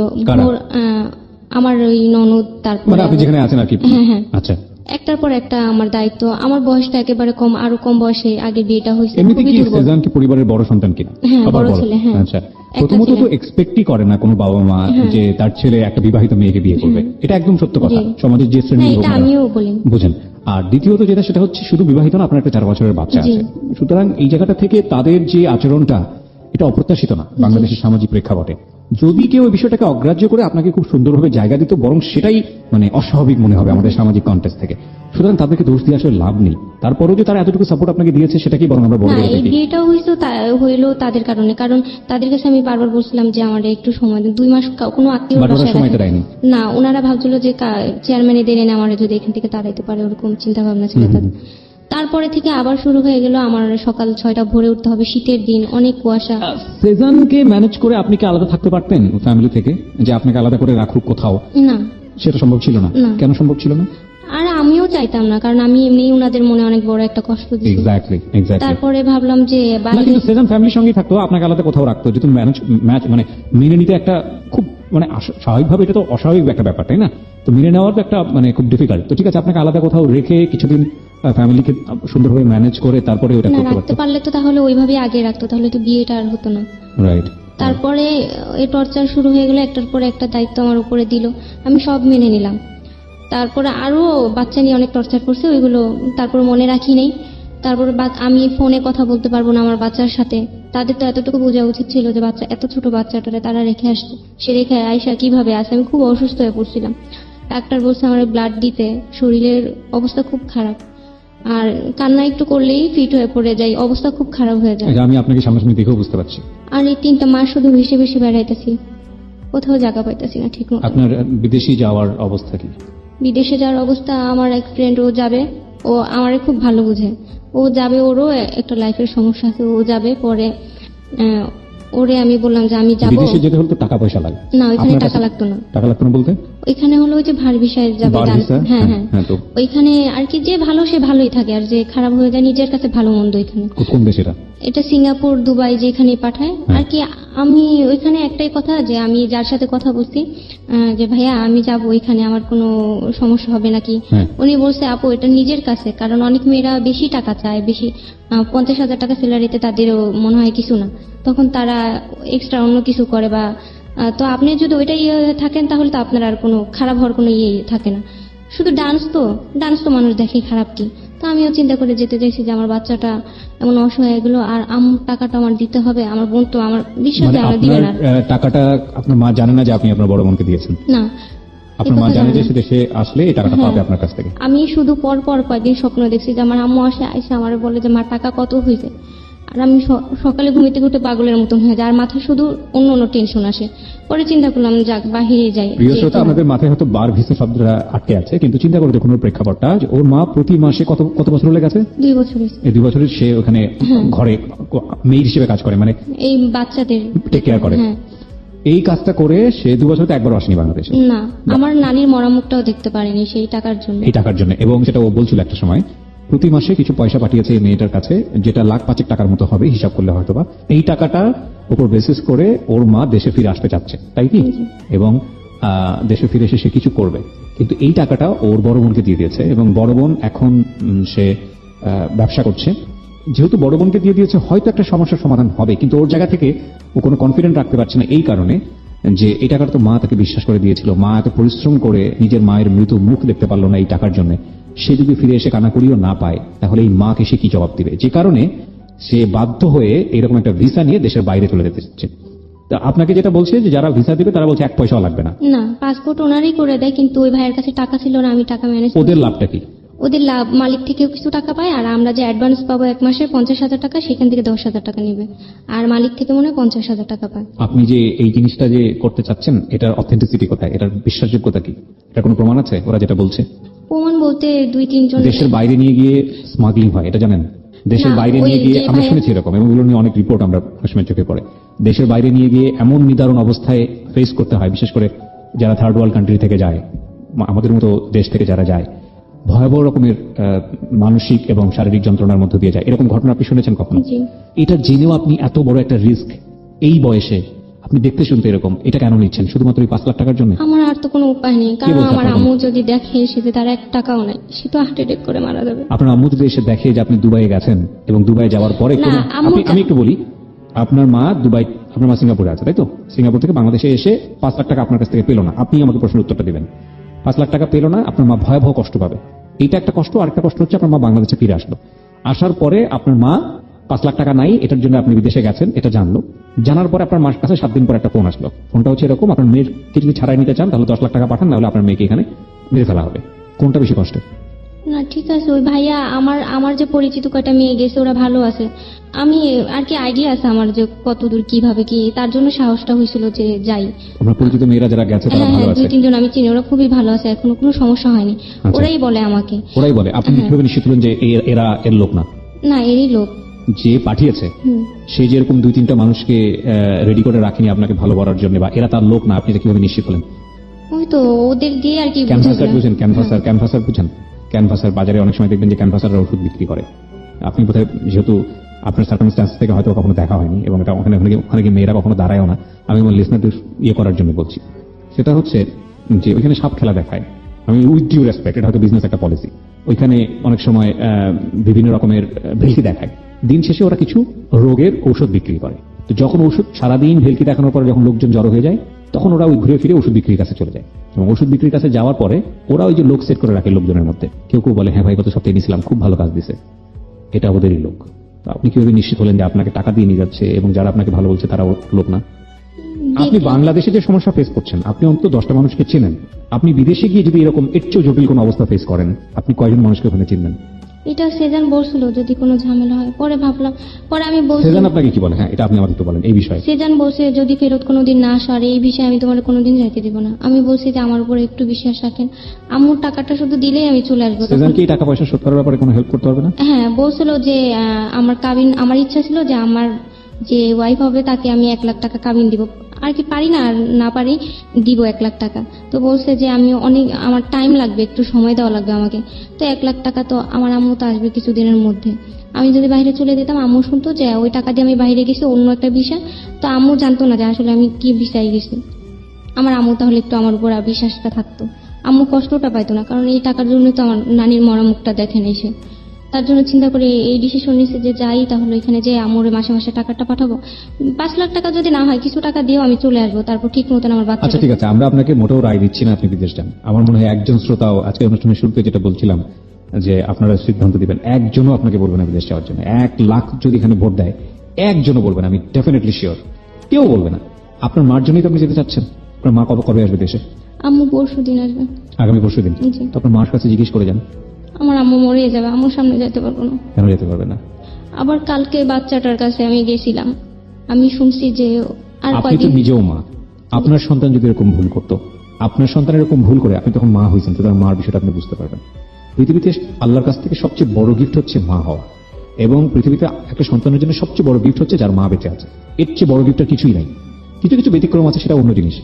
Speaker 1: আমার ওই ননদ, তারপরে
Speaker 2: আপনি যেখানে আছেন আর কি।
Speaker 1: হ্যাঁ, আচ্ছা, একটার পর একটা আমার দায়িত্ব। আমার বয়সটা একেবারে কম, আরো কম বয়সে আগে বিয়েটা হয়েছে।
Speaker 2: এমনিতে কি সেজান কি পরিবারের বড় সন্তান কিনা?
Speaker 1: হ্যাঁ, বড় ছেলে। হ্যাঁ,
Speaker 2: আচ্ছা। প্রথমত তো এক্সপেক্টই করে না কোনো বাবা মা যে তার ছেলে একটা বিবাহিত মেয়েকে বিয়ে করবে, এটা একদম সত্য কথা। সমাজের যে শ্রেণী
Speaker 1: এটা আমিও বলি, বুঝেন।
Speaker 2: আর দ্বিতীয়ত যেটা, সেটা হচ্ছে শুধু বিবাহিত না, আপনার একটা 4 বছরের বাচ্চা আছে। সুতরাং এই জায়গাটা থেকে তাদের যে আচরণটা, এটা অপ্রত্যাশিত না বাংলাদেশের সামাজিক প্রেক্ষাপটে। যদি কেউ এই বিষয়টাকে অগ্রাহ্য করে আপনাকে খুব সুন্দরভাবে জায়গা দিত, বরং সেটাই মানে অস্বাভাবিক মনে হবে আমাদের সামাজিক কন্টেক্সট থেকে। সুতরাং তাদেরকে দোষ দিয়ে আসলে লাভ নেই। তারপরেও যে তারা এতটুকু সাপোর্ট আপনাকে দিয়েছে, সেটাকেই বরং আমরা বড় করে দেখি।
Speaker 1: বিয়েটাও হইলো তাদের কারণে, কারণ তাদের কাছে আমি বারবার বলছিলাম যে আমার একটু সময় দেন, 2 মাস কোনো আত্মীয় না। ওনারা ভাবছিল যে চেয়ারম্যান এদের এনে আমার যদি এখান থেকে তাড়াইতে পারে, ওরকম চিন্তা ভাবনা ছিল তাদের। তারপরে থেকে আবার শুরু হয়ে গেল, আমার সকাল 6টা ভোরে উঠতে হবে, শীতের দিন, অনেক কুয়াশা।
Speaker 2: সেজানকে ম্যানেজ করে আপনি কি আলাদা থাকতে পারতেন ফ্যামিলি থেকে, যে আপনাকে আলাদা করে রাখুক কোথাও?
Speaker 1: না,
Speaker 2: সেটা সম্ভব ছিল না। কেন সম্ভব ছিল না?
Speaker 1: আর আমিও চাইতাম না, কারণ আমি এমনিই ওনাদের মনে অনেক বড় একটা কষ্ট দিই।
Speaker 2: এক্স্যাক্টলি।
Speaker 1: তারপরে ভাবলাম যে
Speaker 2: না,
Speaker 1: বাইরে
Speaker 2: কিন্তু সেজান ফ্যামিলির সঙ্গেই থাকতো, আপনাকে আলাদা কোথাও রাখতো, যেহেতু ম্যাচ মানে মেনে নিতে একটা খুব মানে স্বাভাবিকভাবে এটা তো অস্বাভাবিক একটা ব্যাপার, তাই না? তো মেনে নেওয়ার তো একটা মানে খুব ডিফিকাল্ট। তো ঠিক আছে, আপনাকে আলাদা কোথাও রেখে কিছুদিন ফ্যামিলিকে সুন্দরভাবে ম্যানেজ করে তারপরে ওটা
Speaker 1: না
Speaker 2: করতে
Speaker 1: রাখতে
Speaker 2: পারতো।
Speaker 1: পারলে তো তাহলে ওইভাবেই আগে রাখতো, তাহলে তো বিয়েটা আর হতো না।
Speaker 2: রাইট।
Speaker 1: তারপরে এই টর্চার শুরু হয়ে গেল, একটার পরে একটা দায়িত্ব আমার উপরে দিল, আমি সব মেনে নিলাম। তারপরে আরো বাচ্চা নিয়ে অনেক টর্চার করছে, ওইগুলো তারপর মনে রাখি নেই। তারপরে আমি ফোনে কথা বলতে পারবো না আমার বাচ্চার সাথে, তাদের তো এতটুকু বোঝা উচিত ছিল যে বাচ্চা এত ছোট বাচ্চাটারে তারা রেখে আসছে, সে রেখে আয়সা কিভাবে আসে। আমি খুব অসুস্থ হয়ে পড়ছিলাম, ডাক্তার বলছে আমার ব্লাড দিতে, শরীরের অবস্থা খুব খারাপ, আর কান্না একটু করলেই ফিট হয়ে পড়ে যাই, অবস্থা খুব খারাপ হয়ে যায়।
Speaker 2: এটা আমি আপনাকে সামনাসামনি দেখেও বুঝতে পারছি।
Speaker 1: আর এই 3টা মাস শুধু ভেসে ভেসে বেড়াইতেছি, কোথাও জায়গা পাইতেছি না ঠিক মতো।
Speaker 2: আপনার বিদেশি যাওয়ার অবস্থা কি?
Speaker 1: বিদেশে যাওয়ার অবস্থা, আমার এক ফ্রেন্ড ও যাবে, ও আমারে খুব ভালো বুঝে, ও যাবে, ওরও একটা লাইফের সমস্যা আছে, ও যাবে। পরে ওরে আমি বললাম যে আমি যাবো।
Speaker 2: বিদেশে যেতে হলে তো টাকা পয়সা লাগে।
Speaker 1: না, ওইখানে
Speaker 2: আপনার
Speaker 1: টাকা
Speaker 2: কাছে
Speaker 1: লাগতো না।
Speaker 2: টাকা লাগতো না বলতে?
Speaker 1: ওইখানে হলো ওই যে ভার ভিসায় যাবে।
Speaker 2: বার ভিসা?
Speaker 1: হ্যাঁ হ্যাঁ,
Speaker 2: হ্যাঁ, তো
Speaker 1: ওইখানে আর কি যে ভালো সে ভালোই থাকে, আর যে খারাপ হয়ে যায় নিজের কাছে ভালো মন্দ। ওইখানে
Speaker 2: কোন দেশ এটা?
Speaker 1: এটা সিঙ্গাপুর, দুবাই, যেখানে পাঠায় আর কি। আমি ওইখানে একটাই কথা, যে আমি যার সাথে কথা বলছি যে ভাইয়া আমি যাব ওইখানে, আমার কোনো সমস্যা হবে নাকি।
Speaker 2: হ্যাঁ।
Speaker 1: উনি বলছে আপু এটা নিজের কাছে, কারণ অনেক মেয়েরা বেশি টাকা চায়, বেশি 50,000 টাকা স্যালারিতে তাদেরও মনে হয় কিছু না, তখন তারা এক্সট্রা অন্য কিছু করে বা তো আপনি যদি ওইটাই থাকেন তাহলে তো আপনার আর কোনো খারাপ হওয়ার কোনো ইয়ে থাকে না। শুধু ডান্স তো মানুষ দেখে, খারাপ কি। তো আমিও চিন্তা করে যেতে চাইছি যে আমার বাচ্চাটা এমন অসহায় গেলো, আর টাকাটা আমার দিতে হবে। আমার বোন তো আমার বিশ্বাস
Speaker 2: মানে
Speaker 1: আমরা দিবে
Speaker 2: আপনার
Speaker 1: না।
Speaker 2: টাকাটা আপনার মা জানে না যে আপনি আপনার বড় বোনকে দিয়েছেন?
Speaker 1: না,
Speaker 2: আপনার
Speaker 1: এই
Speaker 2: মা
Speaker 1: কথা
Speaker 2: জানে যে
Speaker 1: জানে
Speaker 2: সে
Speaker 1: না।
Speaker 2: দেশে আসলে এই টাকাটা
Speaker 1: হ্যাঁ।
Speaker 2: পাবে আপনার কাছ থেকে?
Speaker 1: আমি শুধু পর পর কয়েকদিন স্বপ্ন দেখছি যে আমার আম্মু আইসা আমার বলে যে মা টাকা কত হয়েছে, আর আমি সকালে ঘুমিতে ঘুরতে পাগলের মতন হয়ে যায়, আর মাথায় শুধু অন্য অন্য টেনশন আসে। পরে চিন্তা করলাম যাক বাহিরে যাই।
Speaker 2: প্রিয় শ্রোতা, আপনাদের মাথায় হয়তো বার ভিসা শব্দটা আটকে আছে, কিন্তু চিন্তা করে দেখুন ওর প্রেক্ষাপটটা, যে ওর মা প্রতি মাসে কত বছর হলে গেছে?
Speaker 1: 2 বছর হয়েছে।
Speaker 2: এই 2 বছরের সে ওখানে ঘরে মেয়ের হিসেবে কাজ করে, মানে
Speaker 1: এই বাচ্চাদের
Speaker 2: টেক কেয়ার করে।
Speaker 1: হ্যাঁ।
Speaker 2: এই কাজটা করে সে 2 বছর তো একবারও আসেনি বাংলাদেশে
Speaker 1: না, আমার নানির মরামুখটাও দেখতে পারিনি সেই টাকার জন্য।
Speaker 2: এই টাকার জন্য। এবং সেটা ও বলছিল একটা সময়, প্রতি মাসে কিছু পয়সা পাঠিয়েছে এই মেয়েটার কাছে, যেটা 1,05,000 টাকার মতো হবে হিসাব করলে হয়তোবা। এই টাকাটা উপর বেসিস করে ওর মা দেশে ফিরে আসতে চাচ্ছে, তাই কি? এবং দেশে ফিরে এসে সে কিছু করবে, কিন্তু এই টাকাটা ওর বড় বোনকে দিয়ে দিয়েছে। এবং বড় বোন এখন সে ব্যবসা করছে। যেহেতু বড় বোনকে দিয়ে দিয়েছে, হয়তো একটা সমস্যার সমাধান হবে, কিন্তু ওর জায়গা থেকে ও কোনো কনফিডেন্ট রাখতে পারছে না, এই কারণে যে এই টাকাটা তো মা তাকে বিশ্বাস করে দিয়েছিল। মা এত পরিশ্রম করে নিজের মায়ের মৃত মুখ দেখতে পারলো না এই টাকার জন্য। সে যদি ফিরে এসে কানাকড়িও না পায়, তাহলে এই মাকে সে কি জবাব দিবে? যে কারণে সে বাধ্য হয়ে এরকম একটা ভিসা নিয়ে দেশের বাইরে চলে যেতে চাচ্ছে। তা আপনাকে যেটা বলছে যে যারা ভিসা দিবে তারা বলছে 1 পয়সাও লাগবে না।
Speaker 1: না, পাসপোর্ট ওনারই করে দেয়, কিন্তু ওই ভাইয়ের কাছে টাকা ছিল না, আমি টাকা ম্যানেজ।
Speaker 2: ওদের লাভটা কি?
Speaker 1: ওদের লাভ মালিক থেকেও কিছু টাকা পায়, আর আমরা যে অ্যাডভান্স পাবো 1 মাসের 50,000 টাকা, সেখান থেকে 10,000 টাকা নেবে, আর মালিক থেকে মনে হয় 50,000 টাকা পায়।
Speaker 2: আপনি যে এই জিনিসটা যে করতে চাচ্ছেন, এটার অথেন্টিসিটি কোথায়? এটার বিশ্বাসযোগ্যতা কি? এটা কোনো প্রমাণ আছে ওরা যেটা বলছে?
Speaker 1: প্রমাণ বলতে 2-3 জন।
Speaker 2: দেশের বাইরে নিয়ে গিয়ে স্মাগলিং হয়, এটা জানেন? দেশের
Speaker 1: না,
Speaker 2: বাইরে
Speaker 1: ওই
Speaker 2: নিয়ে গিয়ে
Speaker 1: যে
Speaker 2: আমরা
Speaker 1: ভাইয়া-
Speaker 2: শুনেছি এরকম, এবং এগুলো নিয়ে অনেক রিপোর্ট আমরা সময় চোখে পড়ে। দেশের বাইরে নিয়ে গিয়ে এমন নিদারুণ অবস্থায় ফেস করতে হয়, বিশেষ করে যারা থার্ড ওয়ার্ল্ড কান্ট্রি থেকে যায়, আমাদের মতো দেশ থেকে যারা যায়, ভয়াবহ রকমের মানসিক এবং শারীরিক যন্ত্রণার মধ্য দিয়ে যায়। এরকম ঘটনা আপনি শুনেছেন কখনো?
Speaker 1: জি।
Speaker 2: এটা জেনেও আপনি এত বড় একটা রিস্ক এই বয়সে, আপনি দেখতে শুনতে এরকম, এটা কেন নিচ্ছেন? শুধুমাত্র এই 5 লাখ টাকার জন্য?
Speaker 1: আমার আর তো কোনো উপায় নেই, কারণ
Speaker 2: বলছে
Speaker 1: আমার
Speaker 2: আপনার
Speaker 1: আম্মু যদি দেখে সেতে তার 1 টাকাও নাই, সে তো হার্ট অ্যাটাক করে মারা যাবে।
Speaker 2: আপনার আম্মু যদি এসে দেখে যে আপনি দুবাইয়ে গেছেন, এবং দুবাই যাওয়ার পরে
Speaker 1: না,
Speaker 2: কোনো-
Speaker 1: আম্মু-
Speaker 2: আমি একটু বলি, আপনার মা আপনার মা সিঙ্গাপুরে আছে, তাই তো? সিঙ্গাপুর থেকে বাংলাদেশে এসে 5 লাখ টাকা আপনার কাছ থেকে পেল না, আপনি আমাকে প্রশ্নের উত্তরটা দিবেন। 5 লাখ টাকা পেল না, আপনার মা ভয়াবহ কষ্ট পাবে। এইটা একটা কষ্ট। আরেকটা কষ্ট হচ্ছে আপনার মা বাংলাদেশে ফিরে আসলো, আসার পরে আপনার মা 5 লাখ টাকা নাই, এটার জন্য আপনি বিদেশে গেছেন, এটা জানলো। জানার পরে আপনার মার কাছে 7 দিন পর একটা ফোন আসলো। ফোনটা হচ্ছে এরকম, আপনার মেয়েকে যদি ছাড়াই নিতে চান তাহলে 10 লাখ টাকা পাঠান, নাহলে আপনার মেয়েকে এখানে মেরে ফেলা হবে। কোনটা বেশি কষ্টের?
Speaker 1: না ঠিক আছে, ওই ভাইয়া আমার যে পরিচিত কয়টা মেয়ে গেছে ওরা ভালো আছে, আমি আর কি আইডিয়া আছে আমার যে কতদূর কিভাবে কি, তার জন্য সাহসটা হয়েছিল যে যাই।
Speaker 2: আপনার পরিচিত মেয়েরা যারা গেছে তারা
Speaker 1: হ্যাঁ
Speaker 2: ভালো
Speaker 1: হ্যাঁ,
Speaker 2: আছে?
Speaker 1: 2-3 জন আমি চিনি, ওরা খুবই ভালো আছে, এখনো কোনো সমস্যা হয়নি।
Speaker 2: আচ্ছা।
Speaker 1: ওরাই বলে আমাকে।
Speaker 2: ওরাই বলে? আপনি
Speaker 1: হ্যাঁ।
Speaker 2: কিভাবে নিশ্চিত হলেন যে এরা এর লোক না?
Speaker 1: না, এরই লোক।
Speaker 2: যে পাঠিয়েছে সে যেরকম 2-3টা মানুষকে রেডি করে রাখেনি আপনাকে ভালো করার জন্য, বা এরা তার লোক না, আপনি এটা কিভাবে নিশ্চিত হলেন?
Speaker 1: ওই তো ওদের দিয়ে আর কি
Speaker 2: ক্যানভাসার
Speaker 1: বুঝাবে।
Speaker 2: বুঝেন? ক্যানভাসার বুঝেন? ক্যানভাসার বাজারে অনেক সময় দেখবেন যে ক্যানভাসাররা ওষুধ বিক্রি করে। আপনি বোধহয়, যেহেতু আপনার সার্কামস্ট্যান্স থেকে হয়তো কখনো দেখা হয়নি এবং এটা ওখানে গিয়ে মেয়েরা কখনো দাঁড়ায়ও না, আমি আমার লিসনারদের ইয়ে করার জন্য বলছি। সেটা হচ্ছে যে ওইখানে সাপ খেলা দেখায়। আমি উইথ ডিউ রেসপেক্ট, এটা হয়তো বিজনেস একটা পলিসি। ওইখানে অনেক সময় বিভিন্ন রকমের ভেলকি দেখায়। দিন শেষে ওরা কিছু রোগের ঔষধ বিক্রি করে। তো যখন ওষুধ সারাদিন ভেলকি দেখানোর পরে যখন লোকজন জড়ো হয়ে যায়, তখন ওরা ওই ঘুরে ফিরে ওষুধ বিক্রির কাছে চলে যায়। এবং ওষুধ বিক্রির কাছে যাওয়ার পরে ওরা ওই যে লোক সেট করে রাখে লোকজনের মধ্যে। কেউ কেউ বলে, হ্যাঁ ভাই, গত সপ্তাহে নিয়েছিলাম, খুব ভালো কাজ দিছে, এটা ওদেরই লোক। তো আপনি কিভাবে নিশ্চিত হলেন যে আপনাকে টাকা দিয়ে নিয়ে যাচ্ছে এবং যারা আপনাকে ভালো বলছে তারা লোক না? আপনি বাংলাদেশে যে সমস্যা ফেস করছেন, আপনি অন্তত 10টা মানুষকে চেনেন। আপনি বিদেশে গিয়ে যদি এরকম এর চেয়েও জটিল কোনো অবস্থা ফেস করেন, আপনি কয়জন মানুষকে ওখানে চিনবেন?
Speaker 1: এটা সেজান বলছিল যদি কোনো ঝামেলা হয়, পরে ভাবলাম, পরে আমি বলছি,
Speaker 2: সেজান আপনাকে কি বলে? হ্যাঁ, এটা আপনি আমাদের তো বলেন এই বিষয়ে।
Speaker 1: সেজান বলছে যদি ফেরত কোনোদিন না আসো আর এই বিষয়ে আমি তোমার কোনোদিন যাইতে দিব না। আমি বলছি যে আমার উপর একটু বিশ্বাস রাখেন, আম্মুর টাকাটা শুধু দিলেই আমি চলে আসবো।
Speaker 2: সেজান কি এই টাকা পয়সা শোধ করার ব্যাপারে কোনো হেল্প করতে পারবে না?
Speaker 1: হ্যাঁ, বলছিল যে আমার কাবিন, আমার ইচ্ছা ছিল যে আমার যে ওয়াইফ হবে তাকে আমি 1 লাখ টাকা কাবিন দিব, আর কি পারি না, আর না পারি দিব 1 লাখ টাকা। তো বলছে যে আমি অনেক, আমার টাইম লাগবে, একটু সময় দেওয়া লাগবে আমাকে। তো 1 লাখ টাকা তো আমার আম্মু তো আসবে কিছুদিনের মধ্যে। আমি যদি বাইরে চলে যেতাম, আম্মু শুনতো যে ওই টাকা দিয়ে আমি বাইরে গেছি অন্য একটা বিষয়, তো আম্মু জানতো না যে আসলে আমি কি বিষয়ে গেছি। আমার আম্মু তাহলে একটু আমার উপর বিশ্বাসটা থাকতো, আম্মু কষ্টটা পাইতো না, কারণ এই টাকার জন্য তো আমার নানির মরা মুখটা দেখেন এসে। তার জন্য চিন্তা করে এই ডিসিশন নিয়েছে যে যাই তাহলে এখানে যে আমরে মাসে মাসে টাকাটা পাঠাবো, 5 লাখ টাকা যদি না হয় কিছু টাকা দিয়েও আমি চলে আসবো, তারপর ঠিক মতন আমার
Speaker 2: আচ্ছা
Speaker 1: বাচ্চা।
Speaker 2: ঠিক আছে, আমরা আপনাকে মোটেও রায় দিচ্ছি না আপনি বিদেশ যান। আমার মনে হয় একজন শ্রোতাও আজকে অনুষ্ঠানের শুরুতে যেটা বলছিলাম যে আপনারা সিদ্ধান্ত দিবেন, একজনও আপনাকে বলবে না বিদেশ যাওয়ার জন্য। 1 লাখ যদি এখানে ভোট দেয়, একজনও বলবে না, আমি ডেফিনেটলি শিওর, কেউ বলবে না। আপনার মার জন্যই তো আপনি যেতে চাচ্ছেন। আপনার মা কবে কবে আসবে দেশে?
Speaker 1: আম্মু পরশু দিন আসবে।
Speaker 2: আগামী পরশু দিন।
Speaker 1: জি।
Speaker 2: তো আপনার মার কাছে জিজ্ঞেস করে যান,
Speaker 1: আমার আম্মু মরে যাবে, আম্মুর সামনে যেতে পারবো না।
Speaker 2: কেন যেতে পারবে না?
Speaker 1: আবার কালকে বাচ্চাটার কাছে আমি গেছিলাম, আমি শুনছি যে আর
Speaker 2: আপনি তো
Speaker 1: কয়দিন।
Speaker 2: নিজেও মা, আপনার সন্তান যদি এরকম ভুল করতো, আপনার সন্তান এরকম ভুল করে, আপনি তখন মা হয়েছেন, সুতরাং মার বিষয়টা আপনি বুঝতে পারবেন। পৃথিবীতে আল্লাহর কাছ থেকে সবচেয়ে বড় গিফট হচ্ছে মা হওয়া, এবং পৃথিবীতে একটা সন্তানের জন্য সবচেয়ে বড় গিফট হচ্ছে যার মা বেঁচে আছে। এর চেয়ে বড় গিফট আর কিছুই নাই। কিছু কিছু ব্যতিক্রম আছে, সেটা অন্য জিনিস।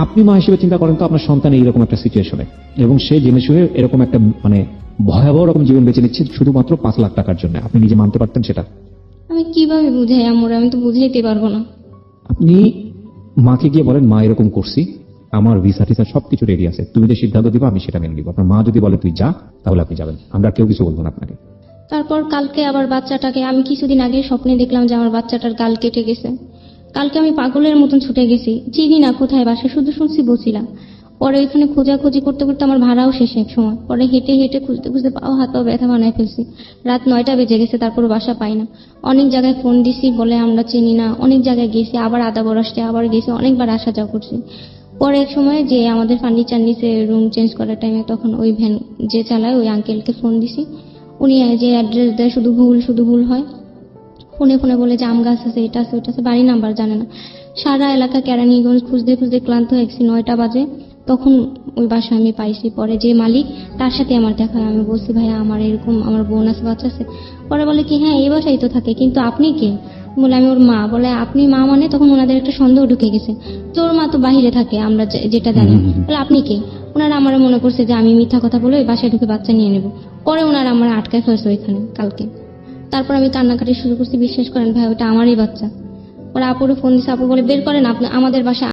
Speaker 2: আপনি মা হিসেবে চিন্তা করেন তো আপনার সন্তান এইরকম একটা সিচুয়েশনে, এবং সে জেনে শুয়ে এরকম একটা মানে ভয়াবহ রকম জীবন বেছে নিচ্ছে শুধুমাত্র 5 লাখ টাকার জন্য। আপনি নিজে মানতে পারতেন সেটা?
Speaker 1: আমি কিভাবে বুঝাই আম্মুরে, আমি তো বুঝাইতে পারবো না।
Speaker 2: আপনি মাকে গিয়ে বলেন, মা এরকম করছি, আমার ভিসা টিসা সবকিছু রেডি আছে, তুমি যে সিদ্ধান্ত দিবা আমি সেটা মেনে নিব। আপনার মা যদি বলে তুই যা, তাহলে আপনি যাবেন, আমরা কেউ কিছু বলবো না আপনাকে।
Speaker 1: তারপর কালকে আবার বাচ্চাটাকে, আমি কিছুদিন আগে স্বপ্নে দেখলাম যে আমার বাচ্চাটার গাল কেটে গেছে। কালকে আমি পাগলের মতন ছুটে গেছি, চিনি না কোথায় বাসা, শুধু শুনছি বছিলা। পরে ওইখানে খোঁজাখুঁজি করতে করতে আমার ভাড়াও শেষ এক সময়, পরে হেঁটে হেঁটে খুঁজতে খুঁজতে পাও হাত পাও ব্যথা বানায় ফেলছি। রাত 9টা বেজে গেছে, তারপর বাসা পাই না। অনেক জায়গায় ফোন দিছি, বলে আমরা চিনি না। অনেক জায়গায় গেছি, আবার আদাবর আসছে, আবার গেছি, অনেকবার আসা যাওয়া করছি। পরে এক সময় যে আমাদের ফার্নিচার নিচে রুম চেঞ্জ করার টাইমে, তখন ওই ভ্যান যে চালায় ওই আঙ্কেলকে ফোন দিছি। উনি যে অ্যাড্রেস দেয় শুধু ভুল হয়। ফোনে ফোনে বলে যে আম গাছ আছে, এটা আছে, ওইটা আছে, বাড়ি নাম্বার জানে না। সারা এলাকা কেরানীগঞ্জ খুঁজতে খুঁজতে ক্লান্ত হয়ে গেছি। 9টা বাজে, তখন ওই বাসা আমি পাইছি। পরে যে মালিক, তার সাথে আমার দেখা হয়। আমি বলছি ভাইয়া আমার এরকম, আমার বোন আছে, বাচ্চা আছে। পরে বলে কি হ্যাঁ এই বাসায় তো থাকে, কিন্তু আপনি কে? বলে আমি ওর মা। বলে আপনি মা মানে? তখন ওনাদের একটা সন্দেহ ঢুকে গেছে যে ওর মা তো বাহিরে থাকে, আমরা যেটা জানি। বলে আপনি কে? ওনারা আমার মনে করছে যে আমি মিথ্যা কথা বলে ওই বাসায় ঢুকে বাচ্চা নিয়ে নেব। পরে ওনারা আমার আটকায় ফেলছে ওইখানে কালকে। তারপর আমি কান্নাকাটি শুরু করছি, বিশ্বাস করেন ভাই ওটা আমারই বাচ্চা। ওরা আপুরে ফোন দিচ্ছে, আপু বলে বের করেন আপনি আমাদের বাসায়